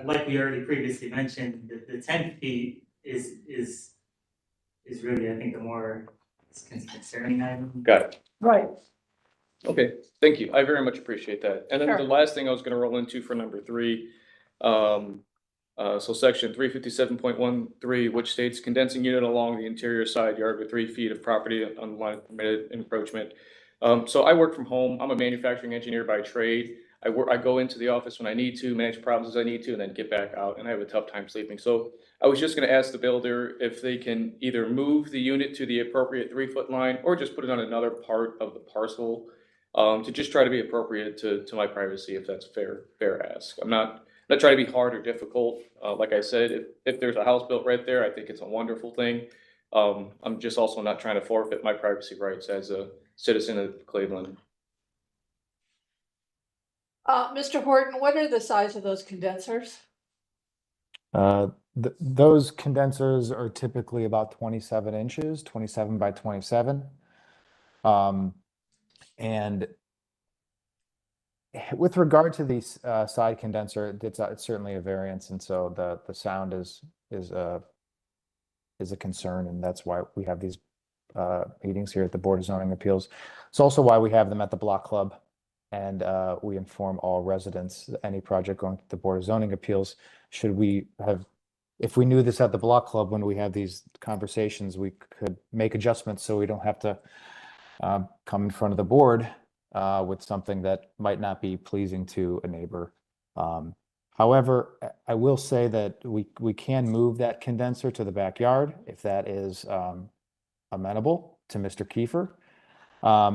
like we already previously mentioned, the 10 feet is really, I think, the more concerning item. Got it. Right. Okay, thank you. I very much appreciate that. And then Sure. the last thing I was gonna roll into for number 3, so section 357.13, which states condensing unit along the interior side yard with 3 feet of property on the line of permitted encroachment. So I work from home. I'm a manufacturing engineer by trade. I go into the office when I need to, manage problems as I need to, and then get back out, and I have a tough time sleeping. So I was just gonna ask the builder if they can either move the unit to the appropriate 3-foot line or just put it on another part of the parcel, to just try to be appropriate to my privacy, if that's fair ask. I'm not trying to be hard or difficult. Like I said, if there's a house built right there, I think it's a wonderful thing. I'm just also not trying to forfeit my privacy rights as a citizen of Cleveland. Mr. Horton, what are the size of those condensers? Those condensers are typically about 27 inches, 27 by 27. And with regard to the side condenser, it's certainly a variance, and so the sound is a concern, and that's why we have these meetings here at the Board of Zoning Appeals. It's also why we have them at the Block Club, and we inform all residents, any project going to the Board of Zoning Appeals, if we knew this at the Block Club when we have these conversations, we could make adjustments so we don't have to come in front of the board with something that might not be pleasing to a neighbor. However, I will say that we can move that condenser to the backyard if that is amenable to Mr. Kiefer.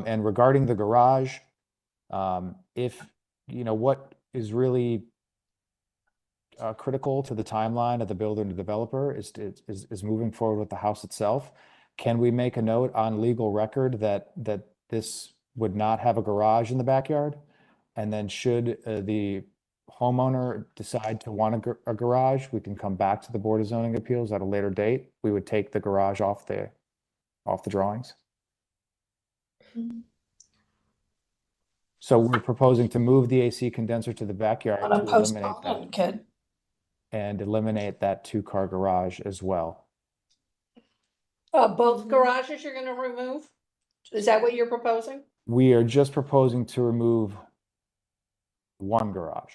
And regarding the garage, if what is really critical to the timeline of the builder and the developer is moving forward with the house itself. Can we make a note on legal record that this would not have a garage in the backyard? And then should the homeowner decide to want a garage, we can come back to the Board of Zoning Appeals at a later date. We would take the garage off the drawings. So we're proposing to move the AC condenser to the backyard to eliminate that. Kid. And eliminate that 2-car garage as well. Both garages you're gonna remove? Is that what you're proposing? We are just proposing to remove one garage.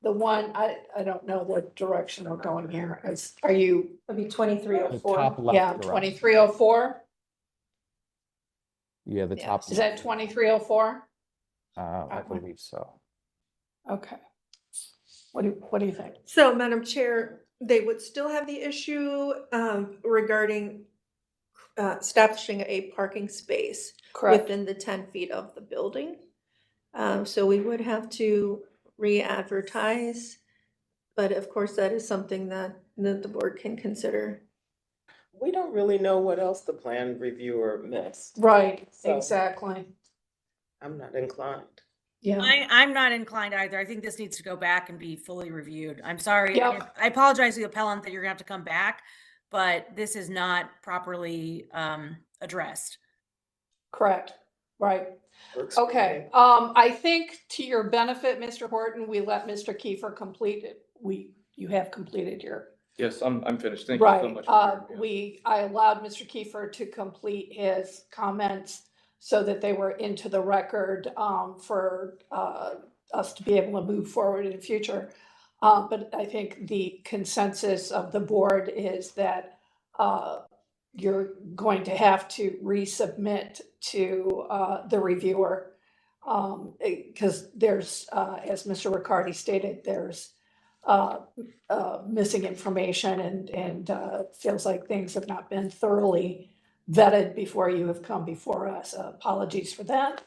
The one, I don't know what direction we're going here. Are you? It'd be 2304. The top left Yeah, garage. 2304? Yeah, the top. Is that 2304? I believe so. Okay. What do you think? So, Madam Chair, they would still have the issue regarding establishing a parking space Correct. within the 10 feet of the building. So we would have to re-advertise. But of course, that is something that the board can consider. We don't really know what else the plan reviewer missed. Right, So- exactly. I'm not inclined. Yeah. I'm not inclined either. I think this needs to go back and be fully reviewed. I'm sorry. Yep. I apologize to the appellant that you're gonna have to come back, but this is not properly addressed. Correct, right. Works for Okay, me. I think to your benefit, Mr. Horton, we let Mr. Kiefer complete it. You have completed your. Yes, I'm finished. Thank you so Right, much. for your- yeah. I allowed Mr. Kiefer to complete his comments so that they were into the record, for, us to be able to move forward in the future. But I think the consensus of the board is that, you're going to have to resubmit to, the reviewer. Because there's, as Mr. Riccardi stated, there's, missing information and feels like things have not been thoroughly vetted before you have come before us. Apologies for that.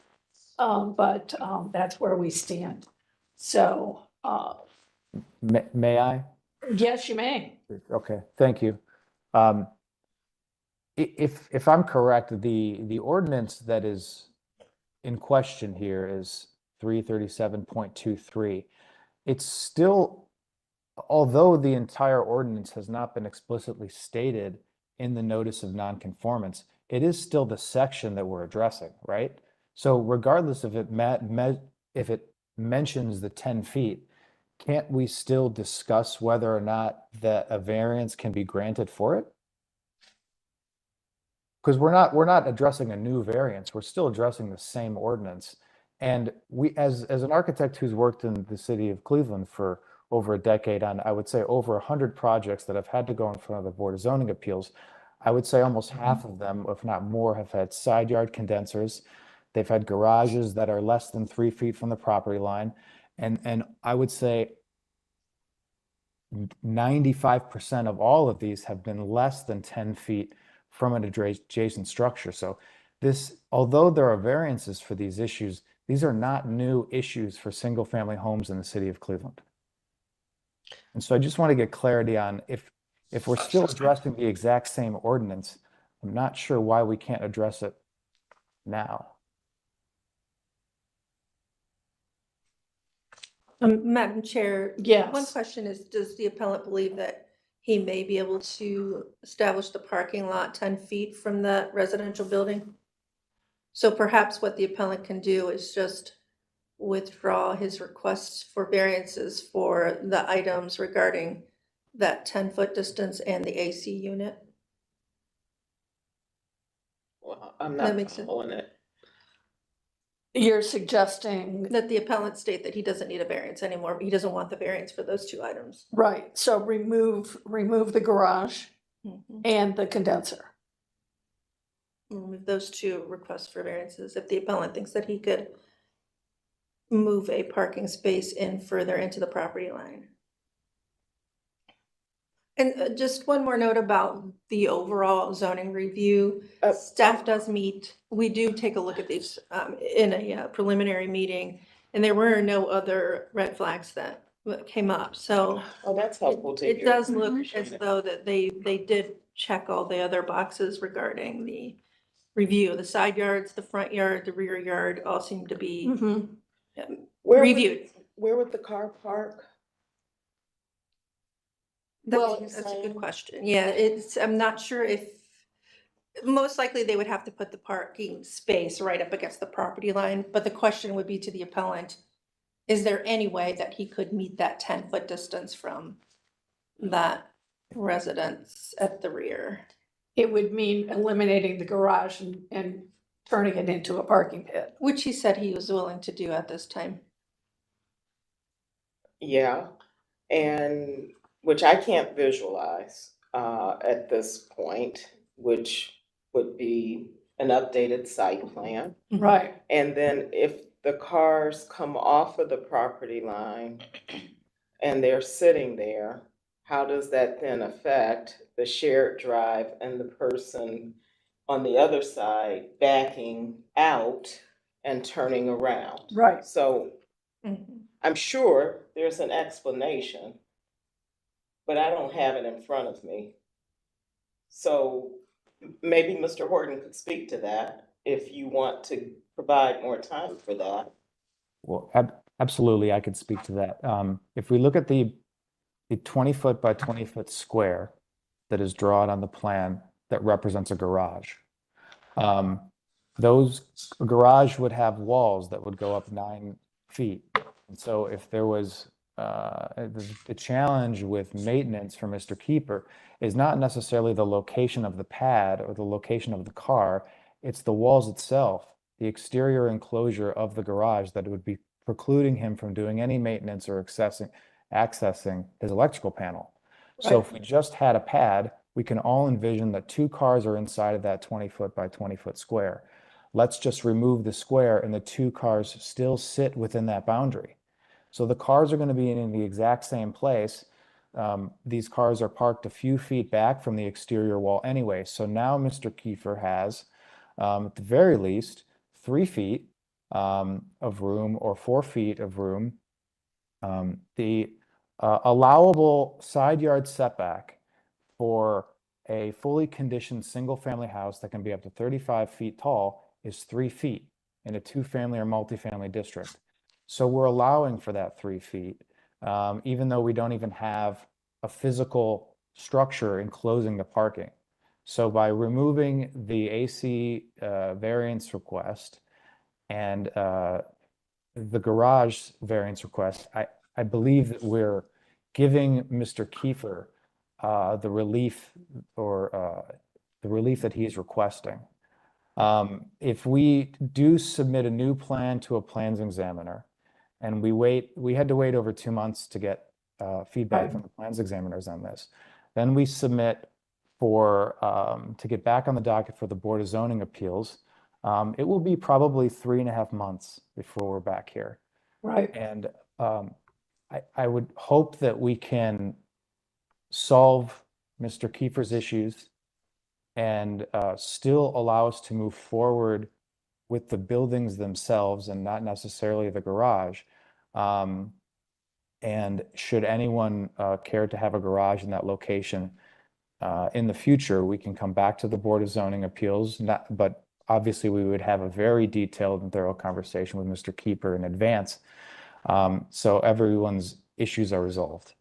But that's where we stand. So, May I? yes, you may. Okay, thank you. If I'm correct, the ordinance that is in question here is 337.23. It's still, although the entire ordinance has not been explicitly stated in the notice of nonconformance, it is still the section that we're addressing, right? So regardless if it if it mentions the 10 feet, can't we still discuss whether or not that a variance can be granted for it? Because we're not addressing a new variance, we're still addressing the same ordinance. And we, as an architect who's worked in the city of Cleveland for over a decade on, I would say, over 100 projects that have had to go in front of the Board of Zoning Appeals, I would say almost half of them, if not more, have had side yard condensers. They've had garages that are less than 3 feet from the property line. And I would say 95% of all of these have been less than 10 feet from an adjacent structure. So this, although there are variances for these issues, these are not new issues for single family homes in the city of Cleveland. And so I just want to get clarity on if we're still addressing the exact same ordinance, I'm not sure why we can't address it now. Madam Chair. Yes. One question is, does the appellant believe that he may be able to establish the parking lot 10 feet from the residential building? So perhaps what the appellant can do is just withdraw his requests for variances for the items regarding that 10-foot distance and the AC unit. Well, I'm That not makes sense. following it. You're suggesting, That the appellant state that he doesn't need a variance anymore. He doesn't want the variance for those two items. right, so remove the garage Mhm. and the condenser. Remove those two requests for variances if the appellant thinks that he could move a parking space in further into the property line. And just one more note about the overall zoning review. Staff does meet, we do take a look at these in a preliminary meeting, and there were no other red flags that came up, so. Oh, that's helpful to hear. It does look as though that they did check all the other boxes regarding the review. The side yards, the front yard, the rear yard all seem to be reviewed. Where would the car park? That's a good question. Yeah, I'm not sure if, most likely they would have to put the parking space right up against the property line, but the question would be to the appellant, is there any way that he could meet that 10-foot distance from that residence at the rear? It would mean eliminating the garage and turning it into a parking pit. Which he said he was willing to do at this time. Yeah, and which I can't visualize at this point, which would be an updated site plan. Right. And then if the cars come off of the property line and they're sitting there, how does that then affect the shared drive and the person on the other side backing out and turning around? Right. So, I'm sure there's an explanation, but I don't have it in front of me. So maybe Mr. Horton could speak to that if you want to provide more time for that. Well, absolutely, I could speak to that. If we look at the 20-foot by 20-foot square that is drawn on the plan that represents a garage, those garage would have walls that would go up 9 feet. And so if there was the challenge with maintenance for Mr. Keeper is not necessarily the location of the pad or the location of the car, it's the walls itself, the exterior enclosure of the garage that would be precluding him from doing any maintenance or accessing his electrical panel. So if we just had a pad, we can all envision that 2 cars are inside of that 20-foot by 20-foot square. Let's just remove the square and the 2 cars still sit within that boundary. So the cars are going to be in the exact same place. These cars are parked a few feet back from the exterior wall anyway. So now Mr. Kiefer has, at the very least, 3 feet of room or 4 feet of room. The allowable side yard setback for a fully conditioned single-family house that can be up to 35 feet tall is 3 feet in a 2-family or multifamily district. So we're allowing for that 3 feet, even though we don't even have a physical structure enclosing the parking. So by removing the AC variance request and the garage variance request, I believe that we're giving Mr. Kiefer the relief that he is requesting. If we do submit a new plan to a plans examiner, and we had to wait over 2 months to get feedback from the plans examiners on this, then we submit to get back on the docket for the Board of Zoning Appeals. It will be probably 3.5 months before we're back here. Right. And I would hope that we can solve Mr. Kiefer's issues and still allow us to move forward with the buildings themselves and not necessarily the garage. And should anyone care to have a garage in that location in the future, we can come back to the Board of Zoning Appeals, but obviously we would have a very detailed and thorough conversation with Mr. Kiefer in advance, so everyone's issues are resolved.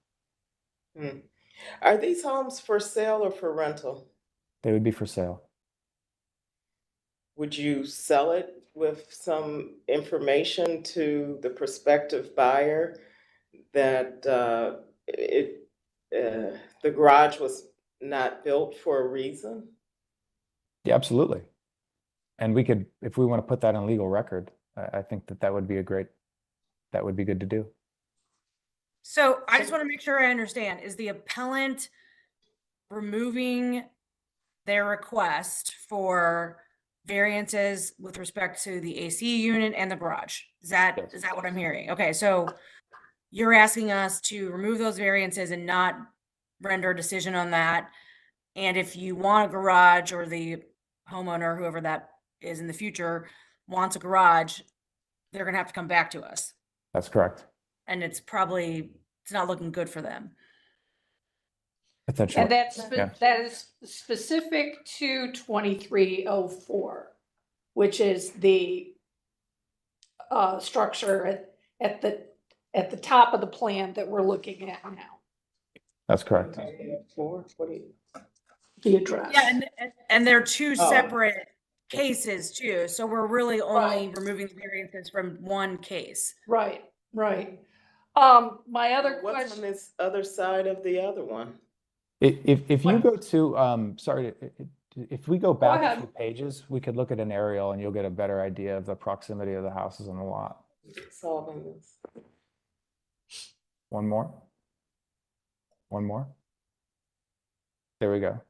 Are these homes for sale or for rental? They would be for sale. Would you sell it with some information to the prospective buyer that the garage was not built for a reason? Yeah, absolutely. And we could, if we want to put that on legal record, I think that would be good to do. So I just want to make sure I understand, is the appellant removing their request for variances with respect to the AC unit and the garage? Is that what I'm hearing? Okay, so you're asking us to remove those variances and not render a decision on that. And if you want a garage, or the homeowner, whoever that is in the future, wants a garage, they're gonna have to come back to us. That's correct. And it's not looking good for them. And that is specific to 2304, which is the structure at the top of the plan that we're looking at now. That's correct. The address. Yeah, and they're 2 separate cases too. So we're really only removing the variances from one case. Right. My other What's question. on this other side of the other one? If you go to, if we go back ahead. a few pages, we could look at an aerial and you'll get a better idea of the proximity of the houses on the lot. Solving this. One more. There we go.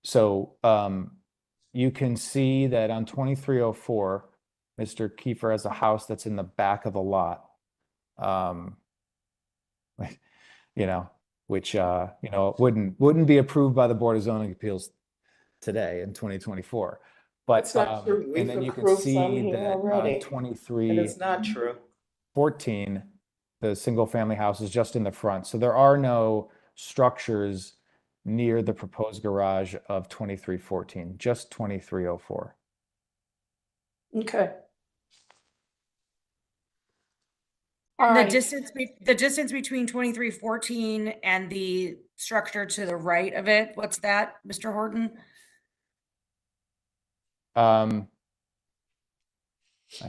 So you can see that on 2304, Mr. Kiefer has a house that's in the back of the lot. Which wouldn't be approved by the Board of Zoning Appeals today in 2024. But That's not true. and then you can approved some see here that already, on 23, and it's not true. 14, the single-family house is just in the front. So there are no structures near the proposed garage of 2314, just 2304. Okay. All The right. the distance between 2314 and the structure to the right of it, what's that, Mr. Horton? I'd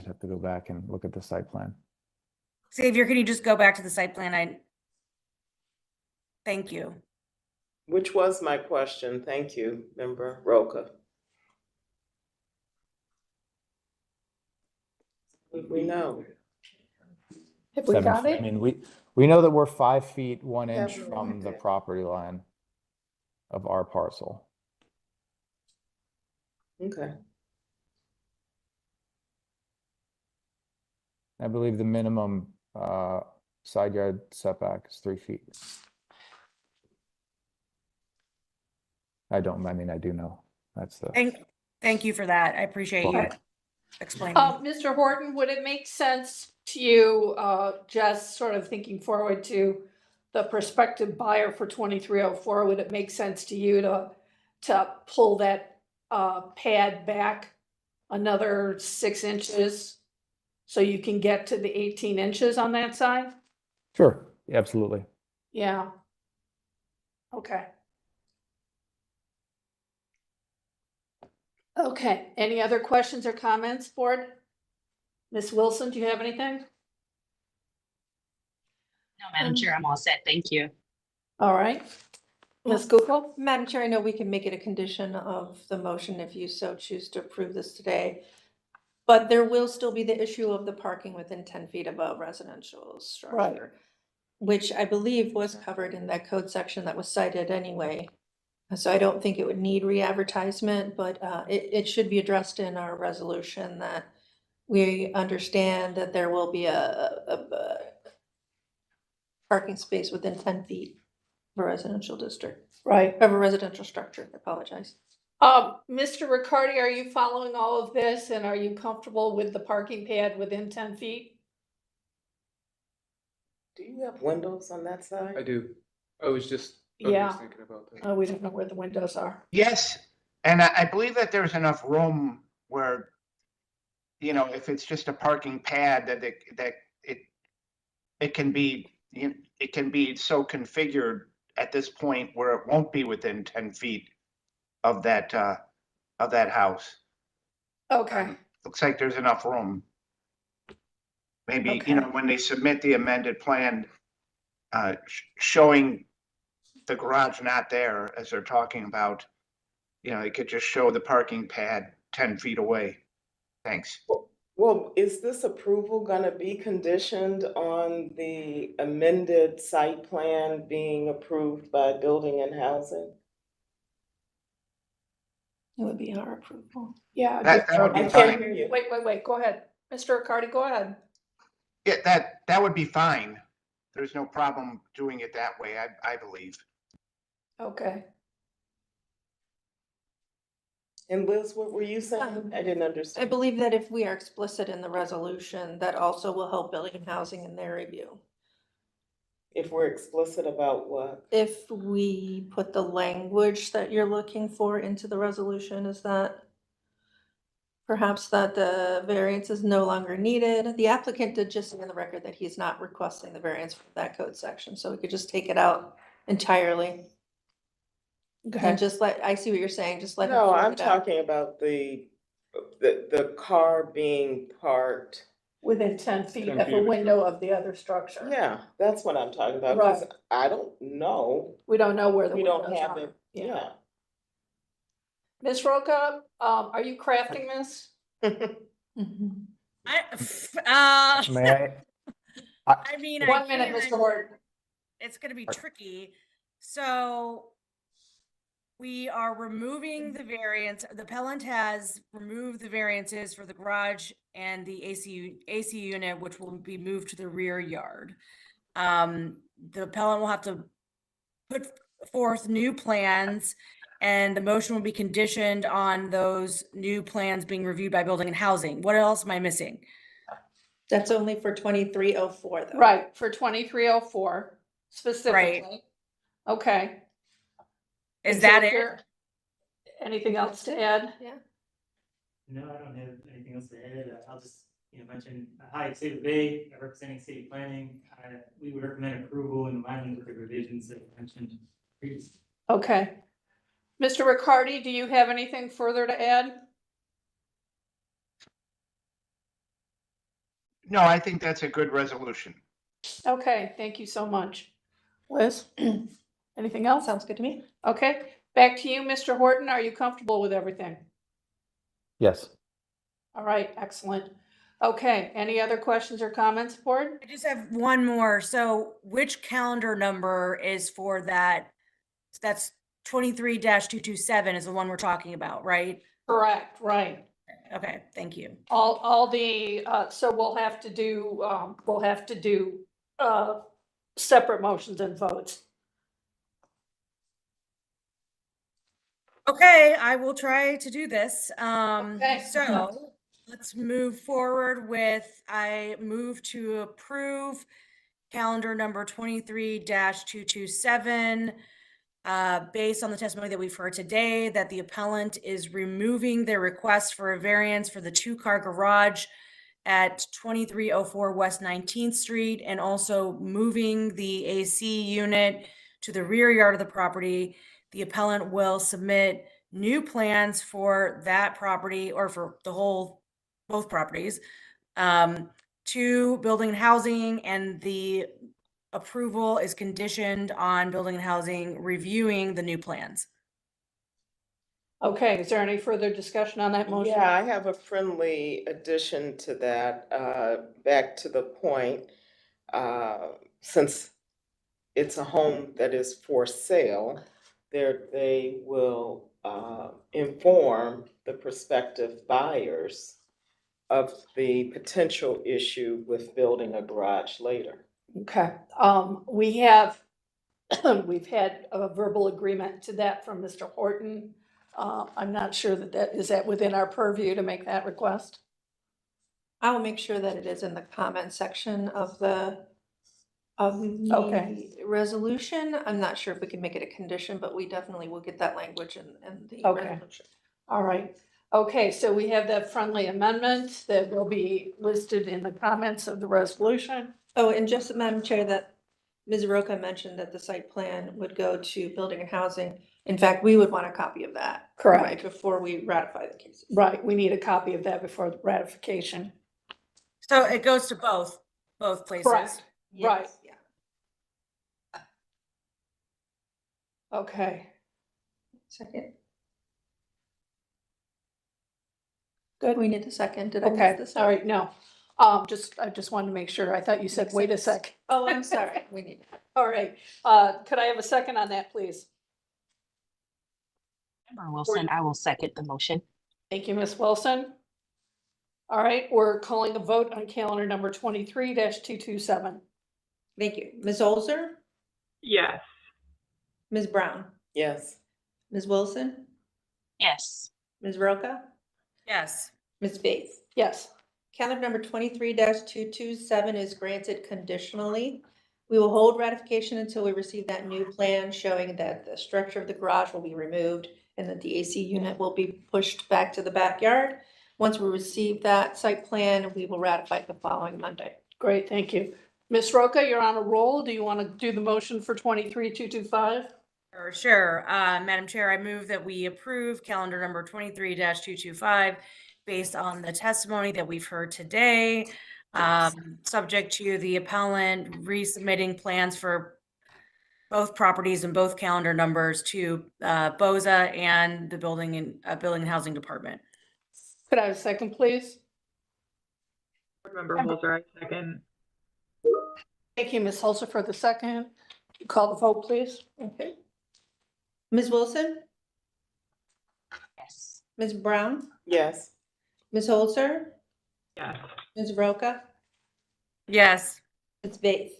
have to go back and look at the site plan. Xavier, can you just go back to the site plan? Thank you. Which was my question. Thank you, Member Roca. We know. Have we got I it? mean, we know that we're 5 feet 1 inch Yeah, from the okay. property line of our parcel. Okay. I believe the minimum side yard setback is 3 feet. I do know. That's the. Thank you for that. I appreciate you Okay. explaining. Mr. Horton, would it make sense to you, just sort of thinking forward to the prospective buyer for 2304, would it make sense to you to pull that pad back another 6 inches so you can get to the 18 inches on that side? Sure, absolutely. Yeah. Okay. Okay, any other questions or comments, board? Ms. Wilson, do you have anything? No, Madam Chair, I'm all set. Thank you. All right. Ms. Gupel? Madam Chair, I know we can make it a condition of the motion if you so choose to approve this today. But there will still be the issue of the parking within 10 feet of a residential structure, which I believe was covered in that code section that was cited anyway. So I don't think it would need re-advertisement, but it should be addressed in our resolution that we understand that there will be a parking space within 10 feet of a residential district, Right. of a residential structure. I apologize. Mr. Riccardi, are you following all of this and are you comfortable with the parking pad within 10 feet? Do you have windows on that side? I do. I was just Yeah. thinking about that. Oh, we don't know where the windows are. Yes, and I believe that there's enough room where, you know, if it's just a parking pad, that it can be, it can be so configured at this point where it won't be within 10 feet of that house. Okay. Looks like there's enough room. Maybe, Okay. you know, when they submit the amended plan, showing the garage not there as they're talking about, you know, it could just show the parking pad 10 feet away. Thanks. Well, is this approval gonna be conditioned on the amended site plan being approved by Building and Housing? It would be our approval. Yeah. That would be I can't fine. hear you. Wait, go ahead. Mr. Riccardi, go ahead. Yeah, that would be fine. There's no problem doing it that way, I believe. Okay. And Liz, what were you saying? I didn't I understand. believe that if we are explicit in the resolution, that also will help Building and Housing in their review. If we're explicit about what? If we put the language that you're looking for into the resolution, is that perhaps that the variance is no longer needed? The applicant did just say in the record that he's not requesting the variance from that code section, so we could just take it out entirely. And just I see what you're saying, just let him. No, figure I'm it out. talking about the car being parked. Within 10 feet 10 of feet a of the window of the other structure. Yeah, that's what I'm talking about, because I don't know. We don't know where the We windows don't have are. it, Yeah. yeah. Ms. Roca, are you crafting this? Mhm. May I mean, 1 minute, Mr. Horton. it's gonna be tricky. So we are removing the variance. The appellant has removed the variances for the garage and the AC unit, which will be moved to the rear yard. The appellant will have to put forth new plans, and the motion will be conditioned on those new plans being reviewed by Building and Housing. What else am I missing? That's only for 2304 though. Right, for 2304 specifically. Okay. Is that it? Xavier, anything else to add? Yeah. No, I don't have anything else to add. I'll just, mention, hi, Xavier Bay, representing city planning. We would recommend approval in alignment with the revisions that I mentioned previously. Okay. Mr. Riccardi, do you have anything further to add? No, I think that's a good resolution. Okay, thank you so much. Liz, anything else? Sounds good to me. Okay, back to you, Mr. Horton. Are you comfortable with everything? Yes. All right, excellent. Okay, any other questions or comments, board? I just have one more. So which calendar number is for that? That's 23-227 is the one we're talking about, right? Correct, right. Okay, thank you. All the, so we'll have to do, separate motions and votes. Okay, I will try to do this. Okay. So let's move forward with, I move to approve calendar number 23-227. Based on the testimony that we've heard today, that the appellant is removing their request for a variance for the 2-car garage at 2304 West 19th Street, and also moving the AC unit to the rear yard of the property. The appellant will submit new plans for that property, or for the whole, both properties, to Building and Housing, and the approval is conditioned on Building and Housing reviewing the new plans. Okay, is there any further discussion on that motion? Yeah, I have a friendly addition to that, back to the point. Since it's a home that is for sale, they will inform the prospective buyers of the potential issue with building a garage later. Okay, we have, we've had a verbal agreement to that from Mr. Horton. I'm not sure is that within our purview to make that request? I will make sure that it is in the comment section of the Okay. resolution. I'm not sure if we can make it a condition, but we definitely will get that language in the Okay. resolution. All right. Okay, so we have that friendly amendment that will be listed in the comments of the resolution. Oh, and just, Madam Chair, that Ms. Roca mentioned that the site plan would go to Building and Housing. In fact, we would want a copy of that. Correct. Right, before we ratify the case. Right, we need a copy of that before the ratification. So it goes to both places. Correct. Right. Yes, yeah. Okay, Second. good. We need a second. Did I Okay, miss this? all right, no. I just wanted to make sure. I thought you said, wait a sec. Oh, I'm sorry. We need. All right, could I have a second on that, please? Member Wilson, I will second the motion. Thank you, Ms. Wilson. All right, we're calling a vote on calendar number 23-227. Thank you. Ms. Olzer? Yes. Ms. Brown? Yes. Ms. Wilson? Yes. Ms. Roca? Yes. Ms. Bates? Yes. Calendar number 23-227 is granted conditionally. We will hold ratification until we receive that new plan showing that the structure of the garage will be removed and that the AC unit will be pushed back to the backyard. Once we receive that site plan, we will ratify it the following Monday. Great, thank you. Ms. Roca, you're on a roll. Do you want to do the motion for 23-225? Sure. Madam Chair, I move that we approve calendar number 23-225 based on the testimony that we've heard today, subject to the appellant resubmitting plans for both properties and both calendar numbers to BOZA and the Building and Housing Department. Could I have a second, please? Board Member Holzer, I second. Thank you, Ms. Holzer, for the second. Call the vote, please. Okay. Ms. Wilson? Yes. Ms. Brown? Yes. Ms. Holzer? Yes. Ms. Roca? Yes. Ms. Bates?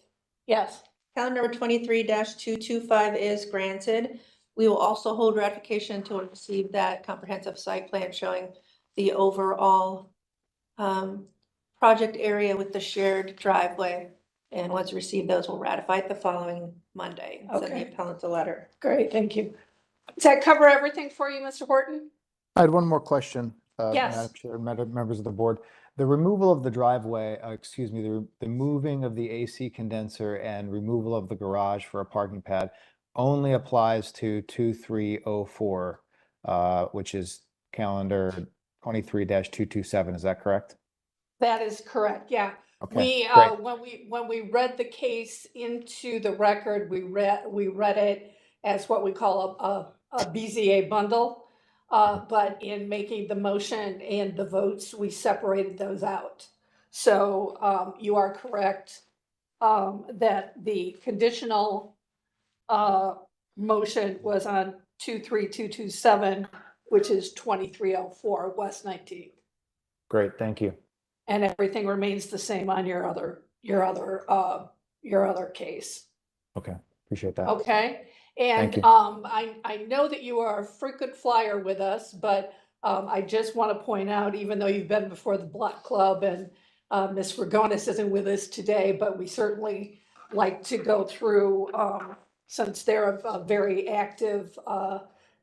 Yes. Calendar number 23-225 is granted. We will also hold ratification until we receive that comprehensive site plan showing the overall project area with the shared driveway. And once we receive those, we'll ratify it the following Monday. Send Okay. the appellant a letter. Great, thank you. Does that cover everything for you, Mr. Horton? I had one more question, Yes. Madam Chair, members of the board. The removal of the driveway, excuse me, the moving of the AC condenser and removal of the garage for a parking pad only applies to 2304, which is calendar 23-227. Is that correct? That is correct, yeah. Okay, When we read the case into the record, we read it as what we call a BZA bundle. But in making the motion and the votes, we separated those out. So you are correct that the conditional motion was on 23227, which is 2304 West 19th. Great, thank you. And everything remains the same on your other case. Okay, appreciate that. Okay, Thank and you. I know that you are a frequent flyer with us, but I just want to point out, even though you've been before the Block Club and Ms. Ragonis isn't with us today, but we certainly like to go through, since they're a very active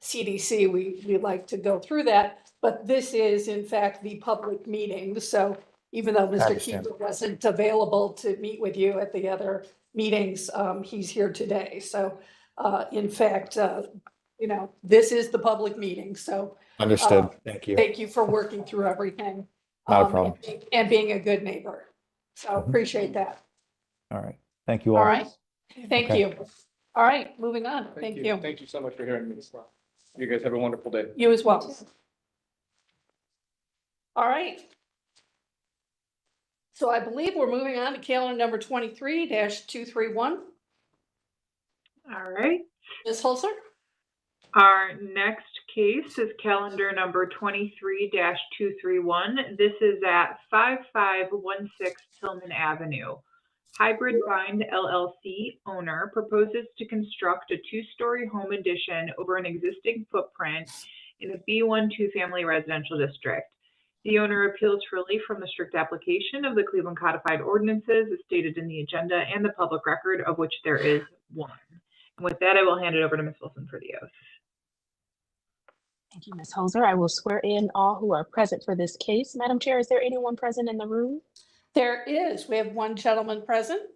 CDC, we like to go through that. But this is in fact the public meeting, so even though Mr. understand. Keeper wasn't available to meet with you at the other meetings, he's here today. So in fact, you know, this is the public meeting, so. Understood, thank you. Thank you for working through everything. Not a problem. And being a good neighbor. So appreciate that. All right, thank you all. All right, thank Okay. you. All right, moving on. Thank you. Thank you so much for hearing me as well. You guys have a wonderful day. You as well. All right. So I believe we're moving on to calendar number 23-231. All right. Ms. Holzer? Our next case is calendar number 23-231. This is at 5516 Tillman Avenue. Hybrid Bind LLC owner proposes to construct a two-story home addition over an existing footprint in a B1 two-family residential district. The owner appeals for relief from the strict application of the Cleveland Codified Ordinances as stated in the agenda and the public record, of which there is one. And with that, I will hand it over to Ms. Wilson for the oath. Thank you, Ms. Holzer. I will swear in all who are present for this case. Madam Chair, is there anyone present in the room? There is. We have one gentleman present.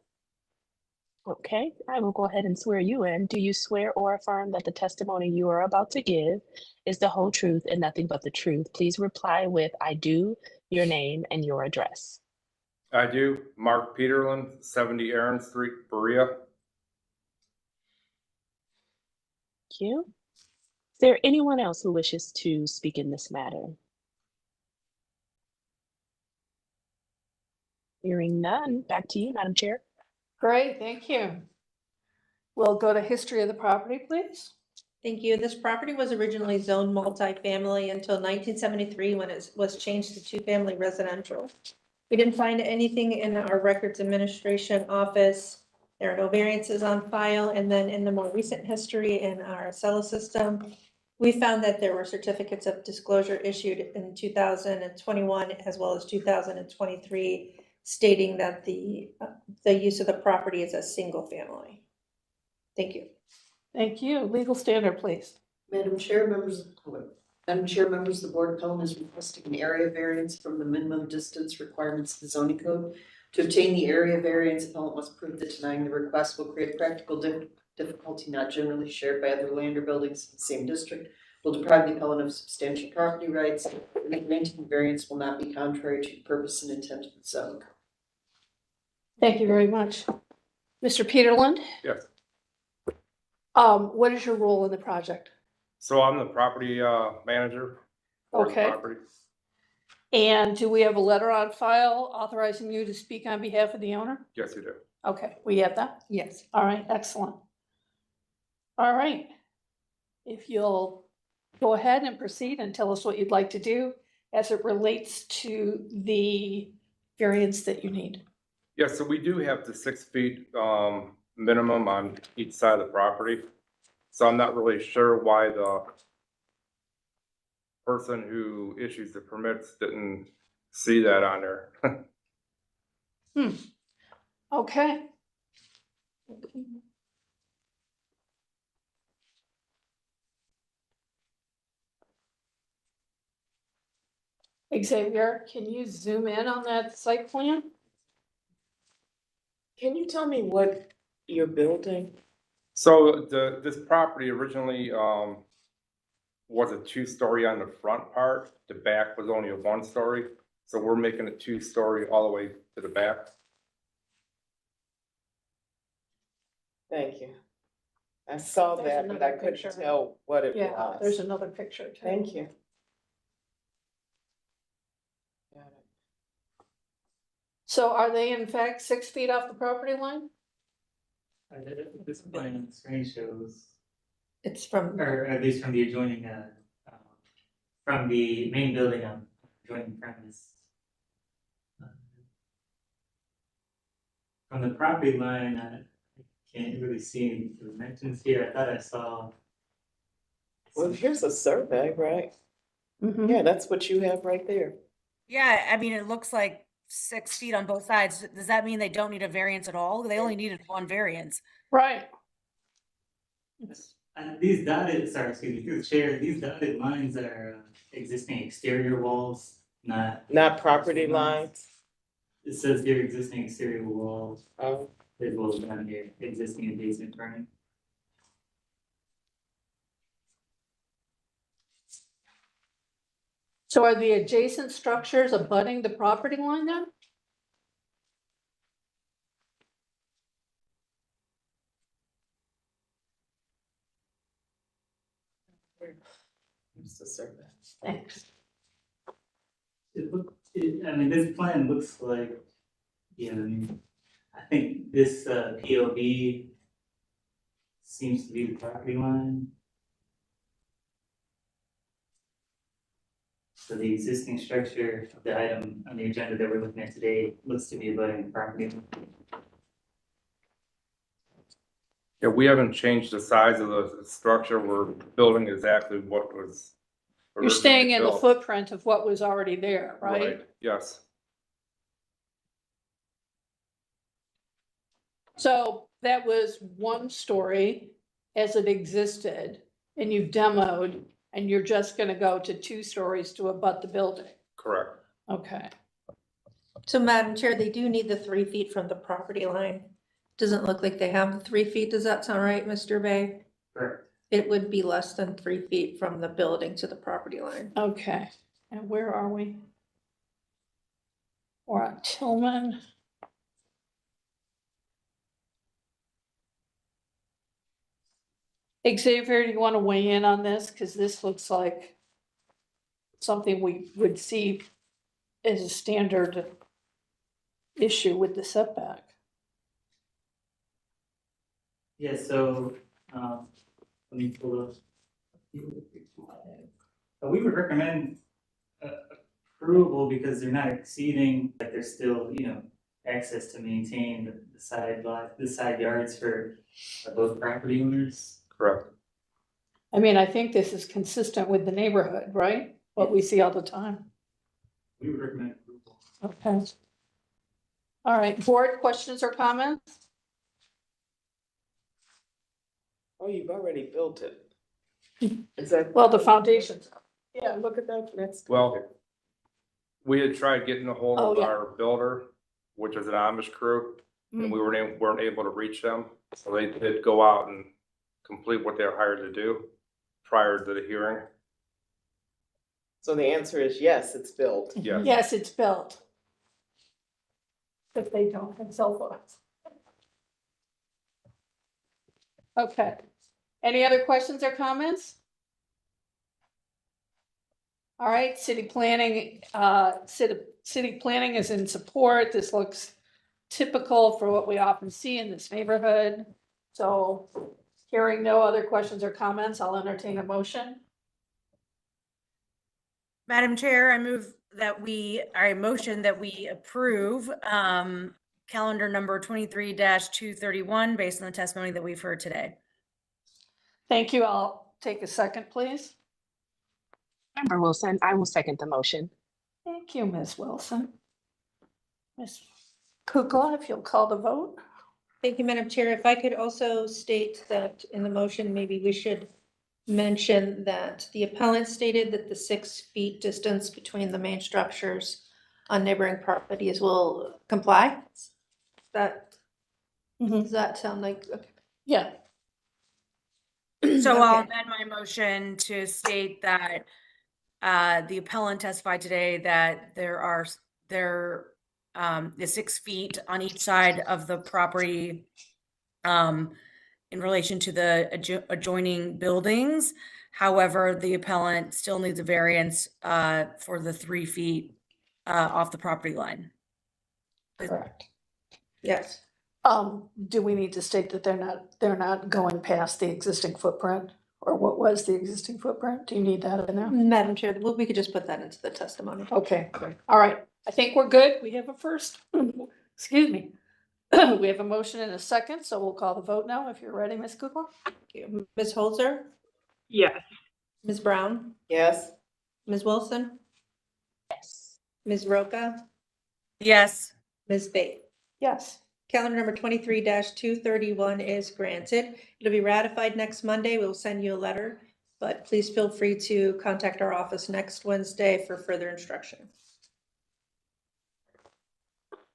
Okay, I will go ahead and swear you in. Do you swear or affirm that the testimony you are about to give is the whole truth and nothing but the truth? Please reply with "I do," your name and your address. I do. Mark Peterlin, 70 Aaron Street, Berea. Thank you. Is there anyone else who wishes to speak in this matter? Hearing none, back to you, Madam Chair. Great, thank you. We'll go to history of the property, please. Thank you. This property was originally zoned multifamily until 1973 when it was changed to two-family residential. We didn't find anything in our records administration office. There are no variances on file. And then in the more recent history in our Acela system, we found that there were certificates of disclosure issued in 2021 as well as 2023 stating that the use of the property is a single family. Thank you. Thank you. Legal standard, please. Madam Chair, members of the board, appellant is requesting an area variance from the minimum distance requirements of the zoning code. To obtain the area variance, appellant must prove that denying the request will create practical difficulty not generally shared by other land or buildings in the same district, will deprive the appellant of substantial property rights, and the granting variance will not be contrary to the purpose and intent of the zoning code. Thank you very much. Mr. Peterlin? Yes. What is your role in the project? So I'm the property manager. for the Okay. property. And do we have a letter on file authorizing you to speak on behalf of the owner? Yes, you do. Okay, we have that? Yes. All right, excellent. All right. If you'll go ahead and proceed and tell us what you'd like to do as it relates to the variance that you need. Yeah, so we do have the 6 feet minimum on each side of the property. So I'm not really sure why the person who issues the permits didn't see that on there. Okay. Xavier, can you zoom in on that site plan? Can you tell me what you're building? So this property originally, was a 2-story on the front part. The back was only a 1-story. So we're making a 2-story all the way to the back. Thank you. I saw There's that, but I another couldn't picture. tell what it Yeah, was. there's another picture too. Thank you. So are they in fact 6 feet off the property line? This plan on the screen shows, It's from, or at least from the adjoining, from the main building on adjoining premise. From the property line, I can't really see any dimensions here. I thought I saw. Well, here's a survey, right? Mm-hmm. Yeah, that's what you have right there. Yeah, I mean, it looks like 6 feet on both sides. Does that mean they don't need a variance at all? They only needed one variance. Right. These dotted, sorry, excuse me, through the chair, these dotted lines are existing exterior walls, Not property lines. It says here existing exterior walls. Oh. As well as down here, existing adjacent furnace. So are the adjacent structures abutting the property line then? Here's the survey. Thanks. I mean, this plan looks like, yeah, I mean, I think this POV seems to be the property line. So the existing structure of the item on the agenda that we're looking at today looks to be abutting the property line. Yeah, we haven't changed the size of the structure. We're building exactly what was. You're staying in the built. footprint of what was already there, right? Yes. So that was 1 story as it existed and you've demoed and you're just gonna go to 2 stories to abut the building. Correct. Okay. so Madam Chair, they do need the 3 feet from the property line. Doesn't look like they have the 3 feet. Does that sound right, Mr. Bay? Correct. It would be less than 3 feet from the building to the property line. Okay, and where are we? We're on Tillman. Xavier, do you want to weigh in on this? Because this looks like something we would see as a standard issue with the setback. Yeah, so, let me pull up. We would recommend approval because they're not exceeding, but there's still, access to maintain the side yards for both property owners. Correct. I mean, I think this is consistent with the neighborhood, right? What we see all the time. We would recommend approval. Okay. All right, board questions or comments? Oh, you've already built it. Is that? Well, the foundations. Yeah, look at that. That's Well, we had tried getting a hold Oh, of yeah. our builder, which is an Amish crew, and we weren't able to reach them. So they did go out and complete what they were hired to do prior to the hearing. So the answer is yes, it's built. Yes. Yes, it's built. If they don't have cell phones. Okay. Any other questions or comments? All right, city planning, city planning is in support. This looks typical for what we often see in this neighborhood. So hearing no other questions or comments, I'll entertain a motion. Madam Chair, I motion that we approve calendar number 23-231 based on the testimony that we've heard today. Thank you. I'll take a second, please. Member Wilson, I will second the motion. Thank you, Ms. Wilson. Kukla, if you'll call the vote. Thank you, Madam Chair. If I could also state that in the motion, maybe we should mention that the appellant stated that the 6 feet distance between the main structures on neighboring properties will comply. Does that sound like, okay. Yeah. So I'll Okay. amend my motion to state that the appellant testified today that there is 6 feet on each side of the property in relation to the adjoining buildings. However, the appellant still needs a variance for the 3 feet off the property line. Correct. Yes. Do we need to state that they're not going past the existing footprint? Or what was the existing footprint? Do you need that in there? Madam Chair, we could just put that into the testimony. Okay, great. All right. I think we're good. We have a first. Excuse me. We have a motion and a second, so we'll call the vote now if you're ready, Ms. Kukla. Ms. Holzer, Yes. Ms. Brown, Yes. Ms. Wilson, Yes. Ms. Roca, Yes. Ms. Bate. Yes. Calendar number 23-231 is granted. It'll be ratified next Monday. We'll send you a letter, but please feel free to contact our office next Wednesday for further instruction.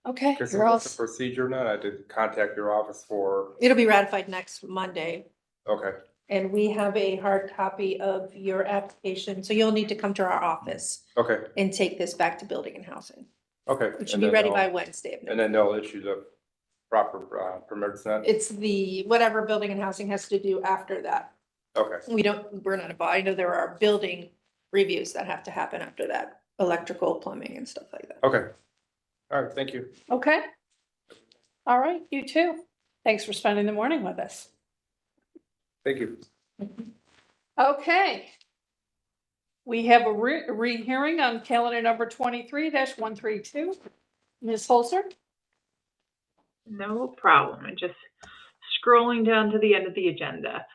Okay, This is you're all, the procedure now. I did contact your office for, It'll be ratified next Monday, okay, and we have a hard copy of your application, so you'll need to come to our office okay, and take this back to Building and Housing. okay. It should And be then ready they'll- by Wednesday. And then they'll issue the proper permits then? It's whatever Building and Housing has to do after that. Okay, We're not I know there are building reviews that have to happen after that, electrical, plumbing and stuff like that. okay. All right, thank you. okay. All right, you too. Thanks for spending the morning with us. Thank you. Okay. We have a rehearing on calendar number 23-132. Ms. Holzer? No problem. I'm just scrolling down to the end of the agenda.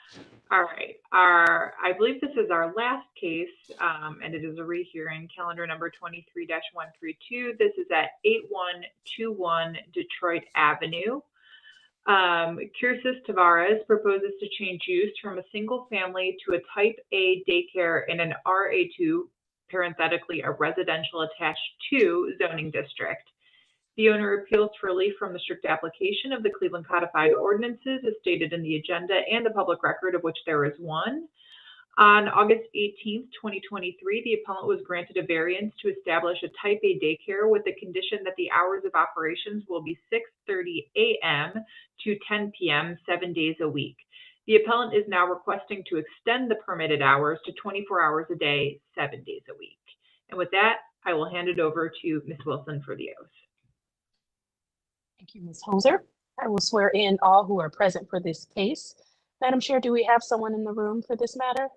All right, I believe this is our last case, and it is a rehearing, calendar number 23-132. This is at 8121 Detroit Avenue. Kirsis Tavares proposes to change use from a single family to a type A daycare in an RA2, parenthetically, a residential attached to zoning district. The owner appeals for relief from the strict application of the Cleveland Codified Ordinances as stated in the agenda and the public record, of which there is one. On August 18th, 2023, the appellant was granted a variance to establish a type A daycare with the condition that the hours of operations will be 6:30 a.m. to 10 p.m. 7 days a week. The appellant is now requesting to extend the permitted hours to 24 hours a day, 7 days a week. And with that, I will hand it over to Ms. Wilson for the oath. Thank you, Ms. Holzer. I will swear in all who are present for this case. Madam Chair, do we have someone in the room for this matter?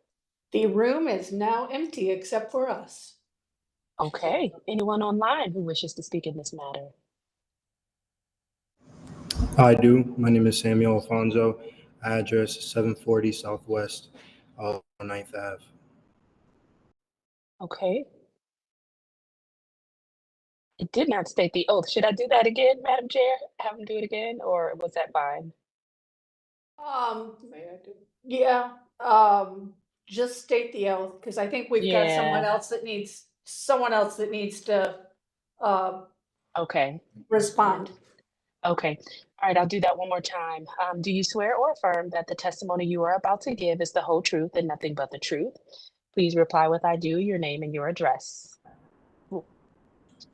The room is now empty except for us. Okay. Anyone online who wishes to speak in this matter? I do. My name is Samuel Alfonso. Address 740 Southwest 9th Ave. Okay. It did not state the oath. Should I do that again, Madam Chair? Have him do it again, or was that fine? Yeah, just state the oath, because I think we've got someone else that needs to Okay. respond. Okay. All right, I'll do that one more time. Do you swear or affirm that the testimony you are about to give is the whole truth and nothing but the truth? Please reply with I do, your name and your address.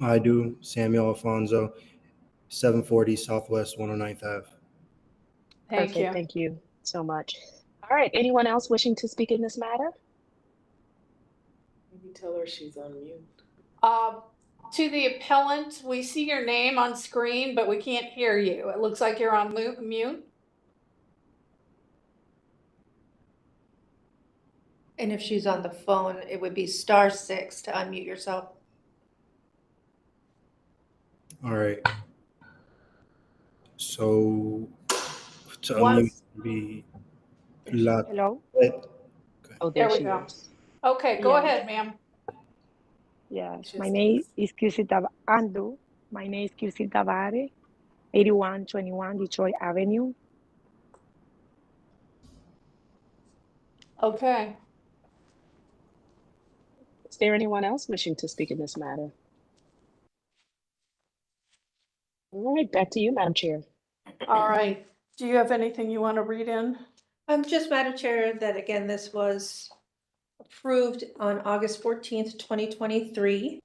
I do. Samuel Alfonso, 740 Southwest 109th Ave. Thank you. Thank you so much. All right, anyone else wishing to speak in this matter? Maybe tell her she's on mute. To the appellant, we see your name on screen, but we can't hear you. It looks like you're on mute. And if she's on the phone, it would be *6 to unmute yourself. All right. So to Once- unmute be La. Hello? Oh, There we go. Okay, go Yeah. ahead, ma'am. Yes, my name is Kirsi Tavares. My name is Kirsi Tavares. 8121 Detroit Avenue. Okay. Is there anyone else wishing to speak in this matter? All right, back to you, Madam Chair. All right. Do you have anything you want to read in? Just Madam Chair, that again, this was approved on August 14th, 2023.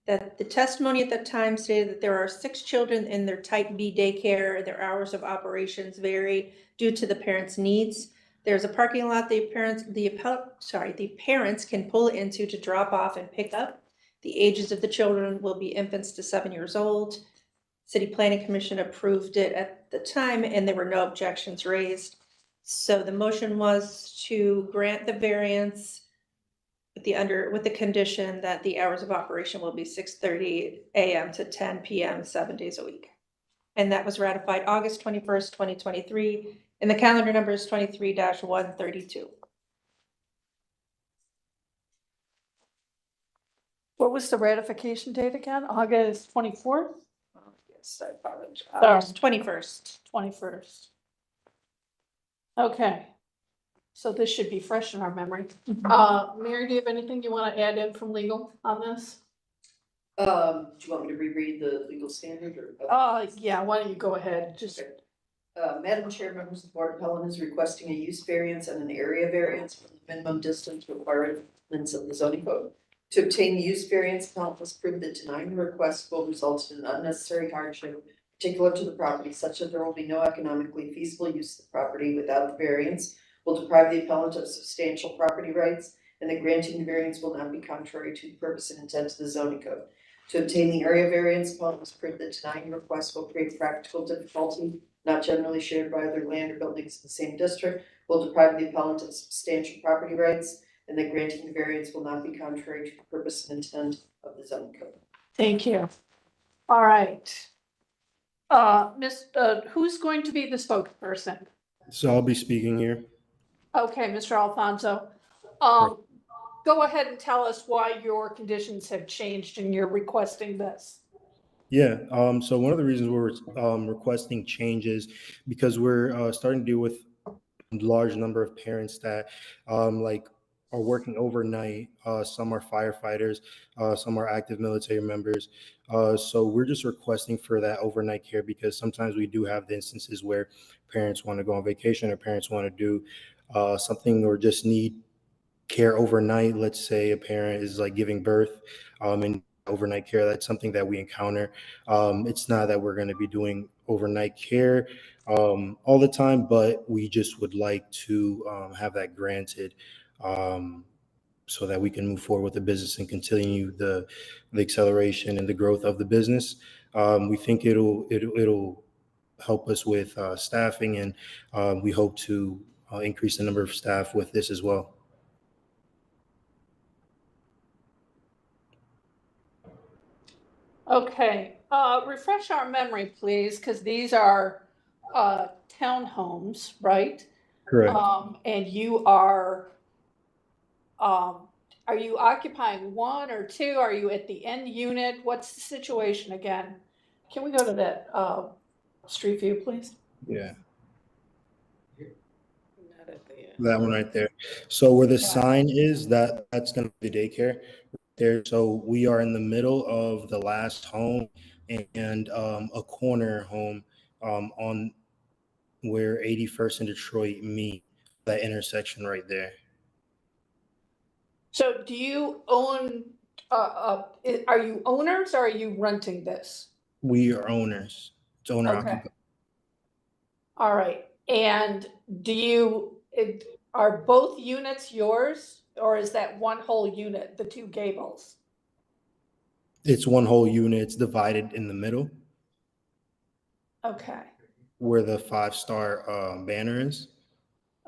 That the testimony at that time stated that there are 6 children in their type B daycare. Their hours of operations vary due to the parents' needs. There's a parking lot the parents can pull into to drop off and pick up. The ages of the children will be infants to 7 years old. City Planning Commission approved it at the time and there were no objections raised. So the motion was to grant the variance with the condition that the hours of operation will be 6:30 a.m. to 10 p.m. 7 days a week. And that was ratified August 21st, 2023, and the calendar number is 23-132. What was the ratification date again? August 24th? Yes, I apologize. 21st. 21st. Okay. So this should be fresh in our memory. Mary, do you have anything you want to add in from legal on this? Do you want me to reread the legal standard or? Yeah, why don't you go ahead, just. Madam Chair, members of the Board of Appellant is requesting a use variance and an area variance from the minimum distance requirements of the zoning code. To obtain the use variance, appellant must prove that denying the request will result in an unnecessary hardship particular to the property, such that there will be no economically feasible use of the property without the variance, will deprive the appellant of substantial property rights, and the granting the variance will not be contrary to the purpose and intent of the zoning code. To obtain the area variance, appellant must prove that denying the request will create practical difficulty not generally shared by other land or buildings in the same district, will deprive the appellant of substantial property rights, and that granting the variance will not be contrary to the purpose and intent of the zoning code. Thank you. All right. Who's going to be the spokesperson? So I'll be speaking here. Okay, Mr. Alfonso. Go ahead and tell us why your conditions have changed and you're requesting this. Yeah, so one of the reasons we're requesting changes because we're starting to deal with a large number of parents that like are working overnight. Some are firefighters, some are active military members. So we're just requesting for that overnight care because sometimes we do have the instances where parents want to go on vacation or parents want to do something or just need care overnight. Let's say a parent is like giving birth and overnight care. That's something that we encounter. It's not that we're going to be doing overnight care all the time, but we just would like to have that granted so that we can move forward with the business and continue the acceleration and the growth of the business. We think it'll help us with staffing, and we hope to increase the number of staff with this as well. Okay, refresh our memory, please, because these are townhomes, right? Correct. And you are you occupying one or two? Are you at the end unit? What's the situation again? Can we go to that street view, please? Yeah. That one right there. So where the sign is, that's going to be daycare there. So we are in the middle of the last home and a corner home on where 81st and Detroit meet, that intersection right there. So do you own, are you owners or are you renting this? We are owners. It's owner occupied. All right. And are both units yours or is that one whole unit, the two gables? It's one whole unit. It's divided in the middle. Okay. Where the 5-star banner is.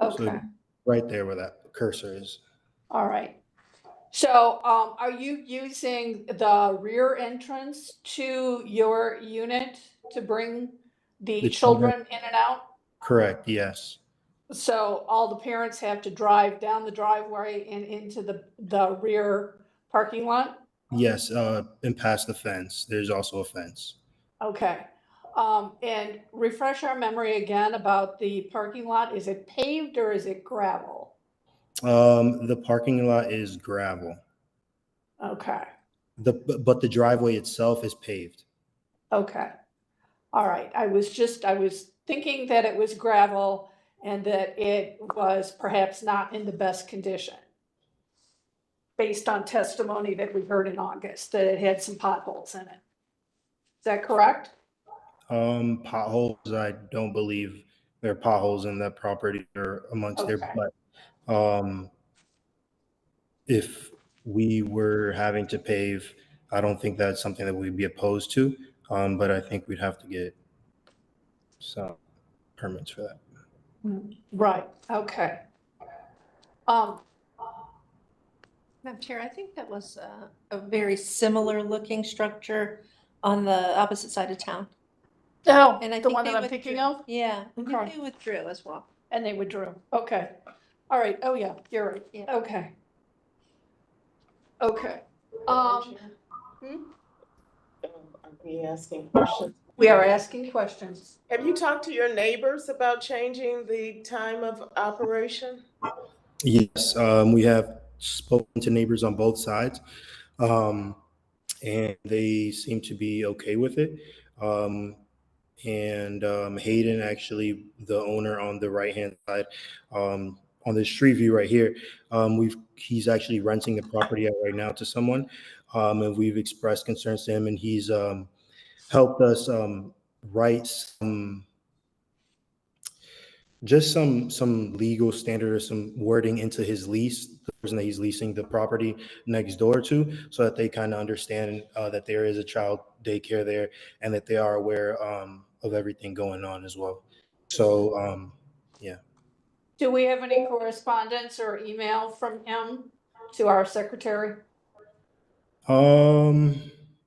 Okay. So right there where that cursor is. All right. So are you using the rear entrance to your unit to bring the children in and out? Correct, yes. So all the parents have to drive down the driveway and into the rear parking lot? Yes, and past the fence. There's also a fence. Okay. And refresh our memory again about the parking lot. Is it paved or is it gravel? The parking lot is gravel. Okay, But the driveway itself is paved. okay. All right, I was thinking that it was gravel and that it was perhaps not in the best condition, based on testimony that we heard in August, that it had some potholes in it. Is that correct? Potholes, I don't believe there are potholes in that property or amongst there, Okay. but if we were having to pave, I don't think that's something that we'd be opposed to. But I think we'd have to get some permits for that. Right, okay. Madam Chair, I think that was a very similar looking structure on the opposite side of town. Oh, And I the think one they that I'm withdrew- thinking of? Yeah, I Okay. think they withdrew as well. And they withdrew, okay. All right, oh yeah, you're right, Yeah. okay. Okay. Are we asking questions? We are asking questions. Have you talked to your neighbors about changing the time of operation? Yes, we have spoken to neighbors on both sides, and they seem to be okay with it. Hayden, actually, the owner on the right-hand side, on the street view right here, he's actually renting the property out right now to someone, and we've expressed concerns to him, and he's helped us write some legal standard or some wording into his lease, the person that he's leasing the property next door to, so that they kind of understand that there is a child daycare there and that they are aware of everything going on as well. So yeah. Do we have any correspondence or email from him to our secretary?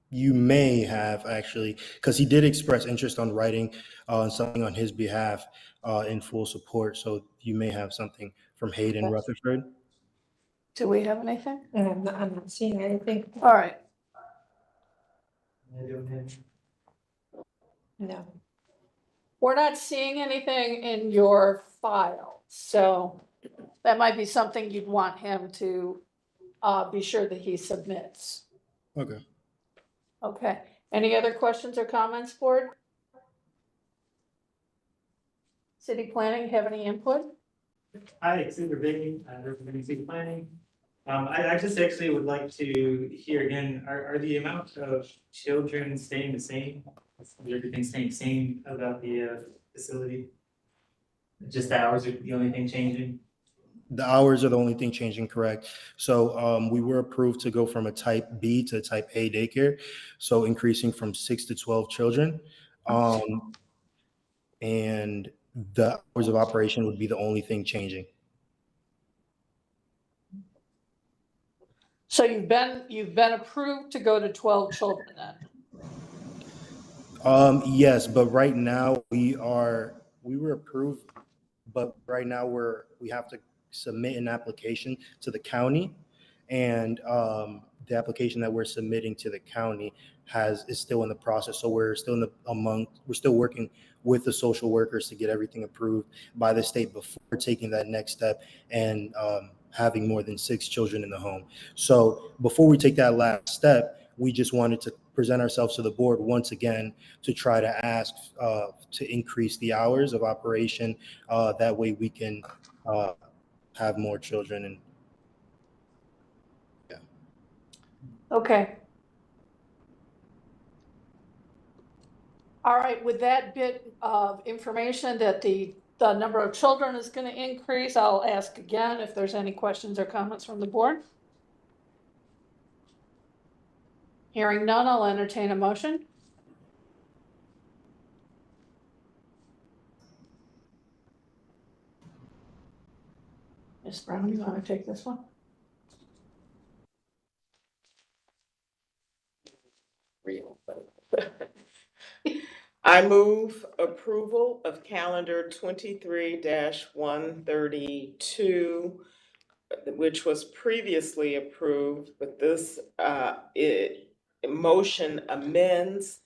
You may have actually, because he did express interest on writing something on his behalf in full support. So you may have something from Hayden Rutherford. Do we have anything? I'm not seeing anything. All right. No. We're not seeing anything in your file, so that might be something you'd want him to be sure that he submits. Okay. Okay. Any other questions or comments, board? City planning, have any input? Hi, Xander Baking, representing city planning. I just actually would like to hear again, are the amount of children staying the same? Is everything staying the same about the facility? Just the hours are the only thing changing? The hours are the only thing changing, correct? So we were approved to go from a type B to a type A daycare, so increasing from 6 to 12 children. And the hours of operation would be the only thing changing. So you've been approved to go to 12 children then? Yes, but right now we were approved, but right now we have to submit an application to the county, and the application that we're submitting to the county is still in the process. So we're still working with the social workers to get everything approved by the state before taking that next step and having more than 6 children in the home. So before we take that last step, we just wanted to present ourselves to the board once again to try to ask to increase the hours of operation. That way we can have more children. And yeah. Okay. All right, with that bit of information that the number of children is going to increase, I'll ask again if there's any questions or comments from the board. Hearing none, I'll entertain a motion. Ms. Brown, you want to take this one? I move approval of calendar 23-132, which was previously approved, but this motion amends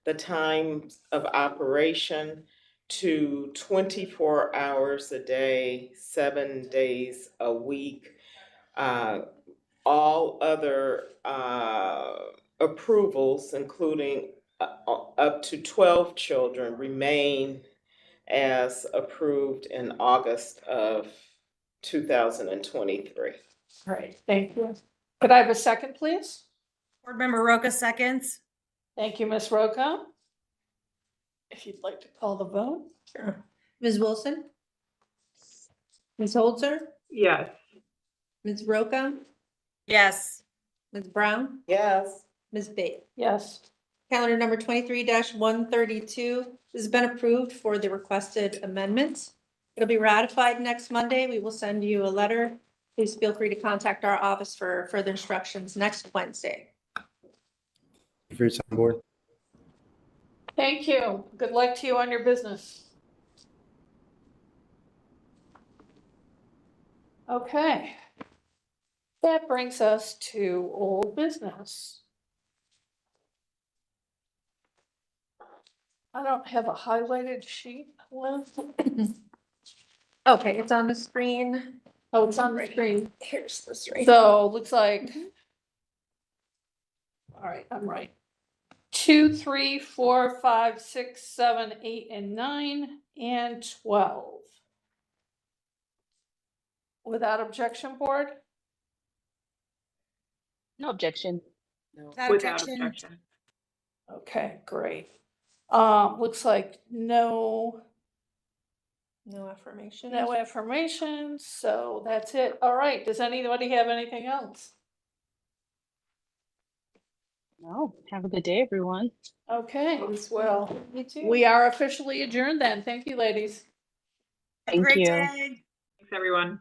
the times of operation to 24 hours a day, 7 days a week. All other approvals, including up to 12 children, remain as approved in August of 2023. All right, thank you. Could I have a second, please? Board Member Roca seconds. Thank you, Ms. Roca. If you'd like to call the vote. Sure. Ms. Wilson? Ms. Holzer? Yes. Ms. Roca? Yes. Ms. Brown? Yes. Ms. Bates? Yes. Calendar number 23-132 has been approved for the requested amendments. It'll be ratified next Monday. We will send you a letter. Please feel free to contact our office for further instructions next Wednesday. Thank you for your time, board. Thank you. Good luck to you on your business. Okay. That brings us to old business. I don't have a highlighted sheet left. Okay, it's on the screen. Oh, it's on the screen. Here's the screen. So looks like. All right, I'm right. 2, 3, 4, 5, 6, 7, 8, and 9, and 12. Without objection, board? No objection. Without objection. Okay, great. Looks like no affirmation. No affirmation, so that's it. All right, does anybody have anything else? No, have a good day, everyone. Okay, well, You too. we are officially adjourned then. Thank you, ladies. Have a Thank great you. day. Thanks, everyone.